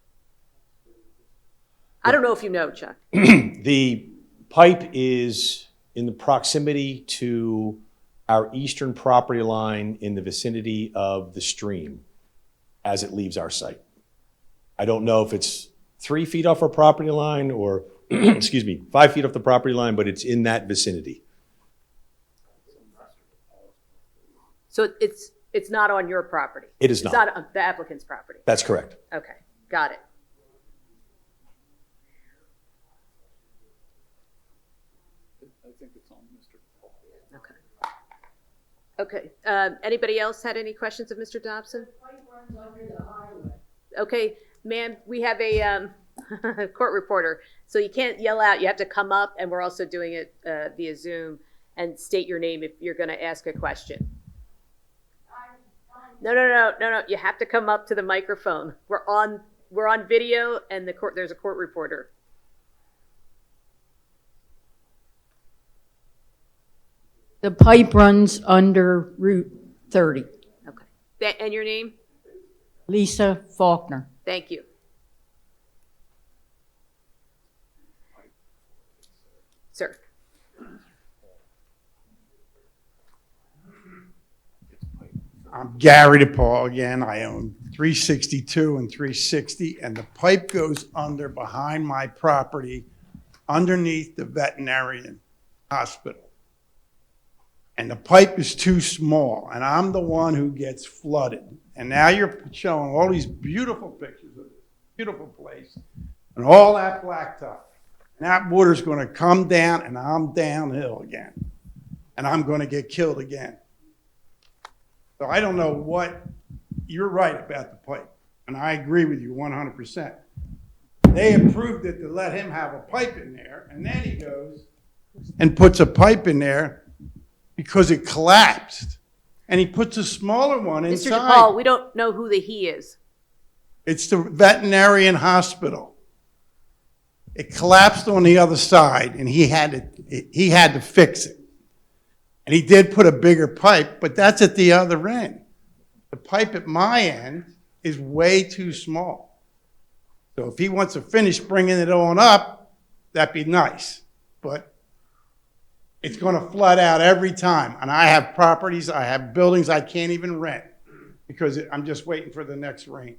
I don't know if you know, Chuck. The pipe is in the proximity to our eastern property line in the vicinity of the stream as it leaves our site. I don't know if it's 3 feet off our property line or, excuse me, 5 feet off the property line, but it's in that vicinity. So it's not on your property? It is It's not. not on the applicant's property? That's correct. Okay, got it. I think it's on Mr. Paul. Okay. Okay, anybody else had any questions of Mr. Dobson? Okay, ma'am, we have a court reporter, so you can't yell out. You have to come up, and we're also doing it via Zoom, and state your name if you're going to ask a question. No. You have to come up to the microphone. We're on video, and there's a court reporter. The pipe runs under Route 30. Okay. And your name? Lisa Faulkner. Thank you. Sir. I'm Gary DePaul again. I own 362 and 360, and the pipe goes under behind my property underneath the veterinarian hospital. And the pipe is too small, and I'm the one who gets flooded. And now you're showing all these beautiful pictures of this beautiful place and all that blacktop. And that water's going to come down, and I'm downhill again. And I'm going to get killed again. So I don't know what, you're right about the pipe, and I agree with you 100%. They approved it to let him have a pipe in there, and then he goes and puts a pipe in there because it collapsed. And he puts a smaller one Mr. inside. DePaul, we don't know who the he is. It's the veterinarian hospital. It collapsed on the other side, and he had to fix it. And he did put a bigger pipe, but that's at the other end. The pipe at my end is way too small. So if he wants to finish bringing it on up, that'd be nice. But it's going to flood out every time. And I have properties, I have buildings I can't even rent because I'm just waiting for the next rain.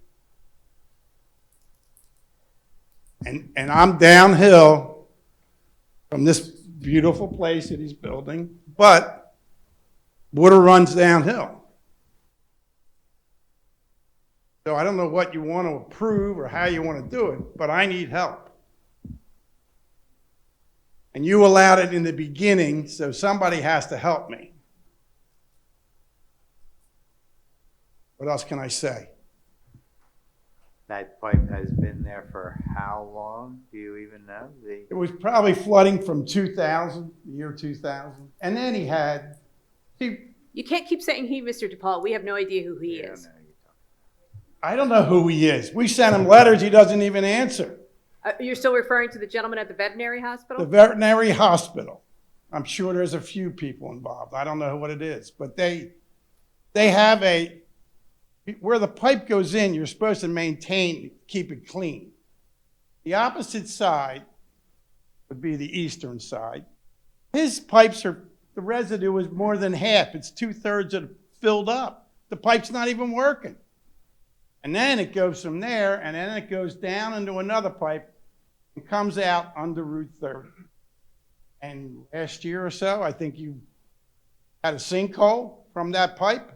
And I'm downhill from this beautiful place that he's building, but water runs downhill. So I don't know what you want to approve or how you want to do it, but I need help. And you allowed it in the beginning, so somebody has to help me. What else can I say? That pipe has been there for how long? Do you even know? It was probably flooding from 2000, the year 2000. And then he had, You can't keep saying he, Mr. DePaul. We have no idea who he is. I don't know who he is. We sent him letters, he doesn't even answer. You're still referring to the gentleman at the veterinary hospital? The veterinary hospital. I'm sure there's a few people involved. I don't know what it is, but they have where the pipe goes in, you're supposed to keep it clean. The opposite side would be the eastern side. His pipes the residue is more than half. It's 2/3 of filled up. The pipe's not even working. And then it goes from there, and then it goes down into another pipe and comes out under Route 30. And last year or so, I think you had a sinkhole from that pipe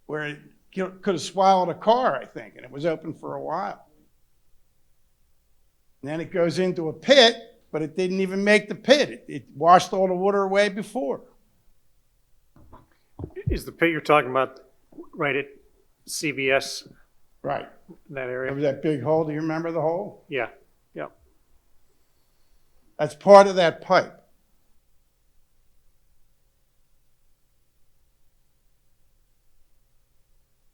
where it could have swallowed a car, I think, and it was open for a while. And then it goes into a pit, but it didn't even make the pit. It washed all the water away before. Is the pit you're talking about right at CVS? Right. That area? There was that big hole. Do you remember the hole? Yeah, yeah. That's part of that pipe.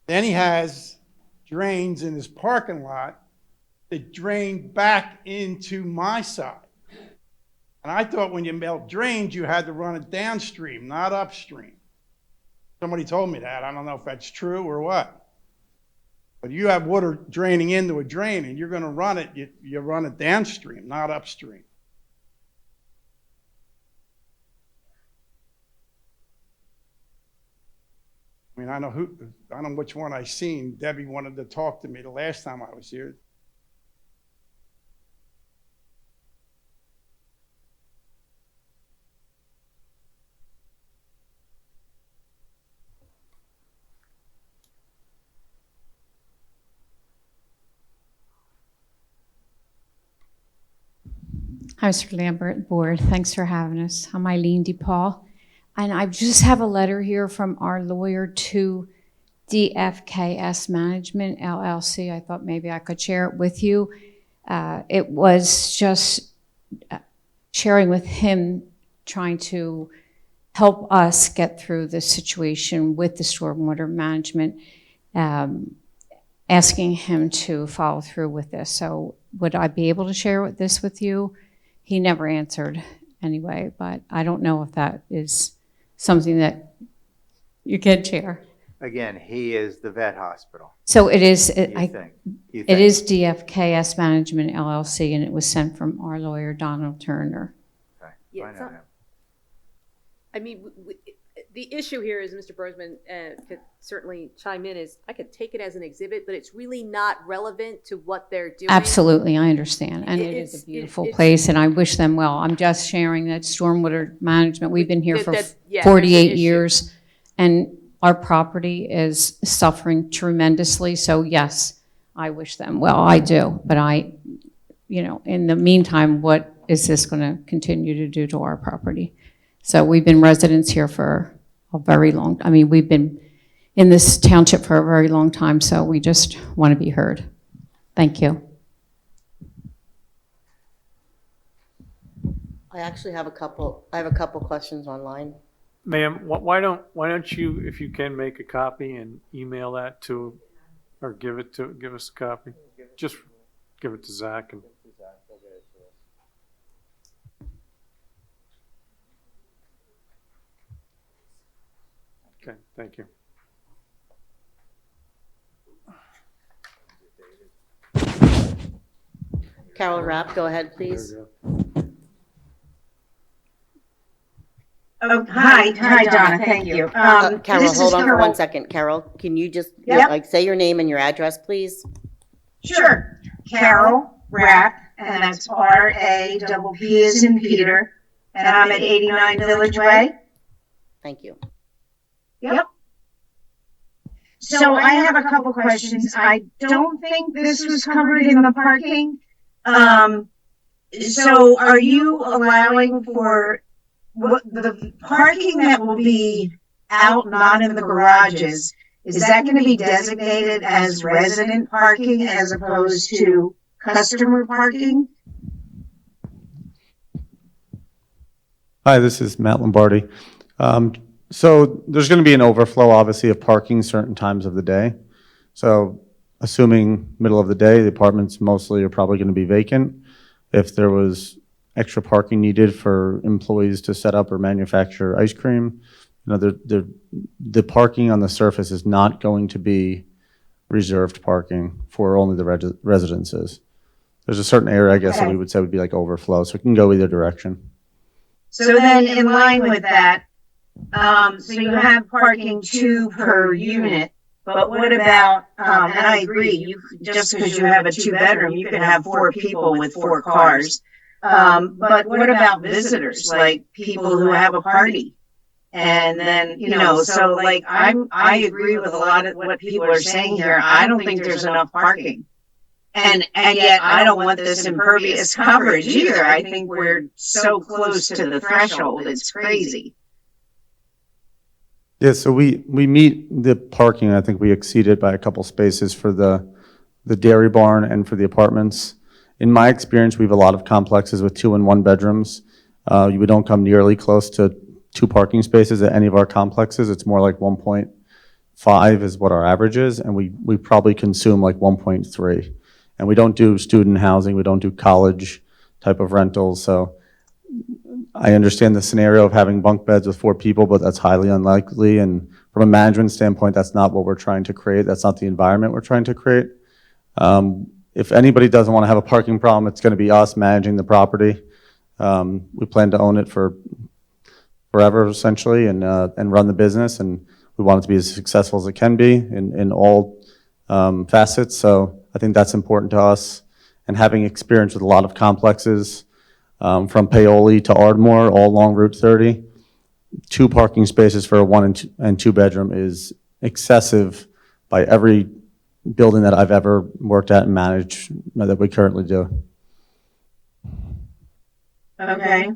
Then he has drains in his parking lot that drain back into my side. And I thought when you built drains, you had to run it downstream, not upstream. Somebody told me that. I don't know if that's true or what. But you have water draining into a drain, and you're going to run it, you run it downstream, not upstream. I mean, I know which one I seen. Debbie wanted to talk to me the last time I was here. Hi, Mr. Lambert, Board. Thanks for having us. I'm Eileen DePaul, and I just have a letter here from our lawyer to DFKS Management, LLC. I thought maybe I could share it with you. It was just sharing with him, trying to help us get through this situation with the stormwater management, asking him to follow through with this. So would I be able to share this with you? He never answered anyway, but I don't know if that is something that you can share. Again, he is the vet hospital. So it is, You it think. is DFKS Management LLC, and it was sent from our lawyer, Donald Turner. Okay. Yeah, I it's know not- him. I mean, the issue here is, Mr. Brosman could certainly chime in, is I could take it as an exhibit, but it's really not relevant to what they're doing. Absolutely, I understand, and it It's- is a beautiful it's- place, and I wish them well. I'm just sharing that stormwater management, we've been here for Yeah, there's an 48 issue. years, and our property is suffering tremendously, so yes, I wish them well, I do, but in the meantime, what is this going to continue to do to our property? So we've been residents here for a very long, we've been in this township for a very long time, so we just want to be heard. Thank you. I actually have I have a couple questions online. Ma'am, why don't you, if you can, make a copy and email that to, or give us a copy? Just give it to Zach and. Okay, thank you. Carol Rapp, go ahead, please. Oh, hi, Donna, thank you. Carol, This is hold on for Carol. 1 second. Carol, can you just, Yep. like, say your name and your address, please? Sure, Carol Rapp, and that's R-A-P-P as in Peter, and I'm at 89 Village Way. Thank you. Yep. So I have a couple questions. I don't think this was covered in the parking. So are you allowing for what the parking that will be out, not in the garages? Is that going to be designated as resident parking as opposed to customer parking? Hi, this is Matt Lombardi. So there's going to be an overflow, obviously, of parking certain times of the day. So assuming middle of the day, the apartments mostly are probably going to be vacant. If there was extra parking needed for employees to set up or manufacture ice cream, the parking on the surface is not going to be reserved parking for only the residences. There's a certain area, I guess, that we would say would be like overflow, so it can go either direction. So then in line with that, so you have parking 2 per unit, but what about, and I agree, just because you have a 2-bedroom, you could have 4 people with 4 cars. But what about visitors, like people who have a party? And then, so like, I agree with a lot of what people are saying here. I don't think there's enough parking. And yet I don't want this impervious coverage either. I think we're so close to the threshold. It's crazy. Yeah, so we meet the parking. I think we exceeded by a couple spaces for the dairy barn and for the apartments. In my experience, we have a lot of complexes with 2 and 1 bedrooms. We don't come nearly close to 2 parking spaces at any of our complexes. It's more like 1.5 is what our average is, and we probably consume like 1.3. And we don't do student housing, we don't do college type of rentals. So I understand the scenario of having bunk beds with 4 people, but that's highly unlikely. And from a management standpoint, that's not what we're trying to create. That's not the environment we're trying to create. If anybody doesn't want to have a parking problem, it's going to be us managing the property. We plan to own it for forever, essentially, and run the business. And we want it to be as successful as it can be in all facets. So I think that's important to us. And having experience with a lot of complexes, from Paoli to Ardmore, all along Route 30, 2 parking spaces for a 1 and 2 bedroom is excessive by every building that I've ever worked at and managed that we currently do. Okay.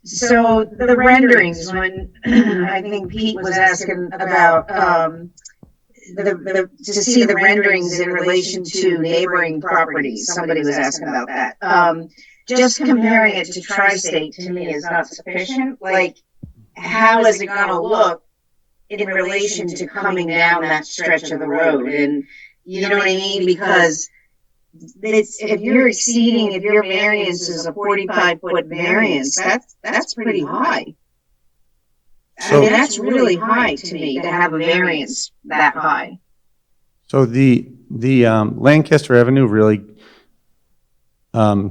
So the renderings, when I think Pete was asking about to see the renderings in relation to neighboring properties, somebody was asking about that. Just comparing it to Tri-State to me is not sufficient. Like, how is it going to look in relation to coming down that stretch of the road? And you know what I mean? Because if your variance is a 45-foot variance, that's pretty high. I mean, that's really high to me to have a variance that high. So the Lancaster Avenue really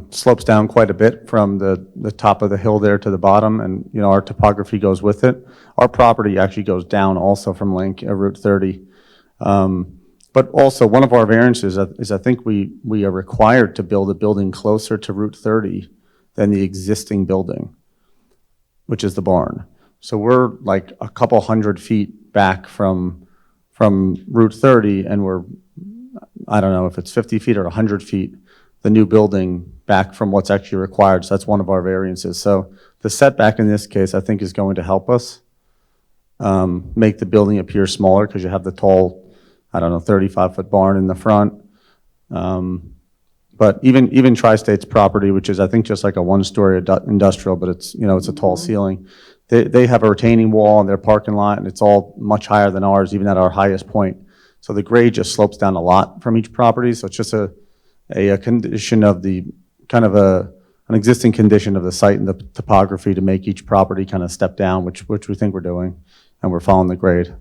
slopes down quite a bit from the top of the hill there to the bottom, and our topography goes with it. Our property actually goes down also from Route 30. But also, one of our variances is I think we are required to build a building closer to Route 30 than the existing building, which is the barn. So we're like a couple hundred feet back from Route 30, and we're, I don't know if it's 50 feet or 100 feet, the new building back from what's actually required. So that's one of our variances. So the setback in this case, I think, is going to help us make the building appear smaller because you have the tall, 35-foot barn in the front. But even Tri-State's property, which is, I think, just like a one-story industrial, but it's, it's a tall ceiling. They have a retaining wall in their parking lot, and it's all much higher than ours, even at our highest point. So the grade just slopes down a lot from each property. So it's just a condition of the, kind of an existing condition of the site and the topography to make each property kind of step down, which we think we're doing, and we're following the grade.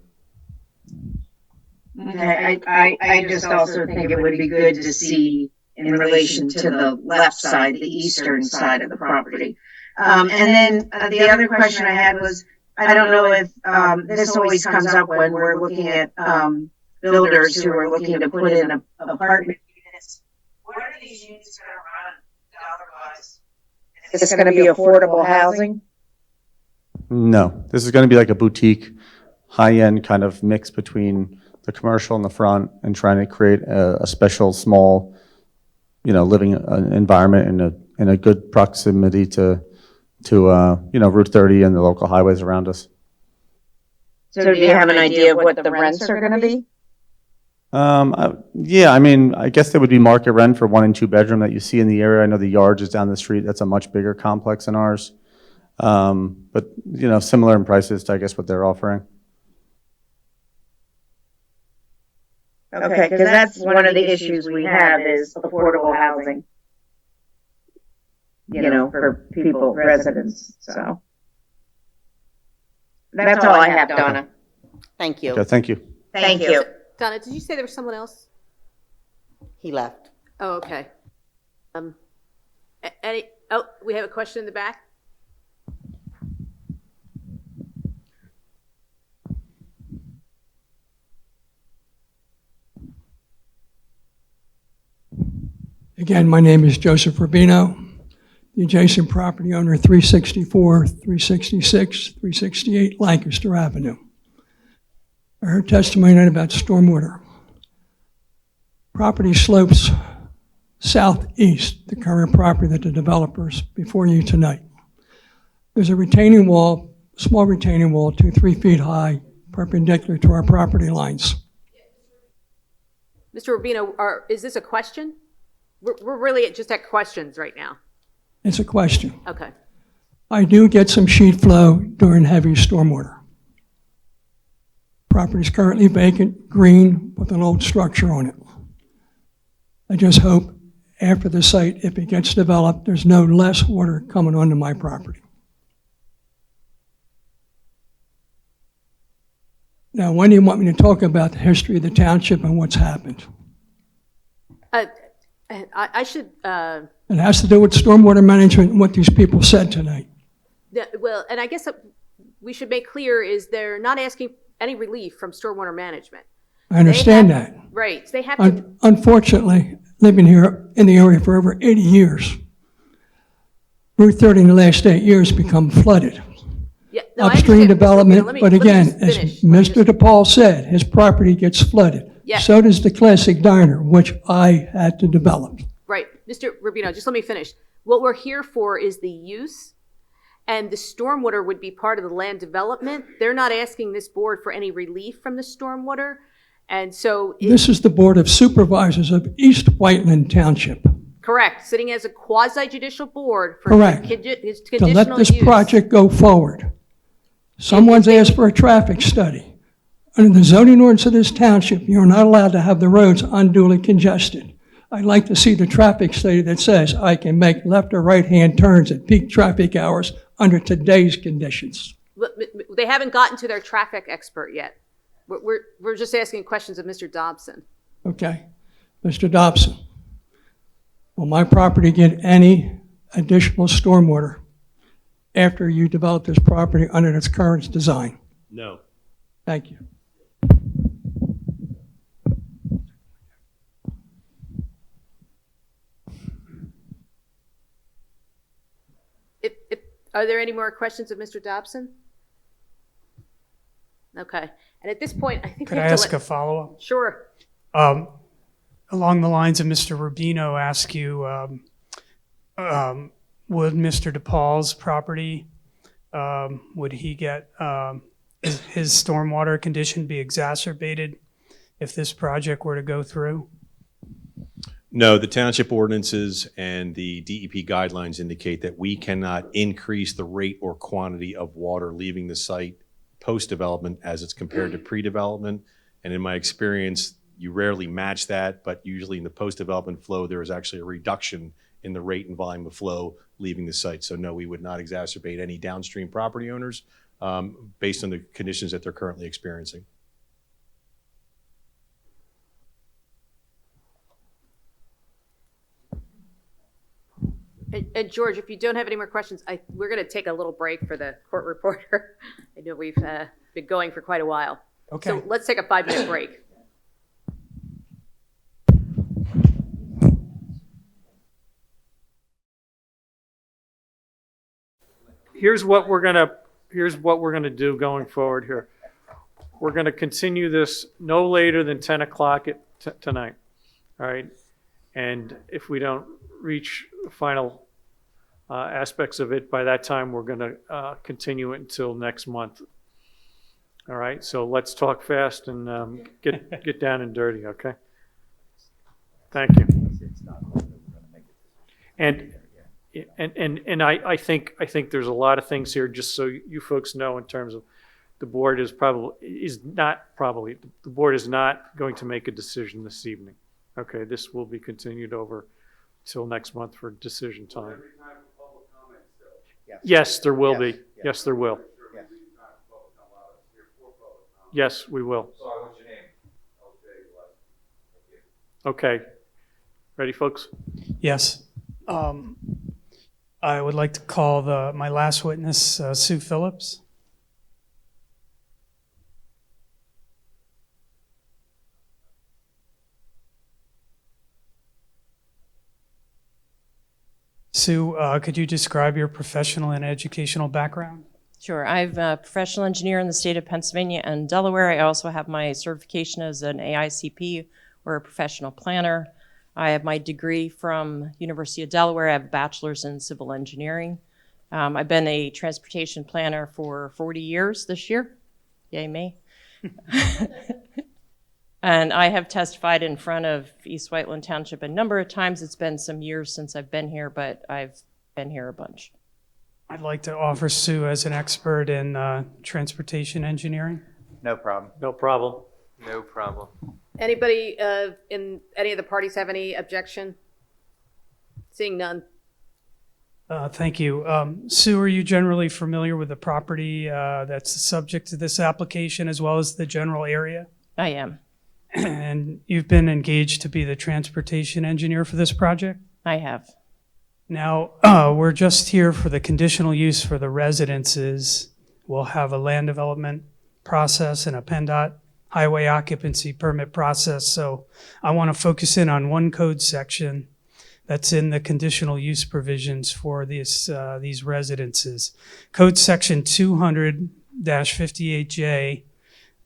Okay, I just also think it would be good to see in relation to the left side, the eastern side of the property. And then the other question I had was, I don't know if this always comes up when we're looking at builders who are looking to put in apartment units. What are these units going to run dollar-wise? Is this going to be affordable housing? No, this is going to be like a boutique, high-end kind of mix between the commercial in the front and trying to create a special small, living environment in a good proximity to Route 30 and the local highways around us. So do you have an idea of what the rents are going to be? Yeah, I mean, I guess there would be market rent for 1 and 2 bedroom that you see in the area. I know the Yards is down the street. That's a much bigger complex than ours. But, similar in prices to, I guess, what they're offering. Okay, because that's one of the issues we have is affordable housing. For people, residents, so. That's all I have, Donna. Thank you. Okay, thank you. Thank you. Donna, did you say there was someone else? He left. Oh, okay. We have a question in the back? Again, my name is Joseph Rubino, the adjacent property owner, 364, 366, 368 Lancaster Avenue. I heard testimony tonight about stormwater. Property slopes southeast, the current property that the developers before you tonight. There's a retaining wall, small retaining wall, 2-3 feet high, perpendicular to our property lines. Mr. Rubino, is this a question? We're really just at questions right now. It's a question. Okay. I do get some sheet flow during heavy stormwater. Property is currently vacant, green, with an old structure on it. I just hope after the site, if it gets developed, there's no less water coming onto my property. Now, when do you want me to talk about the history of the township and what's happened? I should. It has to do with stormwater management and what these people said tonight. Well, and I guess we should make clear is they're not asking any relief from stormwater management. I understand that. Right. They have to. Unfortunately, living here in the area for over 80 years, Route 30 in the last 8 years become flooded. Yeah, no, Upstream development, but again, as Mr. DePaul said, his property gets flooded. Yeah. So does the Classic Diner, which I had to develop. Right. Mr. Rubino, just let me finish. What we're here for is the use, and the stormwater would be part of the land development. They're not asking this board for any relief from the stormwater. And so. This is the Board of Supervisors of East Whiteland Township. Correct. Sitting as a quasi-judicial board for Correct. Conditional To let this use. project go forward. Someone's asked for a traffic study. Under the zoning ordinance of this township, you're not allowed to have the roads unduly congested. I'd like to see the traffic study that says I can make left or right-hand turns at peak traffic hours under today's conditions. They haven't gotten to their traffic expert yet. We're just asking questions of Mr. Dobson. Okay. Mr. Dobson, will my property get any additional stormwater after you develop this property under its current design? No. Thank you. Are there any more questions of Mr. Dobson? Okay. And at this point, I think Could I ask a follow-up? Sure. Along the lines of Mr. Rubino, ask you, would Mr. DePaul's property, would he get his stormwater condition be exacerbated if this project were to go through? No, the township ordinances and the DEP guidelines indicate that we cannot increase the rate or quantity of water leaving the site post-development as it's compared to pre-development. And in my experience, you rarely match that, but usually in the post-development flow, there is actually a reduction in the rate and volume of flow leaving the site. So no, we would not exacerbate any downstream property owners based on the conditions that they're currently experiencing. And George, if you don't have any more questions, we're going to take a little break for the court reporter. I know we've been going for quite a while. Okay. So let's take a 5-minute break. Here's what we're gonna do going forward here. We're gonna continue this no later than 10 o'clock tonight, all right? And if we don't reach final aspects of it by that time, we're gonna continue it until next month. All right, so let's talk fast and get down and dirty, okay? Thank you. And I think there's a lot of things here, just so you folks know, in terms of the board is not going to make a decision this evening. Okay, this will be continued over till next month for decision time. Yes, there will be. Yes, there will. Yes, we will. Sorry, what's your name? Okay. Ready, folks? Yes. I would like to call my last witness, Sue Phillips. Sue, could you describe your professional and educational background? Sure. I'm a professional engineer in the state of Pennsylvania and Delaware. I also have my certification as an AICP or a professional planner. I have my degree from University of Delaware. I have a bachelor's in civil engineering. I've been a transportation planner for 40 years this year. Yay me. And I have testified in front of East Whiteland Township a number of times. It's been some years since I've been here, but I've been here a bunch. I'd like to offer Sue as an expert in transportation engineering. No problem. No problem. No problem. Anybody in any of the parties have any objection? Seeing none. Thank you. Sue, are you generally familiar with the property that's subject to this application as well as the general area? I am. And you've been engaged to be the transportation engineer for this project? I have. Now, we're just here for the conditional use for the residences. We'll have a land development process and a PennDOT highway occupancy permit process. So I want to focus in on one code section that's in the conditional use provisions for these residences. Code section 200-58J,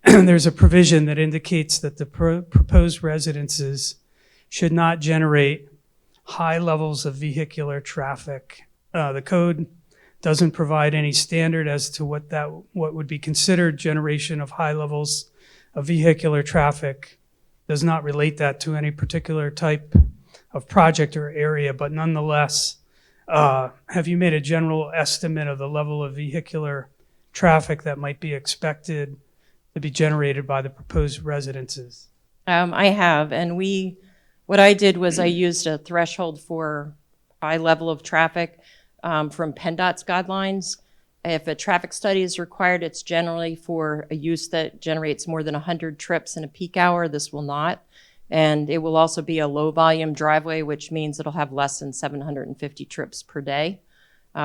there's a provision that indicates that the proposed residences should not generate high levels of vehicular traffic. The code doesn't provide any standard as to what would be considered generation of high levels of vehicular traffic. Does not relate that to any particular type of project or area, but nonetheless, have you made a general estimate of the level of vehicular traffic that might be expected to be generated by the proposed residences? I have, and what I did was I used a threshold for high level of traffic from PennDOT's guidelines. If a traffic study is required, it's generally for a use that generates more than 100 trips in a peak hour. This will not. And it will also be a low volume driveway, which means it'll have less than 750 trips per day,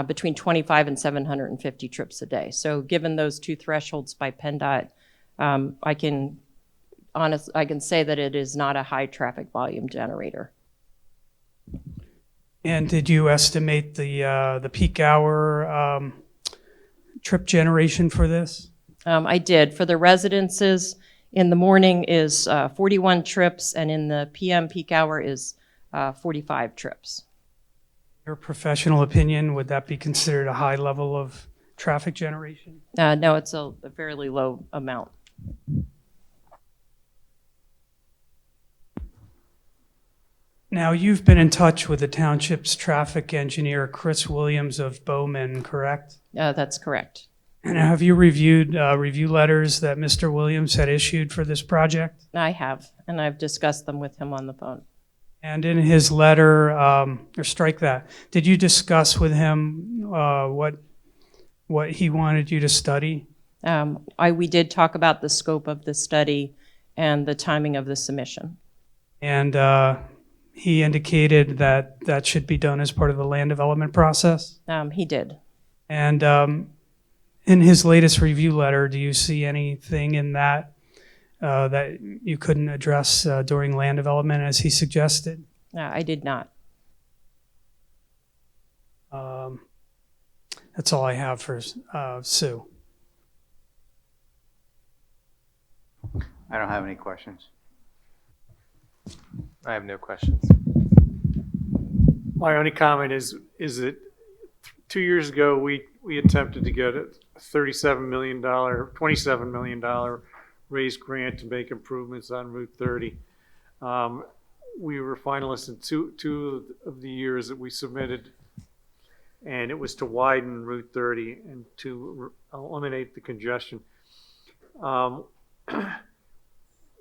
between 25 and 750 trips a day. So given those two thresholds by PennDOT, I can say that it is not a high traffic volume generator. And did you estimate the peak hour trip generation for this? I did. For the residences, in the morning is 41 trips, and in the PM peak hour is 45 trips. Your professional opinion, would that be considered a high level of traffic generation? No, it's a fairly low amount. Now, you've been in touch with the township's traffic engineer, Chris Williams of Bowman, correct? That's correct. And have you reviewed review letters that Mr. Williams had issued for this project? I have, and I've discussed them with him on the phone. And in his letter, or strike that, did you discuss with him what he wanted you to study? We did talk about the scope of the study and the timing of the submission. And he indicated that that should be done as part of the land development process? He did. And in his latest review letter, do you see anything in that that you couldn't address during land development as he suggested? I did not. That's all I have for Sue. I don't have any questions. I have no questions. My only comment is that 2 years ago, we attempted to get a $27 million raised grant to make improvements on Route 30. We were finalists in two of the years that we submitted, and it was to widen Route 30 and to eliminate the congestion.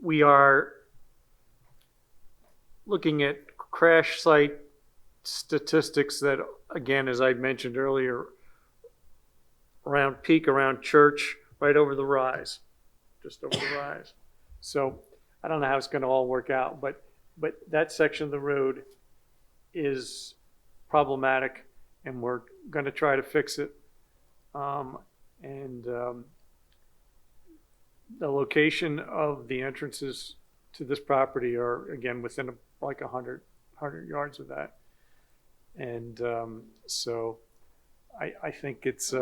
We are looking at crash site statistics that, again, as I mentioned earlier, around Church, right over the rise, just over the rise. So I don't know how it's going to all work out, but that section of the road is problematic, and we're going to try to fix it. The location of the entrances to this property are, again, within like 100 yards of that. And so I think it's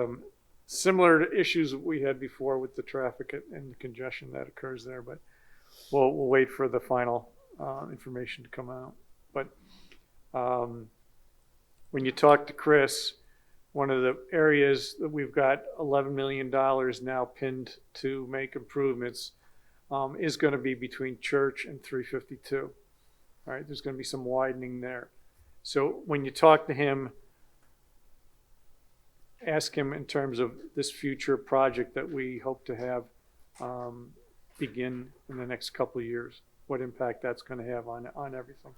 similar to issues that we had before with the traffic and the congestion that occurs there, but we'll wait for the final information to come out. But when you talk to Chris, one of the areas that we've got $11 million now pinned to make improvements is going to be between Church and 352. All right, there's going to be some widening there. So when you talk to him, ask him in terms of this future project that we hope to have begin in the next couple of years, what impact that's going to have on everything.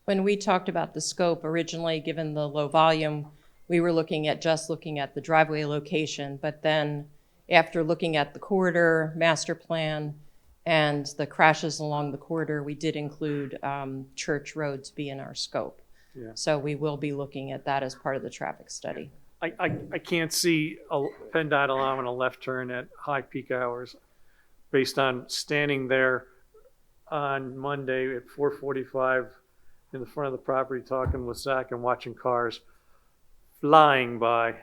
When we talked about the scope originally, given the low volume, we were looking at the driveway location, but then after looking at the corridor master plan and the crashes along the corridor, we did include Church Road to be in our scope. Yeah. So we will be looking at that as part of the traffic study. I can't see a PennDOT allowing a left turn at high peak hours based on standing there on Monday at 4:45 in the front of the property talking with Zach and watching cars flying by.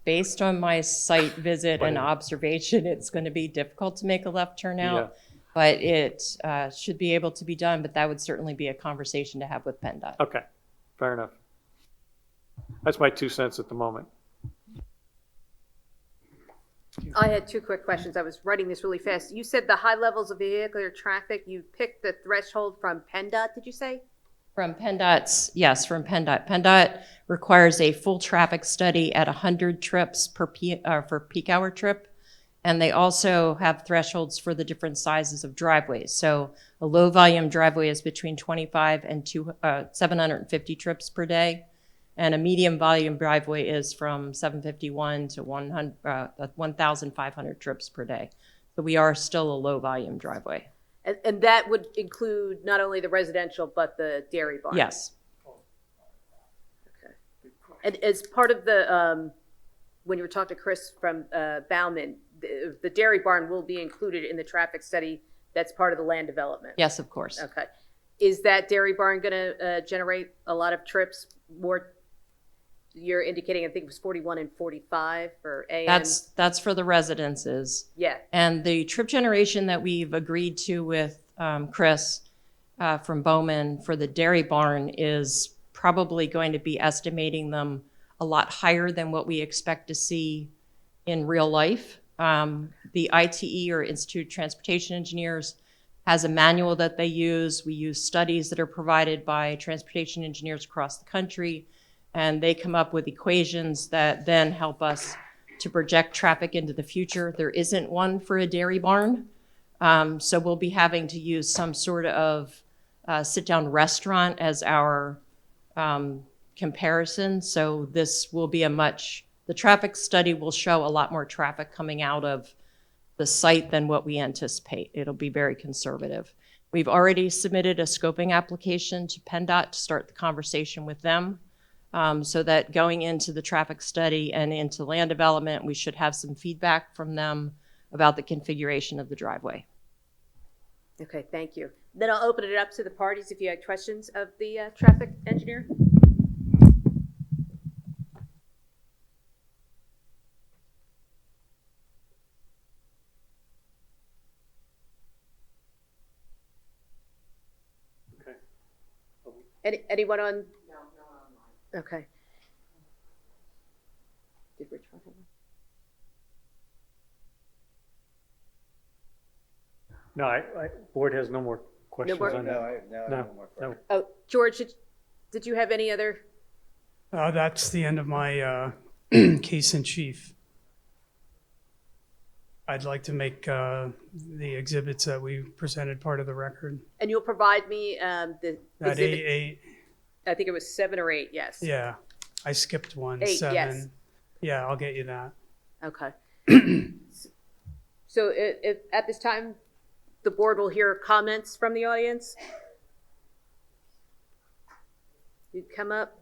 Based on my site visit and observation, it's going to be difficult to make a left turn out, but it should be able to be done, but that would certainly be a conversation to have with PennDOT. Okay, fair enough. That's my 2 cents at the moment. I had two quick questions. I was writing this really fast. You said the high levels of vehicular traffic, you picked the threshold from PennDOT, did you say? From PennDOT's, yes, from PennDOT. PennDOT requires a full traffic study at 100 trips for peak hour trip. And they also have thresholds for the different sizes of driveways. So a low volume driveway is between 25 and 750 trips per day. And a medium volume driveway is from 751 to 1,500 trips per day. So we are still a low volume driveway. And that would include not only the residential, but the dairy barn? Yes. Okay. And as part of the, when you were talking to Chris from Bauman, the dairy barn will be included in the traffic study that's part of the land development? Yes, of course. Okay. Is that dairy barn going to generate a lot of trips, more? You're indicating, I think it was 41 and 45 for AM. That's for the residences. Yeah. And the trip generation that we've agreed to with Chris from Bowman for the dairy barn is probably going to be estimating them a lot higher than what we expect to see in real life. The ITE, or Institute of Transportation Engineers, has a manual that they use. We use studies that are provided by transportation engineers across the country, and they come up with equations that then help us to project traffic into the future. There isn't one for a dairy barn, so we'll be having to use some sort of sit-down restaurant as our comparison. So this will be the traffic study will show a lot more traffic coming out of the site than what we anticipate. It'll be very conservative. We've already submitted a scoping application to PennDOT to start the conversation with them, so that going into the traffic study and into land development, we should have some feedback from them about the configuration of the driveway. Okay, thank you. Then I'll open it up to the parties if you had questions of the traffic engineer. Anyone on? No one online. Okay. Did Rich want to have one? No, board has no more questions more? on that. No. Oh, George, did you have any other? That's the end of my case in chief. I'd like to make the exhibits that we presented part of the record. And you'll provide me the That exhibit? eight. I think it was 7 or 8, yes. Yeah, I skipped one. 8, 7. yes. Yeah, I'll get you that. Okay. So if at this time, the board will hear comments from the audience. You come up.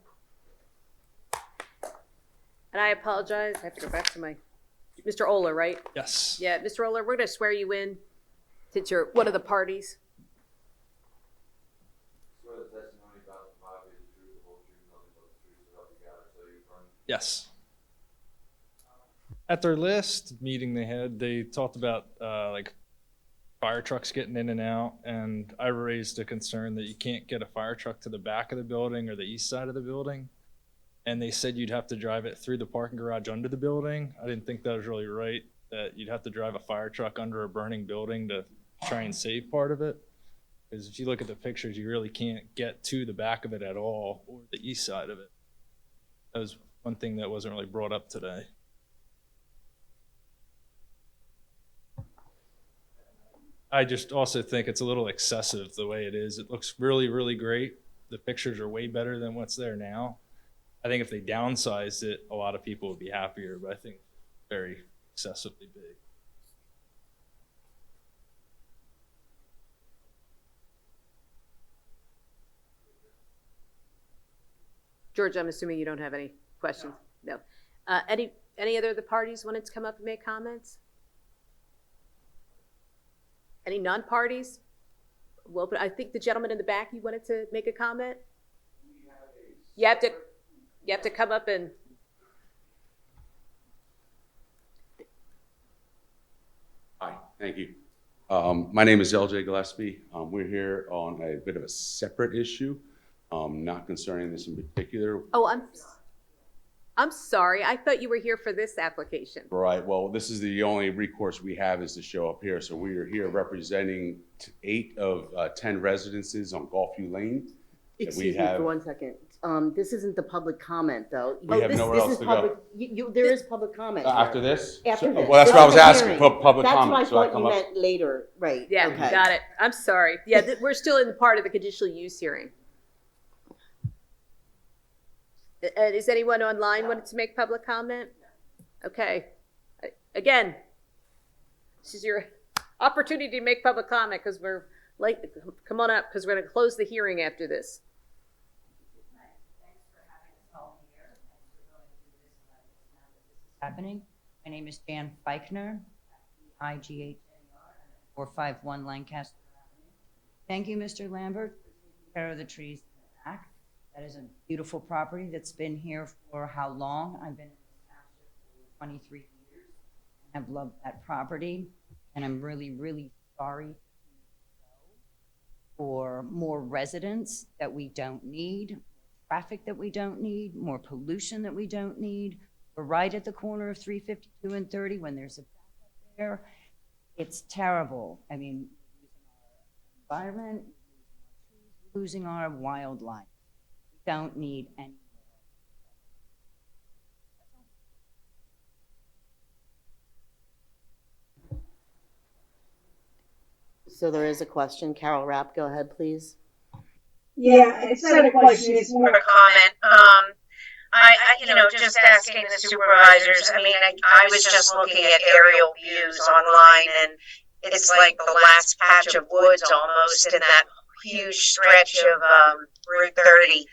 And I apologize, I have to go back to my, Mr. Oler, right? Yes. Yeah, Mr. Oler, we're gonna swear you in since you're one of the parties. Swear the testimony about the Bible is the truth, the whole truth, nothing but the truth, so help you God, so you affirm. Yes. At their last meeting they had, they talked about like fire trucks getting in and out, and I raised a concern that you can't get a fire truck to the back of the building or the east side of the building. And they said you'd have to drive it through the parking garage under the building. I didn't think that was really right, that you'd have to drive a fire truck under a burning building to try and save part of it. Because if you look at the pictures, you really can't get to the back of it at all, or the east side of it. That was one thing that wasn't really brought up today. I just also think it's a little excessive the way it is. It looks really, really great. The pictures are way better than what's there now. I think if they downsized it, a lot of people would be happier, but I think it's very excessively big. George, I'm assuming you don't have any questions? No. Any other of the parties wanted to come up and make comments? Any non-parties? Well, but I think the gentleman in the back, you wanted to make a comment? You have to come up and. Hi, thank you. My name is LJ Gillespie. We're here on a bit of a separate issue, not concerning this in particular. Oh, I'm sorry. I thought you were here for this application. Right, well, this is the only recourse we have is to show up here. So we are here representing 8 of 10 residences on Gulfview Lane. Excuse me for 1 second. This isn't the public comment, though. We have nowhere else to go. There is public comment. After this? After this. Well, that's what I was asking, for public comment. That's what I thought you meant later, right? Yeah, okay. Got it. I'm sorry. Yeah, we're still in the part of the conditional use hearing. Is anyone online wanted to make public comment? Okay. Again, this is your opportunity to make public comment because we're late. Come on up because we're going to close the hearing after this. Happening. My name is Jan Feichner, IGHNR, 451 Lancaster Avenue. Thank you, Mr. Lambert, for taking care of the trees in the back. That is a beautiful property that's been here for how long? I've been in this township for 23 years and have loved that property. And I'm really, really sorry for more residents that we don't need, traffic that we don't need, more pollution that we don't need. We're right at the corner of 352 and 30 when there's a backup there. It's terrible. I mean, using environment, losing our wildlife. We don't need any. So there is a question. Carol Rapp, go ahead, please. Yeah, it's not a question, it's more of a comment. Just asking the supervisors, I was just looking at aerial views online and it's like the last patch of woods almost in that huge stretch of Route 30.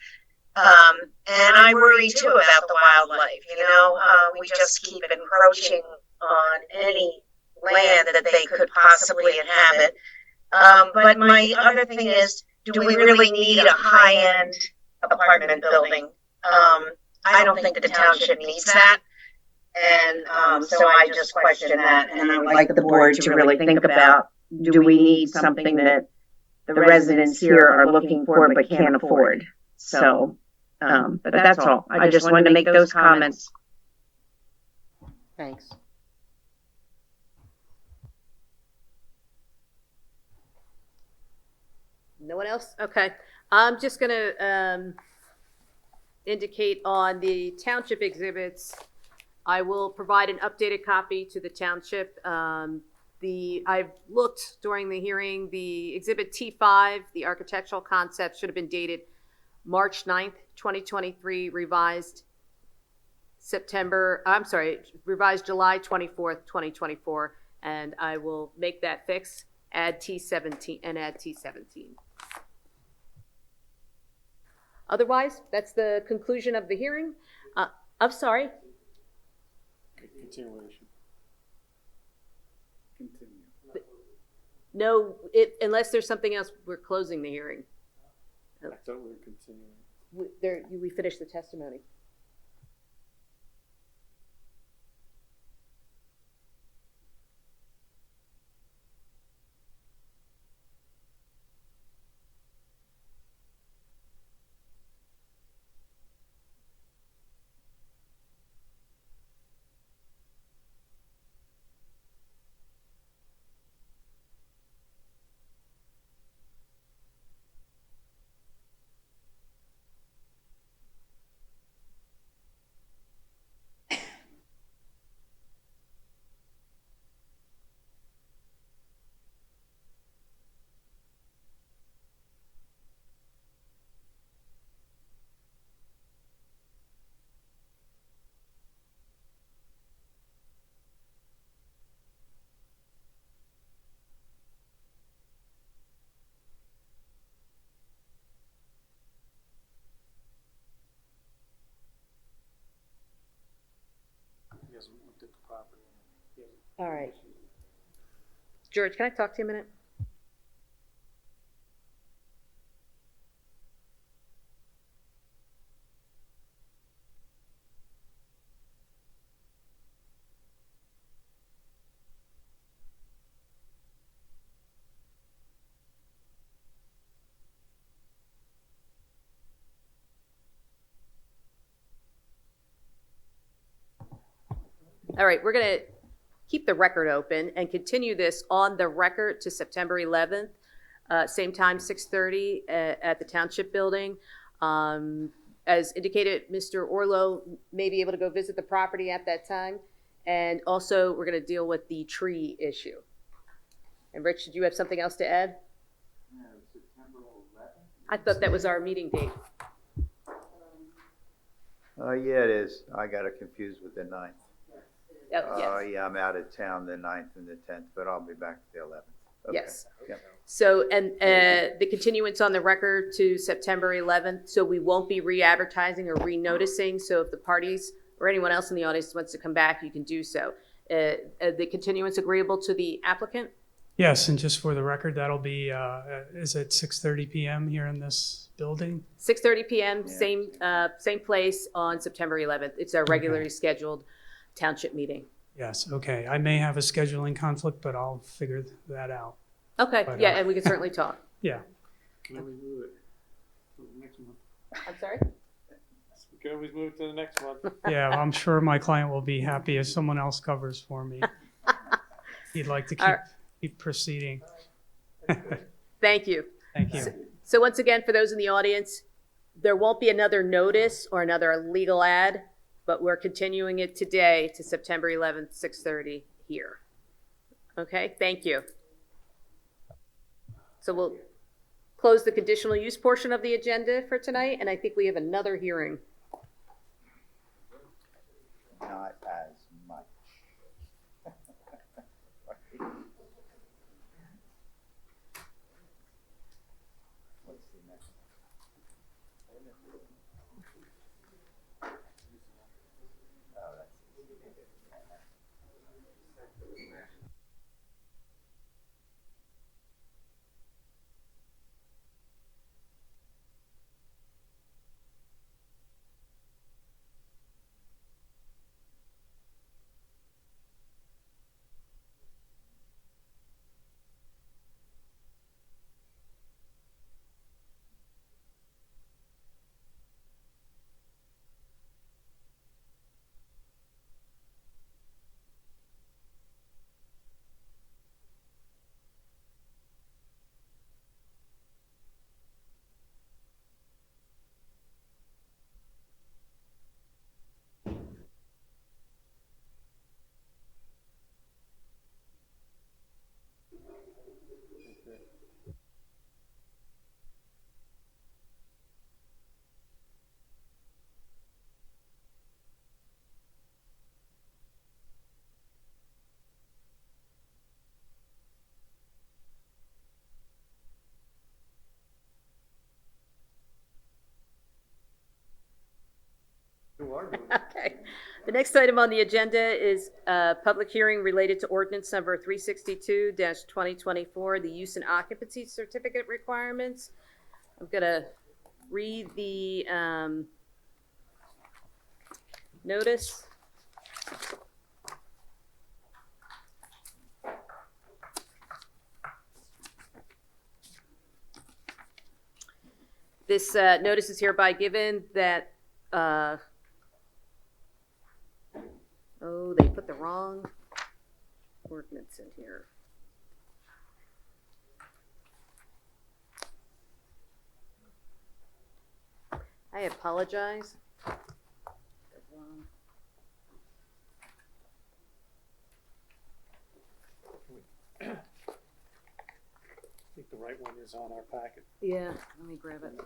And I worry too about the wildlife, we just keep encroaching on any land that they could possibly inhabit. But my other thing is, do we really need a high-end apartment building? I don't think the township needs that. And so I just question that, and I would like the board to really think about, do we need something that the residents here are looking for but can't afford? So, but that's all. I just wanted to make those comments. Thanks. No one else? Okay. I'm just going to indicate on the township exhibits, I will provide an updated copy to the township. I've looked during the hearing, the exhibit T5, the architectural concept should have been dated March 9th, 2023, revised July 24th, 2024, and I will make that fix, add T17. Otherwise, that's the conclusion of the hearing. I'm sorry. Continuation. Continue. No, unless there's something else, we're closing the hearing. I thought we were continuing. We finished the testimony. He hasn't looked at the property. All right. George, can I talk to you a minute? All right, we're going to keep the record open and continue this on the record to September 11th, same time, 6:30 at the Township Building. As indicated, Mr. Orlo may be able to go visit the property at that time. And also, we're going to deal with the tree issue. And Rich, did you have something else to add? No, September 11th. I thought that was our meeting date. Yeah, it is. I got it confused with the 9th. Oh, yes. Yeah, I'm out of town the 9th and the 10th, but I'll be back the 11th. Okay. Yes. Yep. So, and the continuance on the record to September 11th, so we won't be re-advertising or re-noticing. So if the parties or anyone else in the audience wants to come back, you can do so. The continuance agreeable to the applicant? Yes, and just for the record, that'll be, is it 6:30 PM here in this building? 6:30 PM, same place on September 11th. It's our regularly scheduled township meeting. Yes, okay. I may have a scheduling conflict, but I'll figure that out. Okay, But, yeah, and we can certainly talk. Yeah. Can always move it to the next month. I'm sorry? We can always move it to the next month. Yeah, I'm sure my client will be happy if someone else covers for me. He'd like to keep proceeding. Thank you. Thank you. So once again, for those in the audience, there won't be another notice or another legal ad, but we're continuing it today to September 11th, 6:30 here. Okay, thank you. So we'll close the conditional use portion of the agenda for tonight, and I think we have another hearing. Not as much. What's the next one? Oh, that's easy. Okay. The next item on the agenda is a public hearing related to ordinance number 362-2024, the use and occupancy certificate requirements. I'm going to read the notice. This notice is hereby given that oh, they put the wrong ordinance in here. I apologize. I think the right one is on our packet. Yeah, let me grab it.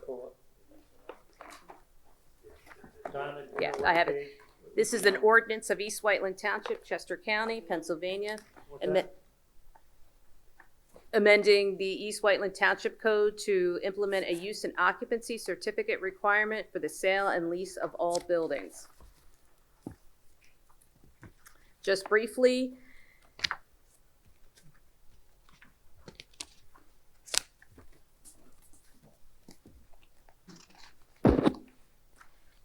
Donovan, Yeah, I have it. This is an ordinance of East Whiteland Township, Chester County, Pennsylvania, amending the East Whiteland Township Code to implement a use and occupancy certificate requirement for the sale and lease of all buildings. Just briefly,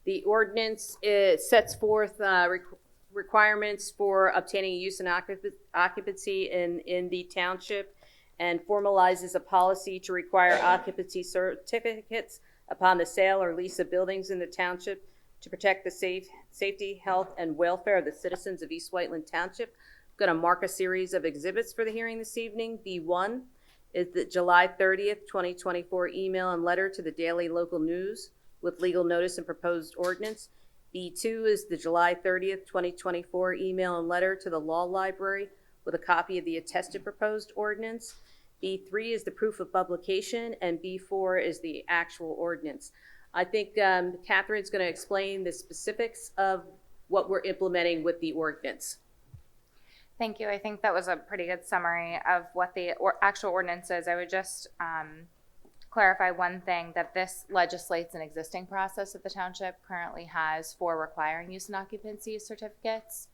the ordinance sets forth requirements for obtaining a use and occupancy in the township and formalizes a policy to require occupancy certificates upon the sale or lease of buildings in the township to protect the safety, health, and welfare of the citizens of East Whiteland Township. I'm going to mark a series of exhibits for the hearing this evening. B1 is the July 30th, 2024 email and letter to the Daily Local News with legal notice and proposed ordinance. B2 is the July 30th, 2024 email and letter to the Law Library with a copy of the attested proposed ordinance. B3 is the proof of publication, and B4 is the actual ordinance. I think Catherine's going to explain the specifics of what we're implementing with the ordinance. Thank you. I think that was a pretty good summary of what the actual ordinance is. I would just clarify one thing, that this legislates an existing process that the township currently has for requiring use and occupancy certificates.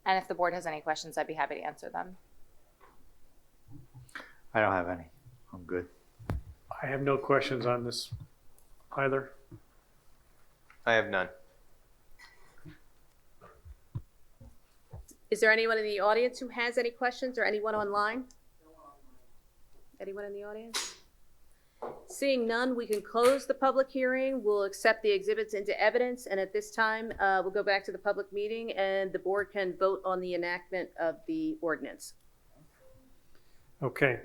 And if the board has any questions, I'd be happy to answer them. I don't have any. I'm good. I have no questions on this either. I have none. Is there anyone in the audience who has any questions, or anyone online? Anyone in the audience? Seeing none, we can close the public hearing. We'll accept the exhibits into evidence, and at this time, we'll go back to the public meeting, and the board can vote on the enactment of the ordinance. Okay.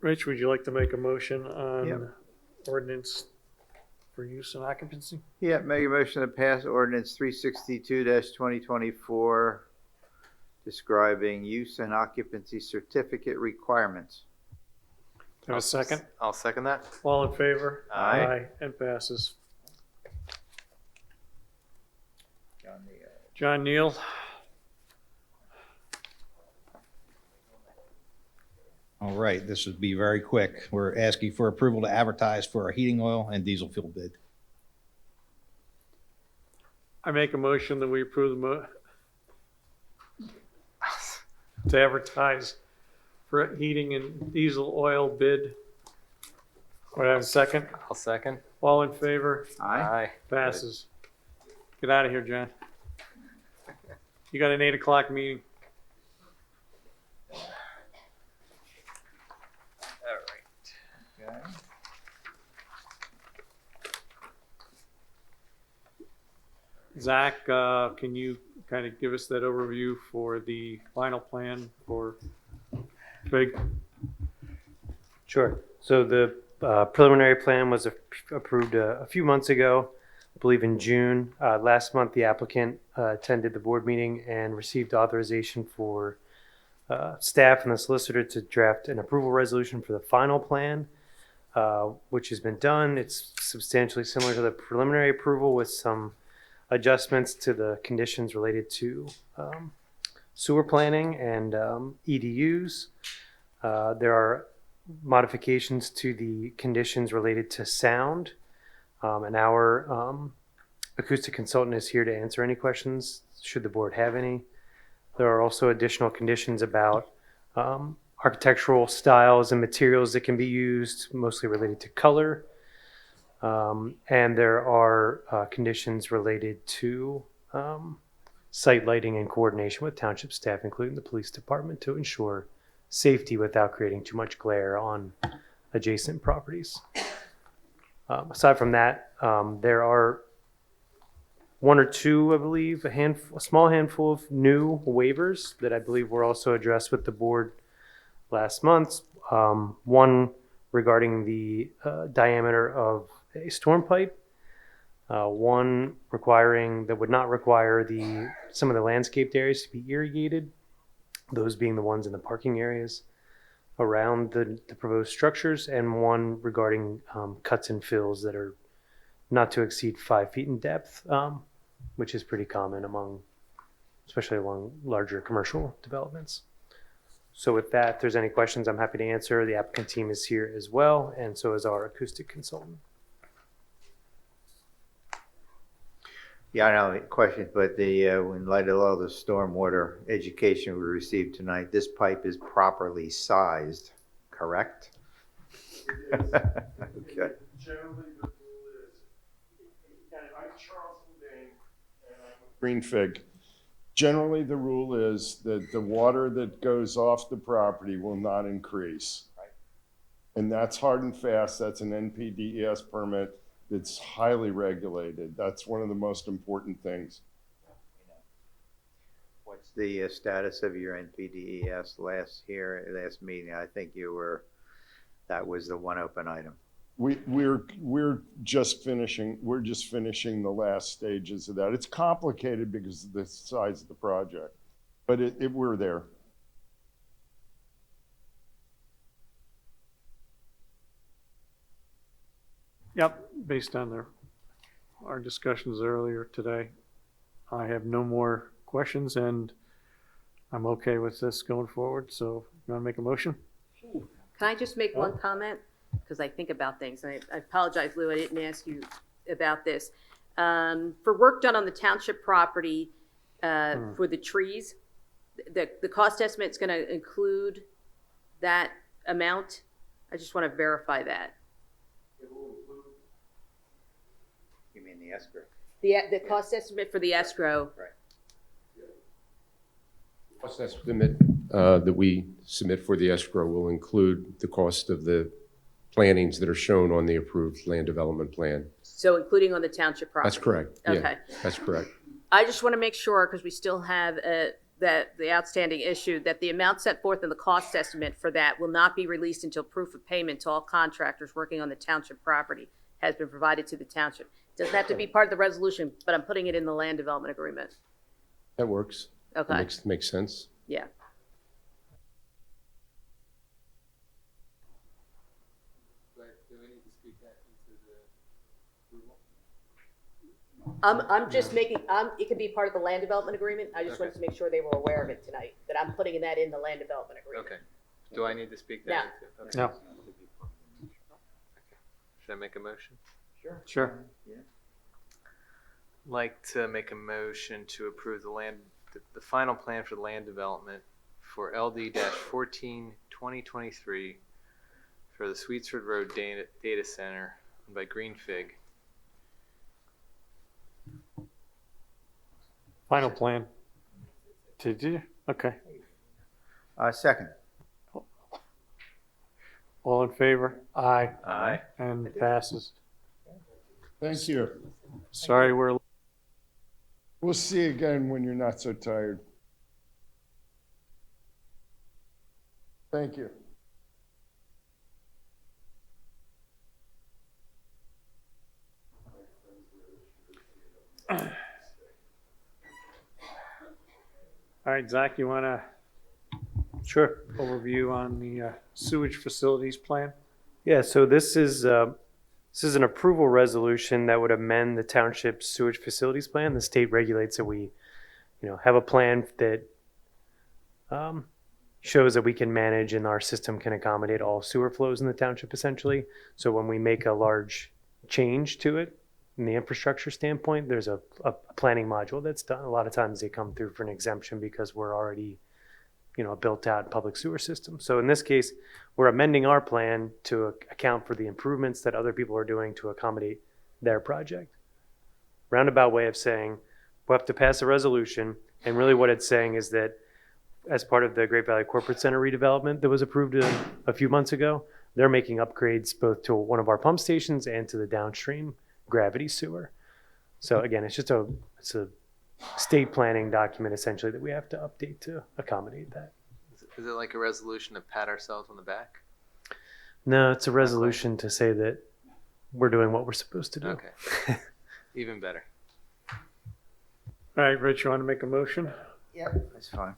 Rich, would you like to make a motion on ordinance for use and occupancy? Yeah, make a motion to pass ordinance 362-2024, describing use and occupancy certificate requirements. Have a second? I'll second that. All in favor? Aye. And passes. John Neal. John Neal. All right, this would be very quick. We're asking for approval to advertise for a heating oil and diesel fuel bid. I make a motion that we approve to advertise for heating and diesel oil bid. Would I have a second? I'll second. All in favor? Aye. Passes. Get out of here, John. You got an 8 o'clock meeting. Zach, can you kind of give us that overview for the final plan for Big? Sure. So the preliminary plan was approved a few months ago, I believe in June. Last month, the applicant attended the board meeting and received authorization for staff and the solicitor to draft an approval resolution for the final plan, which has been done. It's substantially similar to the preliminary approval with some adjustments to the conditions related to sewer planning and EDUs. There are modifications to the conditions related to sound, and our acoustic consultant is here to answer any questions should the board have any. There are also additional conditions about architectural styles and materials that can be used, mostly related to color. And there are conditions related to site lighting and coordination with township staff, including the police department, to ensure safety without creating too much glare on adjacent properties. Aside from that, there are one or two, I believe, a small handful of new waivers that I believe were also addressed with the board last month. One regarding the diameter of a storm pipe, one that would not require some of the landscaped areas to be irrigated, those being the ones in the parking areas around the proposed structures, and one regarding cuts and fills that are not to exceed 5 feet in depth, which is pretty common especially along larger commercial developments. So with that, if there's any questions, I'm happy to answer. The applicant team is here as well, and so is our acoustic consultant. Yeah, I know questions, but in light of all the stormwater education we received tonight, this pipe is properly sized, correct? Okay. Generally, the rule is, and I'm Charles Levine, and I'm with Green Fig. Generally, the rule is that the water that goes off the property will not increase. Right. And that's hard and fast. That's an NPDES permit. It's highly regulated. That's one of the most important things. What's the status of your NPDES last meeting? I think that was the one open item. We're just finishing the last stages of that. It's complicated because of the size of the project, but we're there. Yep, based on our discussions earlier today, I have no more questions, and I'm okay with this going forward. So you want to make a motion? Can I just make one comment? Because I think about things. I apologize, Lou, I didn't ask you about this. For work done on the township property for the trees, the cost estimate is going to include that amount. I just want to verify that. You mean the escrow? The cost estimate for the escrow. Right. Cost estimate that we submit for the escrow will include the cost of the plantings that are shown on the approved land development plan. So including on the township property? That's correct. Okay. Yeah, that's correct. I just want to make sure, because we still have that the outstanding issue, that the amount set forth in the cost estimate for that will not be released until proof of payment to all contractors working on the township property has been provided to the township. Doesn't have to be part of the resolution, but I'm putting it in the land development agreement. That works. Okay. Makes sense. Yeah. Do we need to speak that into the approval? I'm just making, it could be part of the land development agreement. I just wanted to make sure they were aware of it tonight, that I'm putting that in the land development agreement. Okay. Do I need to speak that into? No. Okay. Should I make a motion? Sure. Like to make a motion to approve the final plan for land development for LD-14 2023 for the Sweetsford Road Data Center owned by Green Fig. Final plan. Did you? Okay. Second. All in favor? Aye. Aye. And passes. Thank you. Sorry, We'll see you again when you're not so tired. Thank you. All right, Zach, you want to? Sure. Overview on the sewage facilities plan? Yeah, so this is an approval resolution that would amend the township's sewage facilities plan. The state regulates that we, have a plan that shows that we can manage and our system can accommodate all sewer flows in the township essentially. So when we make a large change to it in the infrastructure standpoint, there's a planning module that's done. A lot of times they come through for an exemption because we're already a built out public sewer system. So in this case, we're amending our plan to account for the improvements that other people are doing to accommodate their project. Roundabout way of saying we'll have to pass a resolution, and really what it's saying is that as part of the Great Valley Corporate Center redevelopment that was approved a few months ago, they're making upgrades both to one of our pump stations and to the downstream gravity sewer. So again, it's a state planning document essentially that we have to update to accommodate that. Is it like a resolution to pat ourselves on the back? No, it's a resolution to say that we're doing what we're supposed to do. Okay. Even better. All right, Rich, you want to make a motion? Yep, that's fine.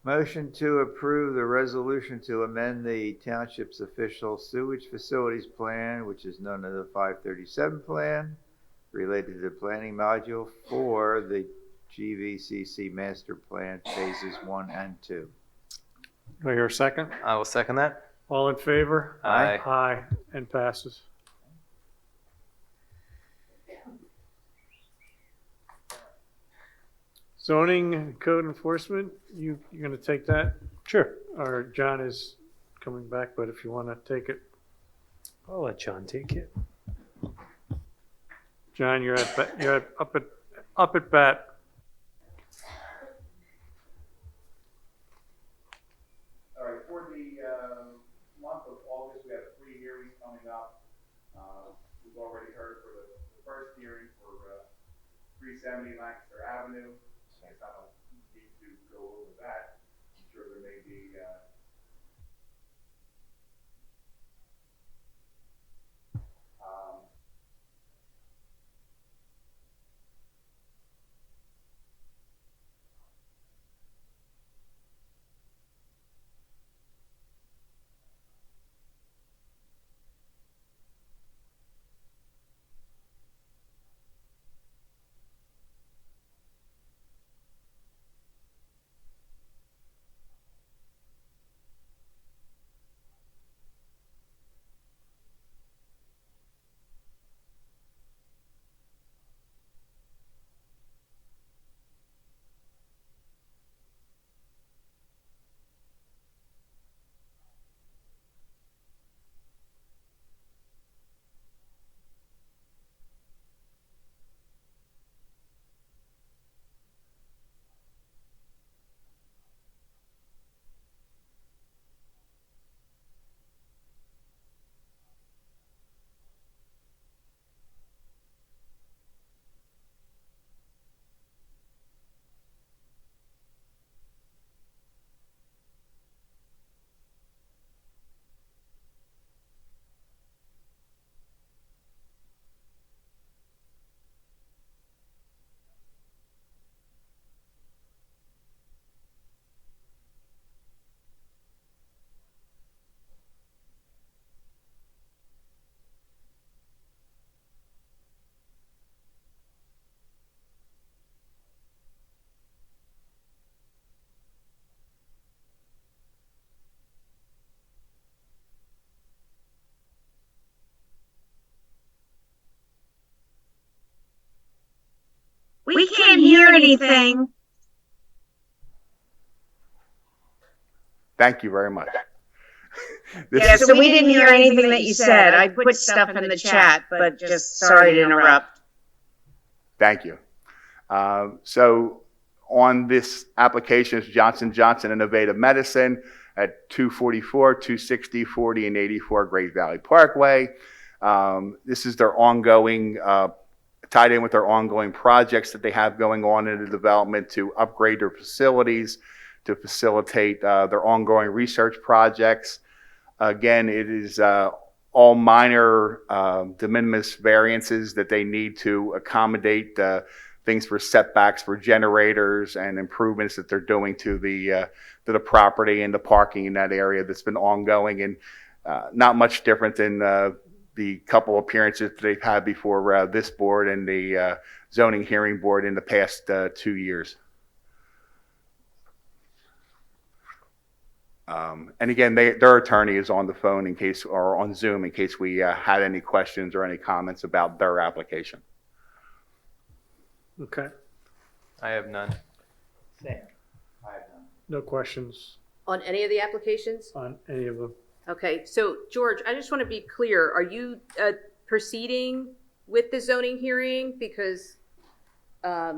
Motion to approve the resolution to amend the township's official sewage facilities plan, which is known as the 537 plan, related to the planning module for the GVCC master plan phases 1 and 2. Do I hear a second? I will second that. All in favor? Aye. Aye, and passes. Zoning and code enforcement, you're going to take that? Sure. Or John is coming back, but if you want to take it. I'll let John take it. John, you're up at bat. All right, for the month of August, we have 3 hearings coming up. We've already heard for the first hearing for 370 Lancaster Avenue. I guess I don't need to go over that. I'm sure there may be anything. Thank you very much. Yeah, so we didn't hear anything that you said. I put stuff in the chat, but just sorry to interrupt. Thank you. So on this application is Johnson Johnson Innovative Medicine at 244, 260, 40, and 84 Great Valley Parkway. This is their ongoing, tied in with their ongoing projects that they have going on in the development to upgrade their facilities, to facilitate their ongoing research projects. Again, it is all minor de minimis variances that they need to accommodate things for setbacks for generators and improvements that they're doing to the property and the parking in that area that's been ongoing, and not much different than the couple appearances that they've had before this board and the zoning hearing board in the past 2 years. And again, their attorney is on the phone in case, or on Zoom in case we had any questions or any comments about their application. Okay, I have none. Same. I have none. no questions On any of the applications? on any of them. Okay, so George, I just want to be clear. Are you proceeding with the zoning hearing? Because I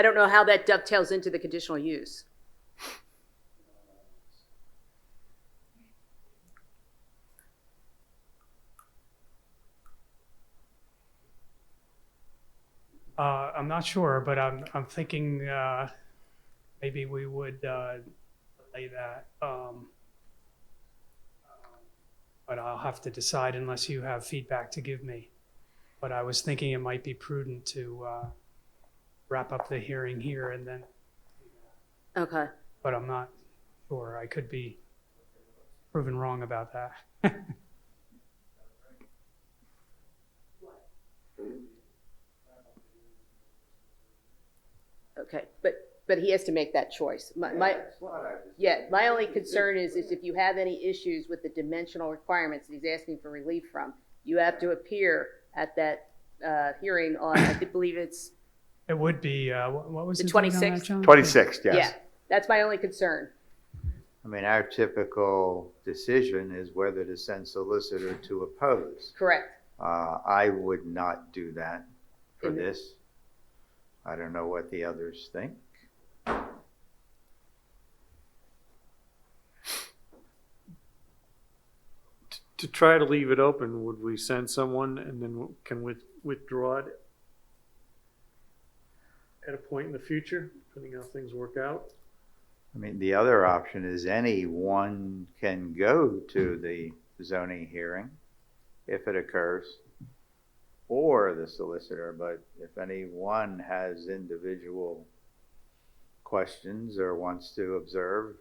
don't know how that dovetails into the conditional use. I'm not sure, but I'm thinking maybe we would delay that. But I'll have to decide unless you have feedback to give me. But I was thinking it might be prudent to wrap up the hearing here and then. Okay. But I'm not sure. I could be proven wrong about that. Okay, but he has to make that choice. My only concern is if you have any issues with the dimensional requirements that he's asking for relief from, you have to appear at that hearing on, I believe it's It would be, what was the date on that, 26th. John? 26th, yes. Yeah, that's my only concern. I mean, our typical decision is whether to send solicitor to oppose. Correct. I would not do that for Mhm. this. I don't know what the others think. To try to leave it open, would we send someone and then can we withdraw it at a point in the future, depending how things work out? I mean, the other option is anyone can go to the zoning hearing if it occurs, or the solicitor, but if anyone has individual questions or wants to observe,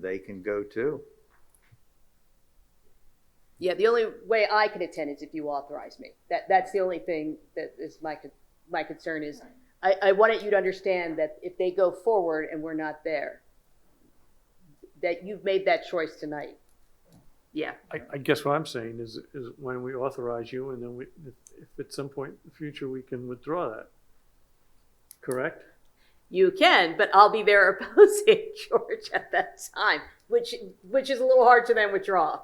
they can go too. Yeah, the only way I can attend is if you authorize me. That's the only thing that is my concern is I wanted you to understand that if they go forward and we're not there, that you've made that choice tonight. Yeah. I guess what I'm saying is when we authorize you and then if at some point in the future we can withdraw that. Correct? You can, but I'll be there opposing George at that time, which is a little hard to then withdraw.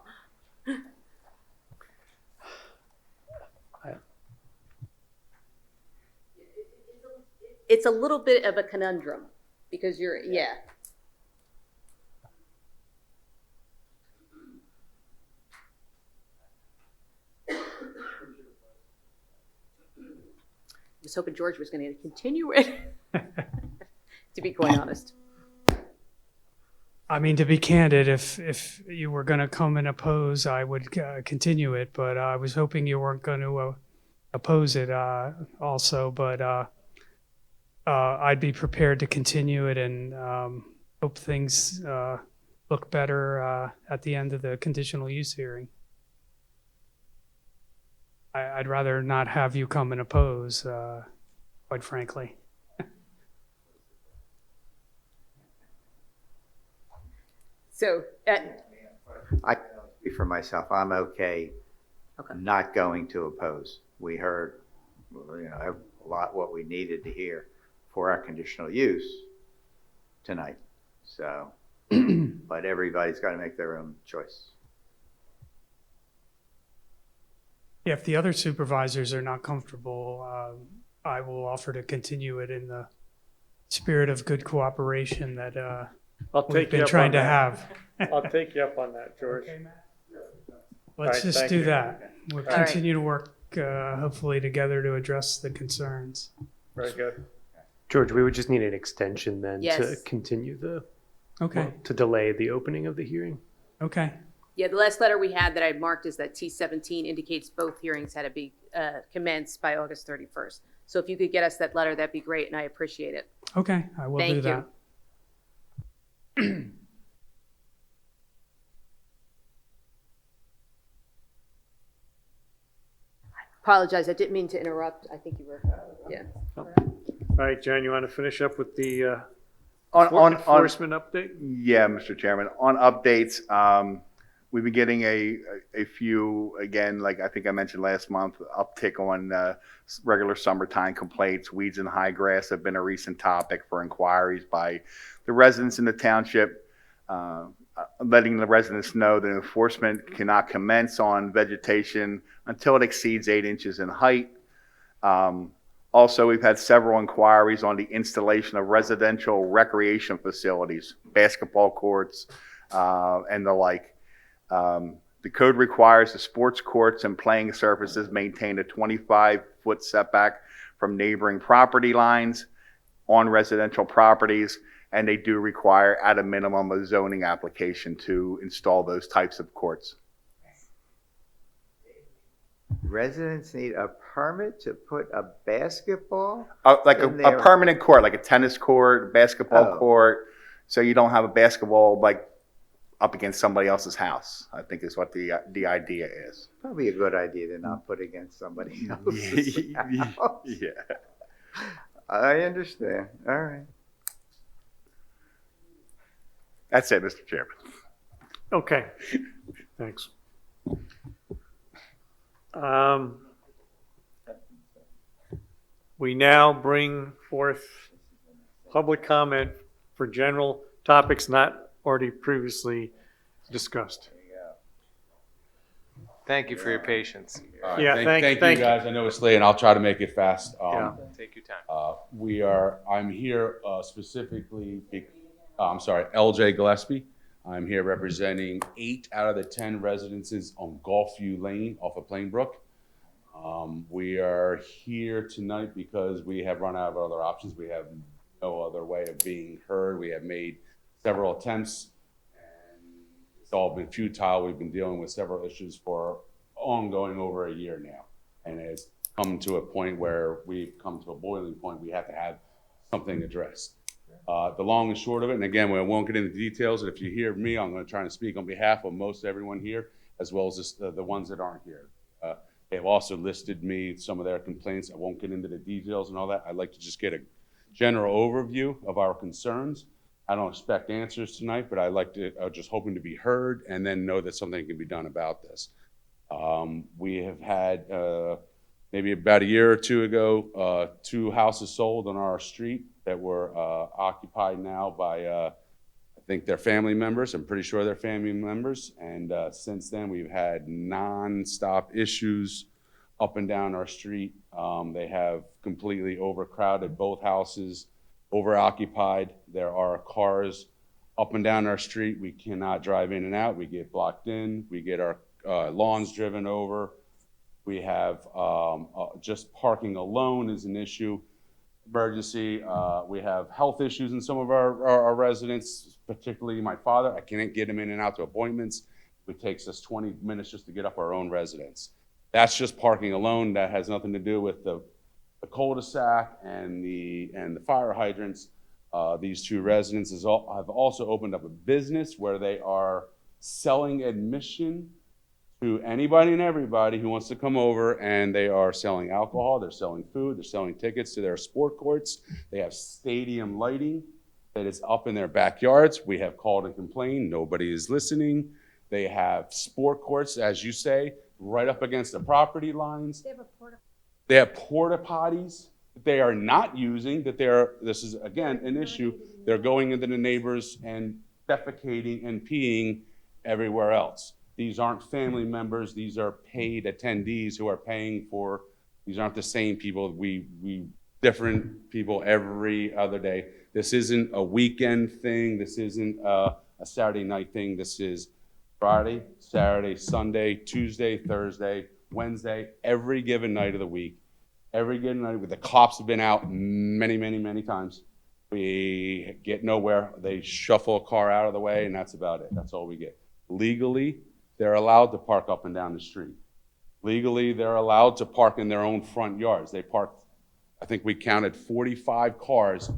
It's a little bit of a conundrum because yeah. I was hoping George was going to continue it, to be quite honest. I mean, to be candid, if you were going to come and oppose, I would continue it, but I was hoping you weren't going to oppose it also, but I'd be prepared to continue it and hope things look better at the end of the conditional use hearing. I'd rather not have you come and oppose, quite frankly. So, I can speak for myself. I'm okay not going to oppose. We heard, a lot what we needed to hear for our conditional use tonight. So, but everybody's got to make their own choice. If the other supervisors are not comfortable, I will offer to continue it in the spirit of good cooperation that I'll we've take you been up trying on to that. have. I'll take you up on that, George. Let's All right, just thank do you. that. We'll All right. continue to work, hopefully together to address the concerns. Very good. George, we would just need an extension then to Yes. continue the, Okay. to delay the opening of the hearing. Okay. Yeah, the last letter we had that I marked is that T17 indicates both hearings had to be commenced by August 31st. So if you could get us that letter, that'd be great, and I appreciate it. Okay, I will Thank do you. that. Apologize, I didn't mean to interrupt. I think you were, yeah. All right, Jan, you want to finish up with the On enforcement update? Yeah, Mr. Chairman, on updates, we've been getting a few, again, like I think I mentioned last month, uptick on regular summertime complaints. Weeds and high grass have been a recent topic for inquiries by the residents in the township, letting the residents know that enforcement cannot commence on vegetation until it exceeds 8 inches in height. Also, we've had several inquiries on the installation of residential recreation facilities, basketball courts, and the like. The code requires the sports courts and playing surfaces maintain a 25-foot setback from neighboring property lines on residential properties, and they do require at a minimum a zoning application to install those types of courts. Residents need a permit to put a basketball? Like in a their- permanent court, like a tennis court, basketball Oh. court, so you don't have a basketball like up against somebody else's house, I think is what the idea is. Probably a good idea to not put against somebody else's house. Yeah. I understand. All right. That's it, Mr. Chairman. Okay, thanks. We now bring forth public comment for general topics not already previously discussed. Thank you for your patience. All right, Yeah, thank you thank you. guys. I know it's late and I'll try to make it fast. Yeah. Take your time. I'm here specifically, I'm sorry, LJ Gillespie. I'm here representing 8 out of the 10 residences on Gulfview Lane off of Plainbrook. We are here tonight because we have run out of other options. We have no other way of being heard. We have made several attempts and it's all been futile. We've been dealing with several issues for ongoing over a year now. And it's come to a point where we've come to a boiling point. We have to have something addressed. The long and short of it, and again, we won't get into details. If you hear me, I'm going to try to speak on behalf of most everyone here, as well as the ones that aren't here. They have also listed me some of their complaints. I won't get into the details and all that. I'd like to just get a general overview of our concerns. I don't expect answers tonight, but I like to just hoping to be heard and then know that something can be done about this. We have had maybe about a year or two ago 2 houses sold on our street that were occupied now by I think they're family members. I'm pretty sure they're family members. And since then, we've had non-stop issues up and down our street. They have completely overcrowded both houses, over-occupied. There are cars up and down our street. We cannot drive in and out. We get blocked in. We get our lawns driven over. We have just parking alone is an issue. Emergency. We have health issues in some of our residents, particularly my father. I can't get him in and out to appointments. It takes us 20 minutes just to get up our own residence. That's just parking alone. That has nothing to do with the cul-de-sac and the fire hydrants. These 2 residences have also opened up a business where they are selling admission to anybody and everybody who wants to come over, and they are selling alcohol, they're selling food, they're selling tickets to their sport courts. They have stadium lighting that is up in their backyards. We have called and complained. Nobody is listening. They have sport courts, as you say, right up against the property lines. They have porta potties they are not using, this is again an issue, they're going into the neighbors and defecating and peeing everywhere else. These aren't family members, these are paid attendees who are paying for, these aren't the same people, we different people every other day. This isn't a weekend thing, this isn't a Saturday night thing, this is Friday, Saturday, Sunday, Tuesday, Thursday, Wednesday, every given night of the week. Every given night, the cops have been out many, many, many times. We get nowhere. They shuffle a car out of the way, and that's about it. That's all we get. Legally, they're allowed to park up and down the street. Legally, they're allowed to park in their own front yards. They park, I think we counted 45 cars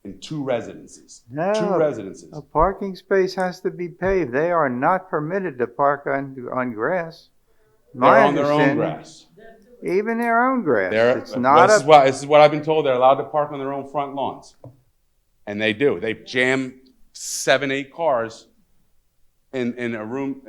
in 2 residences. No, 2 residences. a parking space has to be paved. They are not permitted to park on grass. They're on their own grass. Even their own grass. It's This is what I've been told. They're allowed to park on their own front lawns. And they do. They jam 7, 8 cars in a room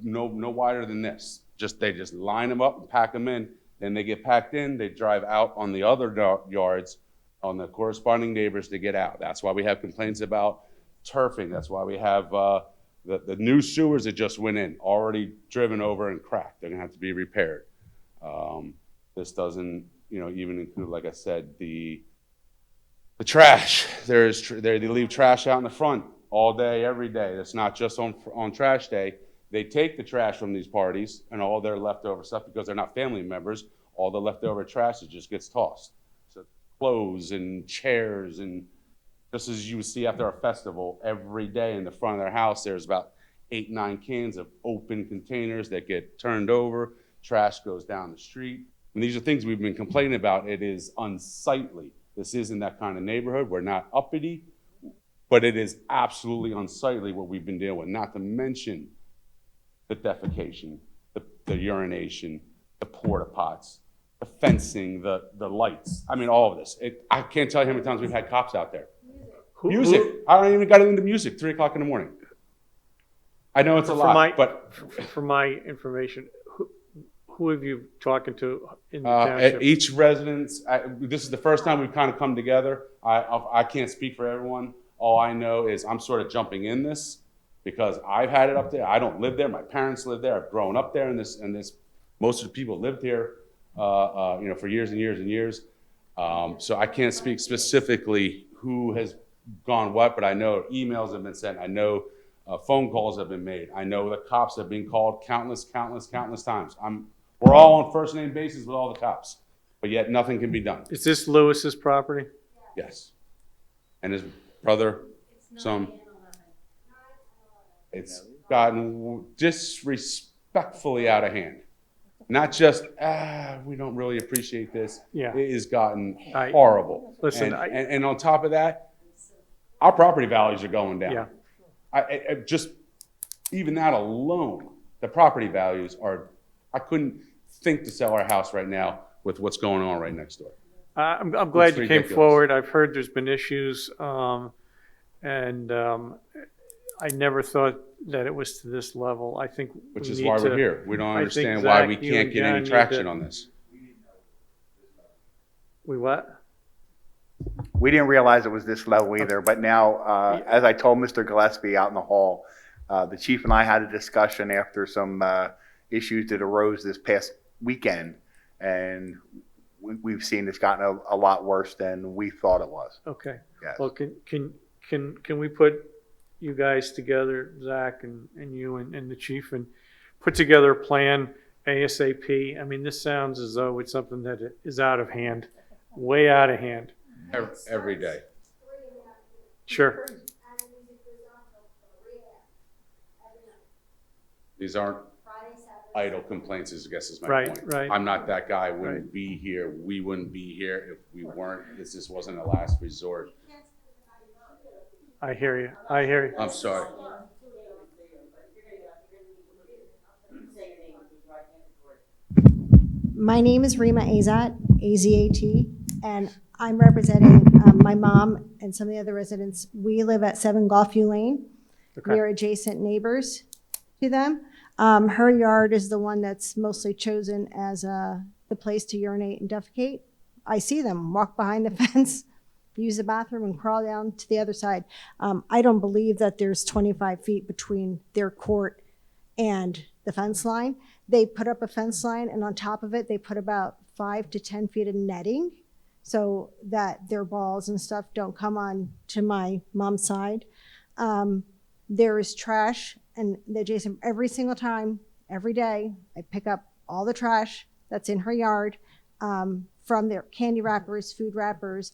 no wider than this. They just line them up and pack them in. Then they get packed in. They drive out on the other yards on the corresponding neighbors to get out. That's why we have complaints about turfing. That's why we have the new sewers that just went in, already driven over and cracked. They're going to have to be repaired. This doesn't, even include, like I said, the trash. They leave trash out in the front all day, every day. It's not just on trash day. They take the trash from these parties and all their leftover stuff, because they're not family members. All the leftover trash, it just gets tossed. So clothes and chairs, and just as you would see after a festival, every day in the front of their house, there's about 8, 9 cans of open containers that get turned over. Trash goes down the street. And these are things we've been complaining about. It is unsightly. This isn't that kind of neighborhood. We're not uppity, but it is absolutely unsightly what we've been dealing with, not to mention the defecation, the urination, the porta pots, the fencing, the lights. I mean, all of this. I can't tell you how many times we've had cops out there. Music. I don't even got into music, 3 o'clock in the morning. I know it's a lot, but for my information, who have you talking to in the township? Each residence, this is the first time we've kind of come together. I can't speak for everyone. All I know is I'm sort of jumping in this because I've had it up there. I don't live there. My parents live there. I've grown up there, and most of the people lived here, for years and years and years. So I can't speak specifically who has gone what, but I know emails have been sent. I know phone calls have been made. I know the cops have been called countless times. We're all on first name basis with all the cops, but yet nothing can be done. Is this Lewis's property? Yes. And his brother, some. It's gotten disrespectfully out of hand. Not just, we don't really appreciate this. Yeah. It has gotten horrible. Listen, and on top of that, our property values are going down. Yeah. I just, even that alone, the property values are, I couldn't think to sell our house right now with what's going on right next door. I'm glad It's you came ridiculous. forward. I've heard there's been issues, and I never thought that it was to this level. I think Which we is need why to- we're here. We don't I think, understand why Zach, we you can't and get John any need traction to- on this. We what? We didn't realize it was this level either, but now, as I told Mr. Gillespie out in the hall, the chief and I had a discussion after some issues that arose this past weekend, and we've seen it's gotten a lot worse than we thought it was. Okay. Yes. Well, can we put you guys together, Zach and you and the chief, and put together a plan ASAP? I mean, this sounds as though it's something that is out of hand, way out of hand. Every day. Sure. These aren't idle complaints, I guess is my Right, point. right. I'm not that guy. I wouldn't be here. We wouldn't be here if we weren't. This wasn't a last resort. I hear you. I hear you. I'm sorry. My name is Rima Azat, A-Z-A-T, and I'm representing my mom and some of the other residents. We live at 7 Gulfview Lane. Okay. We are adjacent neighbors to them. Her yard is the one that's mostly chosen as the place to urinate and defecate. I see them walk behind the fence, use the bathroom and crawl down to the other side. I don't believe that there's 25 feet between their court and the fence line. They put up a fence line, and on top of it, they put about 5 to 10 feet of netting so that their balls and stuff don't come on to my mom's side. There is trash, and Jason, every single time, every day, I pick up all the trash that's in her yard, from their candy wrappers, food wrappers,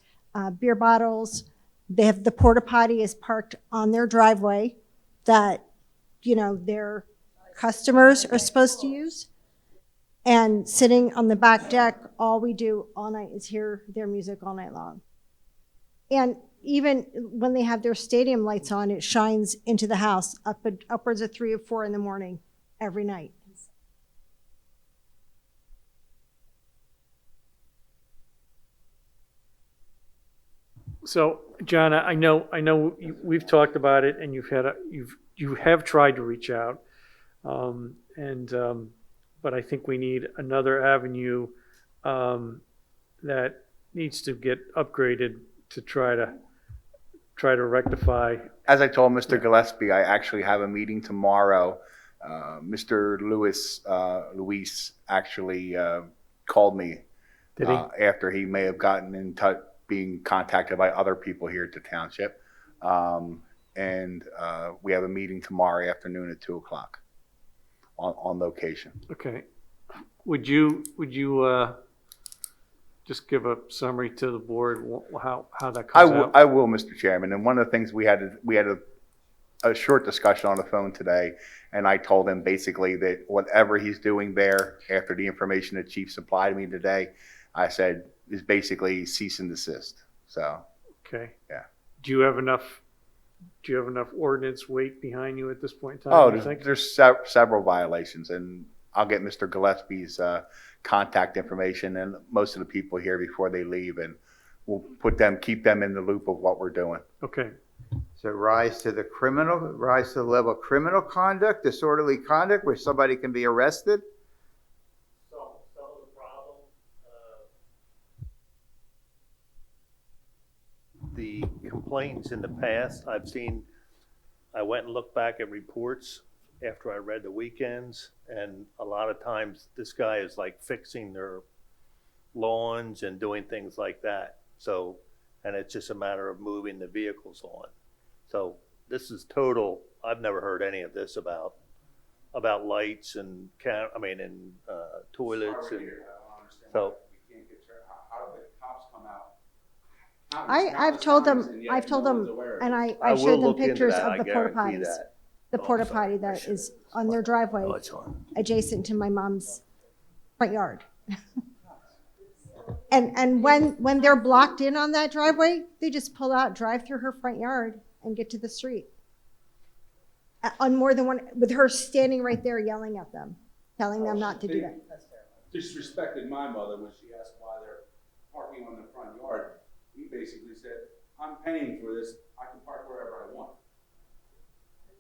beer bottles. They have the porta potty is parked on their driveway that, you know, their customers are supposed to use. And sitting on the back deck, all we do all night is hear their music all night long. And even when they have their stadium lights on, it shines into the house upwards of 3 or 4 in the morning every night. So, John, I know we've talked about it, and you have tried to reach out, but I think we need another avenue that needs to get upgraded to try to rectify. As I told Mr. Gillespie, I actually have a meeting tomorrow. Mr. Luis actually called me. Did he? After he may have gotten in touch, being contacted by other people here at the township. We have a meeting tomorrow afternoon at 2:00 on location. Okay. Would you just give a summary to the board how that comes out? I will, Mr. Chairman. And one of the things we had a short discussion on the phone today, and I told him basically that whatever he's doing there after the information that Chief supplied me today, I said is basically cease and desist. So. Okay. Yeah. Do you have enough ordinance weight behind you at this point in time? Oh, do you think? there's several violations, and I'll get Mr. Gillespie's contact information and most of the people here before they leave, and we'll keep them in the loop of what we're doing. Okay. So rise to the level of criminal conduct, disorderly conduct, where somebody can be arrested? Some of the problem, the complaints in the past, I went and looked back at reports after I read the weekends, and a lot of times this guy is like fixing their lawns and doing things like that. So, and it's just a matter of moving the vehicles on. So this is total, I've never heard any of this about lights and toilets and so. How do the cops come out? I've told them, and I showed them pictures of the porta potties. The porta potty that is on their driveway, adjacent to my mom's front yard. And when they're blocked in on that driveway, they just pull out, drive through her front yard, and get to the street. On more than one, with her standing right there yelling at them, telling them not to do that. Disrespected my mother when she asked why they're parking on the front yard. He basically said, I'm paying for this, I can park wherever I want.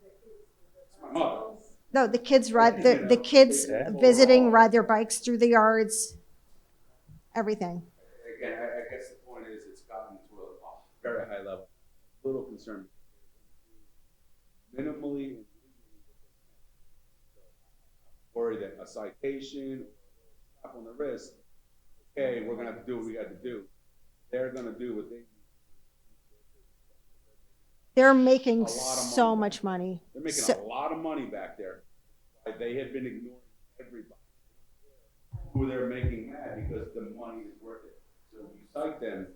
It's my mother. No, the kids ride, the kids visiting ride their bikes through the yards, everything. Again, I guess the point is it's gotten to a very high level. A little concerned. Minimally worried that a citation, slap on the wrist, okay, we're gonna have to do what we got to do. They're gonna do what they. They're making so much money. They're making a lot of money back there. They have been ignoring everybody. Who they're making mad because the money is worth it. So if you cite them,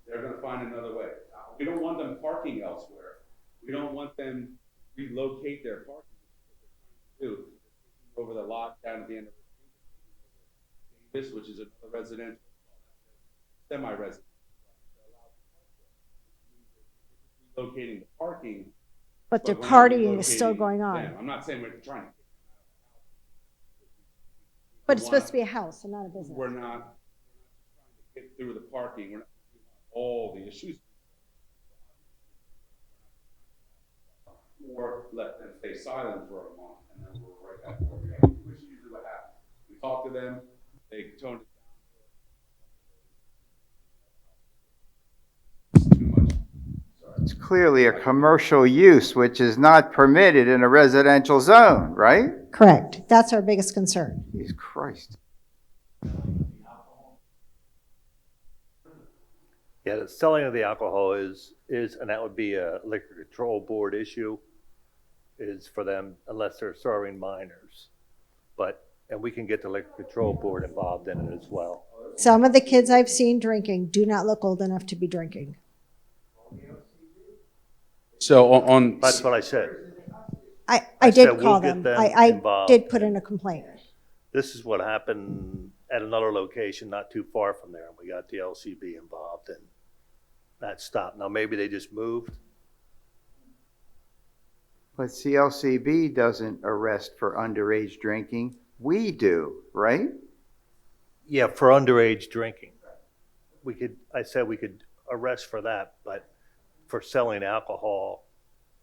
they're gonna find another way. We don't want them parking elsewhere. We don't want them to relocate their parking. Do over the lot down at the end of the street, which is a residential, semi-residential. Relocating the parking. But their partying is still going on. I'm not saying we're trying to. But it's supposed to be a house and not a business. We're not trying to get through the parking. We're not all the issues. Or let them stay silent for a month and then we're right back to where we are. Which is usually what happens. We talk to them, they tone it It's clearly a commercial use, which is not permitted in a residential zone, right? Correct. That's our biggest concern. Jesus Christ. Yeah, the selling of the alcohol is, and that would be a liquor control board issue, is for them, unless they're serving minors. But, and we can get the liquor control board involved in it as well. Some of the kids I've seen drinking do not look old enough to be drinking. So on. That's what I said. I said did we'll call get them. them I involved. did put in a complaint. This is what happened at another location not too far from there, and we got the LCB involved, and that stopped. Now, maybe they just moved. But CLCB doesn't arrest for underage drinking. We do, right? Yeah, for underage drinking. I said we could arrest for that, but for selling alcohol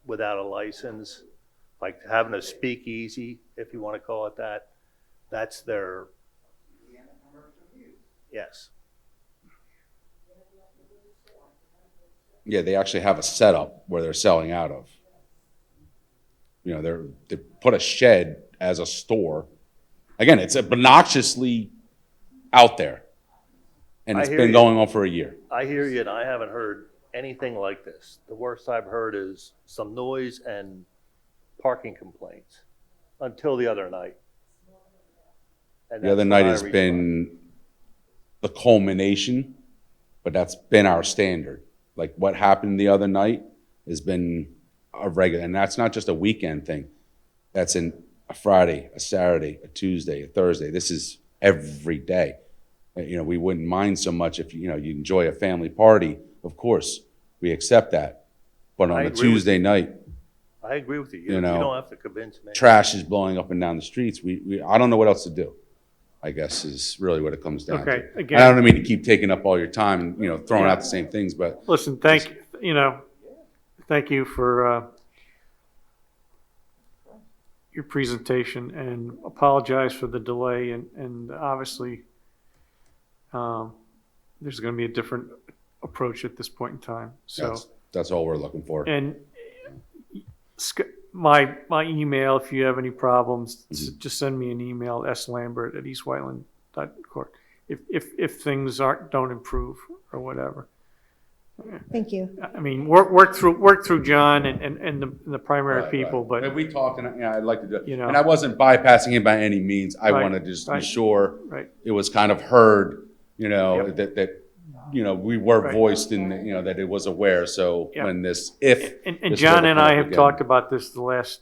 without a license, like having a speakeasy, if you want to call it that, that's their, yes. Yeah, they actually have a setup where they're selling out of. You know, they put a shed as a store. Again, it's obnoxiously out there. And it's been going on for a year. I hear you, and I haven't heard anything like this. The worst I've heard is some noise and parking complaints until the other night. And The other that's night when I has reached been the culmination, but that's been our standard. Like what happened the other night has been a regular, and that's not just a weekend thing. That's in a Friday, a Saturday, a Tuesday, a Thursday. This is every day. You know, we wouldn't mind so much if, you know, you enjoy a family party. Of course, we accept that. But on a Tuesday night, I agree with you. You know, you don't have to convince me. trash is blowing up and down the streets. I don't know what else to do, I guess, is really what it comes down Okay, to. again- I don't mean to keep taking up all your time and, you know, throwing Yeah. out the same things, but. Listen, thank you for your presentation, and apologize for the delay, and obviously there's going to be a different approach at this point in time. So, That's all we're looking for. and my email, if you have any problems, just send me an email, slambert@eastwhiteland.court. If things don't improve or whatever. Thank you. I mean, work through John and the primary Right, people, right. but we talked, and I'd like to do it. You know. And I wasn't bypassing him by any means. I Right, wanted to just right, be sure right. it was kind of heard, you know, Yep. that you know, we were Right. voiced in, you know, that it was aware. So Yep. when this, And this John were to and come I up have again. talked about this the last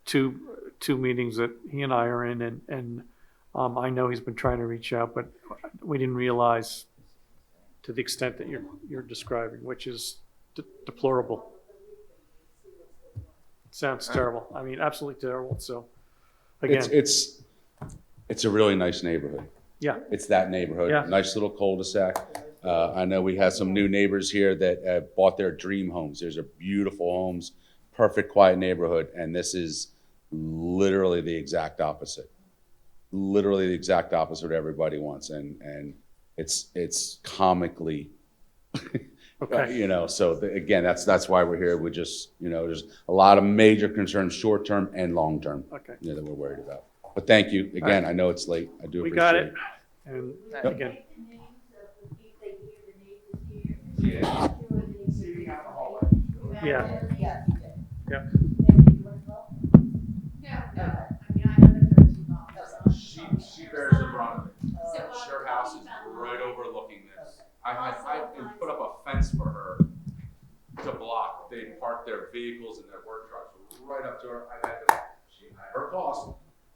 two meetings that he and I are in, and I know he's been trying to reach out, but we didn't realize to the extent that you're describing, which is deplorable. Sounds terrible. I mean, absolutely terrible. So, again, It's a really nice neighborhood. Yeah. It's that neighborhood. Yeah. Nice little cul-de-sac. I know we have some new neighbors here that bought their dream homes. There's a beautiful homes, perfect quiet neighborhood, and this is literally the exact opposite. Literally the exact opposite of what everybody wants, and it's comically, Okay. you know. So again, that's why we're here. We just, you know, there's a lot of major concerns, short term and long term, Okay. you know, that we're worried about. But thank you again. I know it's late. I do we appreciate got it. it. And Yep. again, yeah. Yeah. She bears the brunt of it. Her house is right overlooking this. I put up a fence for her to block. They park their vehicles and their work trucks right up to her. I had to, at her cost,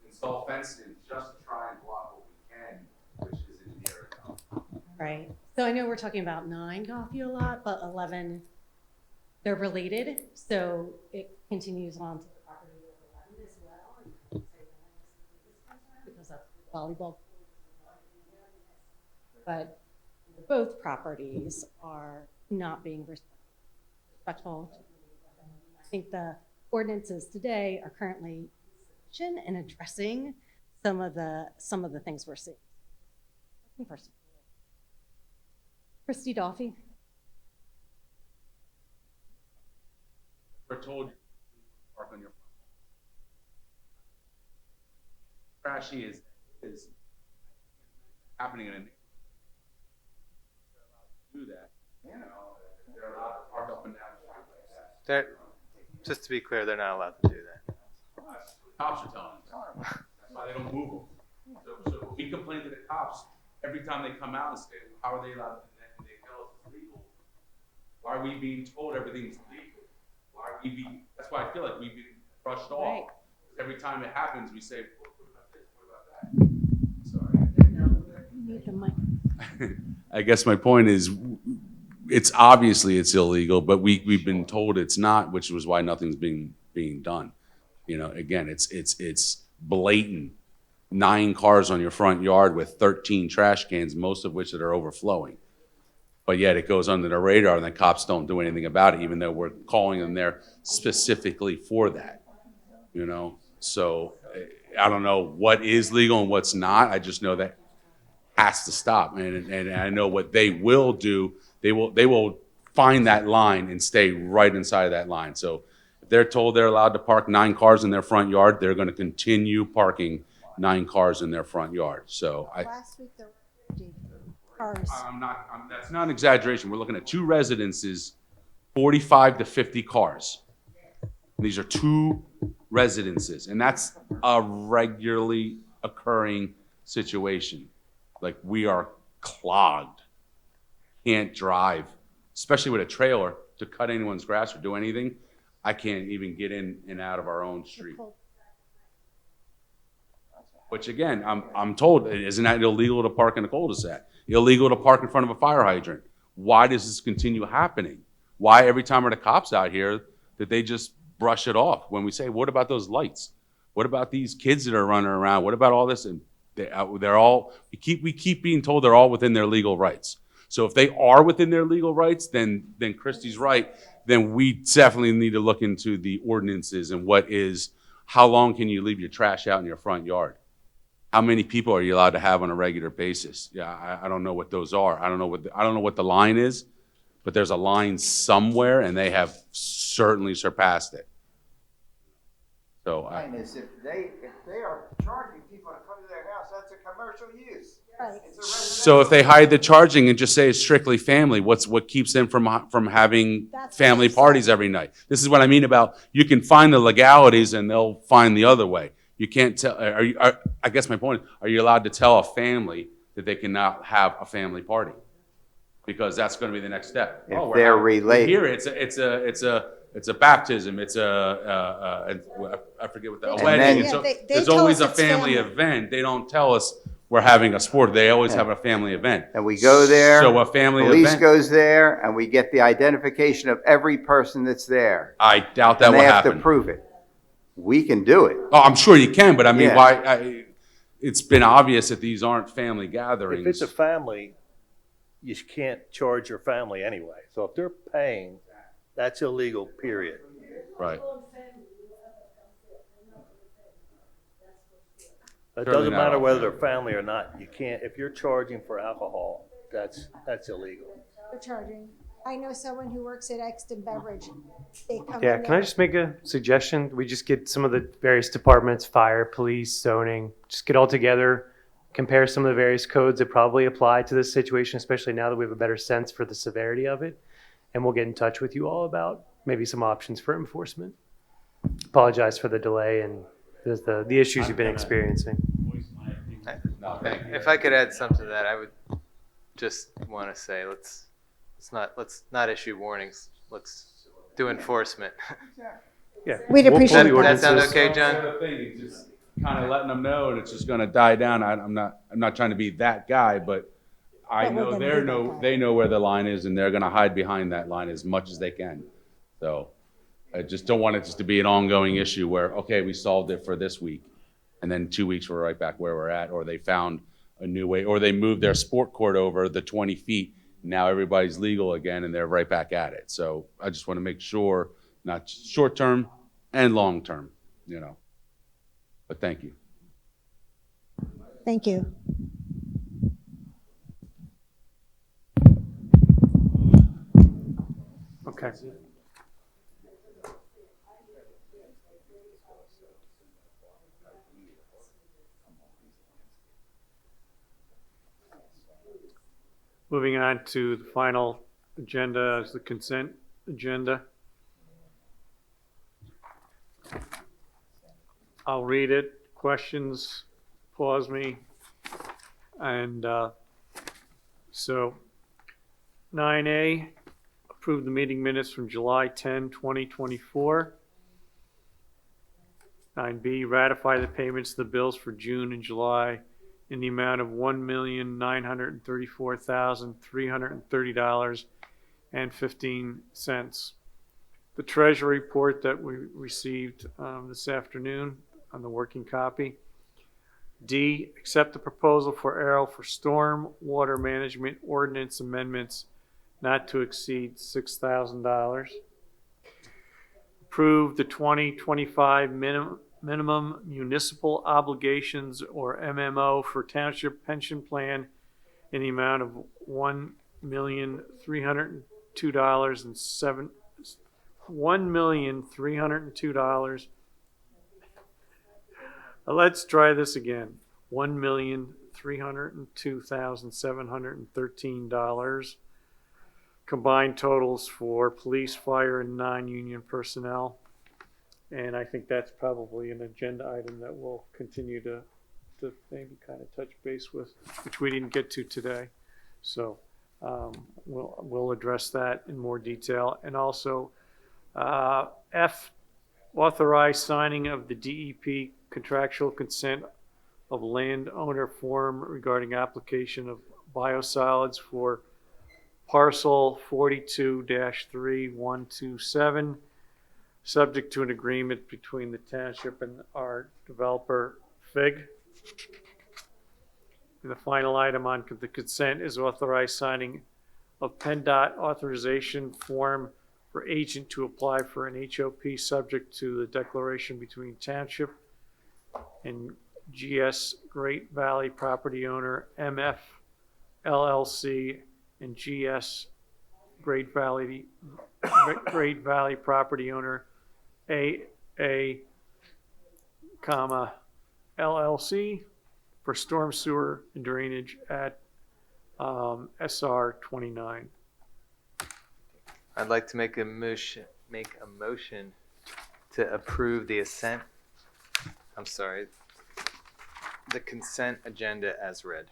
install fencing just to try and block what we can, which isn't near enough. Right. So I know we're talking about 9 Golfview a lot, but 11, they're related. So it continues on to the property of 11 as well. Because that's volleyball. But both properties are not being respectful. I think the ordinances today are currently sufficient in addressing some of the things we're seeing. Christy Dolphy. We're told you park on your trashy is happening in a do that. You know, they're allowed to park up and down the street like that. They're, just to be clear, they're not allowed to do that. Cops are telling us. That's why they don't move them. So we complain to the cops every time they come out and say, how are they allowed to, and they tell us it's legal. Why are we being told everything's legal? Why are we being, that's why I feel like we've been brushed off. Right. Every time it happens, we say, what about this, what about that? Sorry. You need the mic. I guess my point is, it's obviously it's illegal, but we've been told it's not, which was why nothing's being done. You know, again, it's blatant. 9 cars on your front yard with 13 trash cans, most of which that are overflowing. But yet it goes under the radar and the cops don't do anything about it, even though we're calling them there specifically for that. You know, so I don't know what is legal and what's not. I just know that has to stop. And I know what they will do. They will find that line and stay right inside of that line. So if they're told they're allowed to park 9 cars in their front yard, they're going to continue parking 9 cars in their front yard. So Last week there were 50 cars. that's not an exaggeration. We're looking at 2 residences, 45 to 50 cars. These are 2 residences, and that's a regularly occurring situation. Like, we are clogged. Can't drive, especially with a trailer, to cut anyone's grass or do anything. I can't even get in and out of our own street. Which again, I'm told, isn't that illegal to park in a cul-de-sac? Illegal to park in front of a fire hydrant? Why does this continue happening? Why every time are the cops out here that they just brush it off when we say, what about those lights? What about these kids that are running around? What about all this? And they're all, we keep being told they're all within their legal rights. So if they are within their legal rights, then Christie's right. Then we definitely need to look into the ordinances and how long can you leave your trash out in your front yard? How many people are you allowed to have on a regular basis? Yeah, I don't know what those are. I don't know what the line is, but there's a line somewhere, and they have certainly surpassed it. So Line is if they are charging people to come to their house, that's a commercial use. Right. It's a residential. So if they hide the charging and just say it's strictly family, what keeps them from having family parties every night? This is what I mean about you can find the legalities and they'll find the other way. You can't tell. I guess my point is, are you allowed to tell a family that they cannot have a family party? Because that's going to be the next step. If they're related. Here, it's a baptism. It's I forget what a wedding. There's always a family event. They don't tell us we're having a sport. They always have a family event. And we go there. So a family police event. goes there, and we get the identification of every person that's there. I doubt that and will they have happen. to prove it. We can do it. Oh, I'm sure you can, but I mean, Yeah. why? It's been obvious that these aren't family gatherings. If it's a family, you can't charge your family anyway. So if they're paying, that's illegal, period. Right. It Certainly doesn't not matter all whether family. they're family or not. You can't, if you're charging for alcohol, that's illegal. They're charging. I know someone who works at Exton Beverage. They come Yeah, in can I there- just make a suggestion? We just get some of the various departments, fire, police, zoning, just get all together, compare some of the various codes that probably apply to this situation, especially now that we have a better sense for the severity of it. And we'll get in touch with you all about maybe some options for enforcement. Apologize for the delay and the issues you've been experiencing. No, thank you. If I could add something to that, I would just want to say let's not issue warnings. Let's do enforcement. Yeah. We'd appreciate That that. sound okay, John? That's the other thing, just kind of letting them know, and it's just going to die down. I'm not trying to be that guy, but I But we're know gonna be that guy. they know where the line is, and they're going to hide behind that line as much as they can. So I just don't want it just to be an ongoing issue where, okay, we solved it for this week, and then 2 weeks we're right back where we're at, or they found a new way, or they moved their sport court over the 20 feet. Now everybody's legal again, and they're right back at it. So I just want to make sure, not short term and long term, you know. But thank you. Thank you. Okay. Moving on to the final agenda is the consent agenda. I'll read it. Questions, pause me. And so 9A, approve the meeting minutes from July 10, 2024. 9B, ratify the payments of the bills for June and July in the amount of $1,934,330.15. The treasury report that we received this afternoon on the working copy. D, accept the proposal for Arrow for storm water management ordinance amendments not to exceed $6,000. Approve the 2025 minimum municipal obligations, or MMO, for Township pension plan in the amount of $1,302,700. Let's try this again. $1,302,713. Combined totals for police, fire, and non-union personnel. And I think that's probably an agenda item that we'll continue to maybe kind of touch base with, which we didn't get to today. So we'll address that in more detail. And also F, authorize signing of the DEP contractual consent of landowner form regarding application of biosolids for parcel 42-3127, subject to an agreement between the township and our developer, FIG. And the final item on the consent is authorized signing of PennDOT authorization form for agent to apply for an HOP, subject to the declaration between township and GS Great Valley property owner, MF LLC, and GS Great Valley property owner, AA, LLC, for storm sewer and drainage at SR 29. I'd like to make a motion to approve the the consent agenda as read.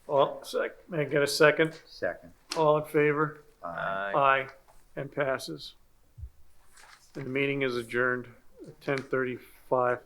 May I get a second? Second. All in favor? Aye. Aye, and passes. And the meeting is adjourned at 10:35.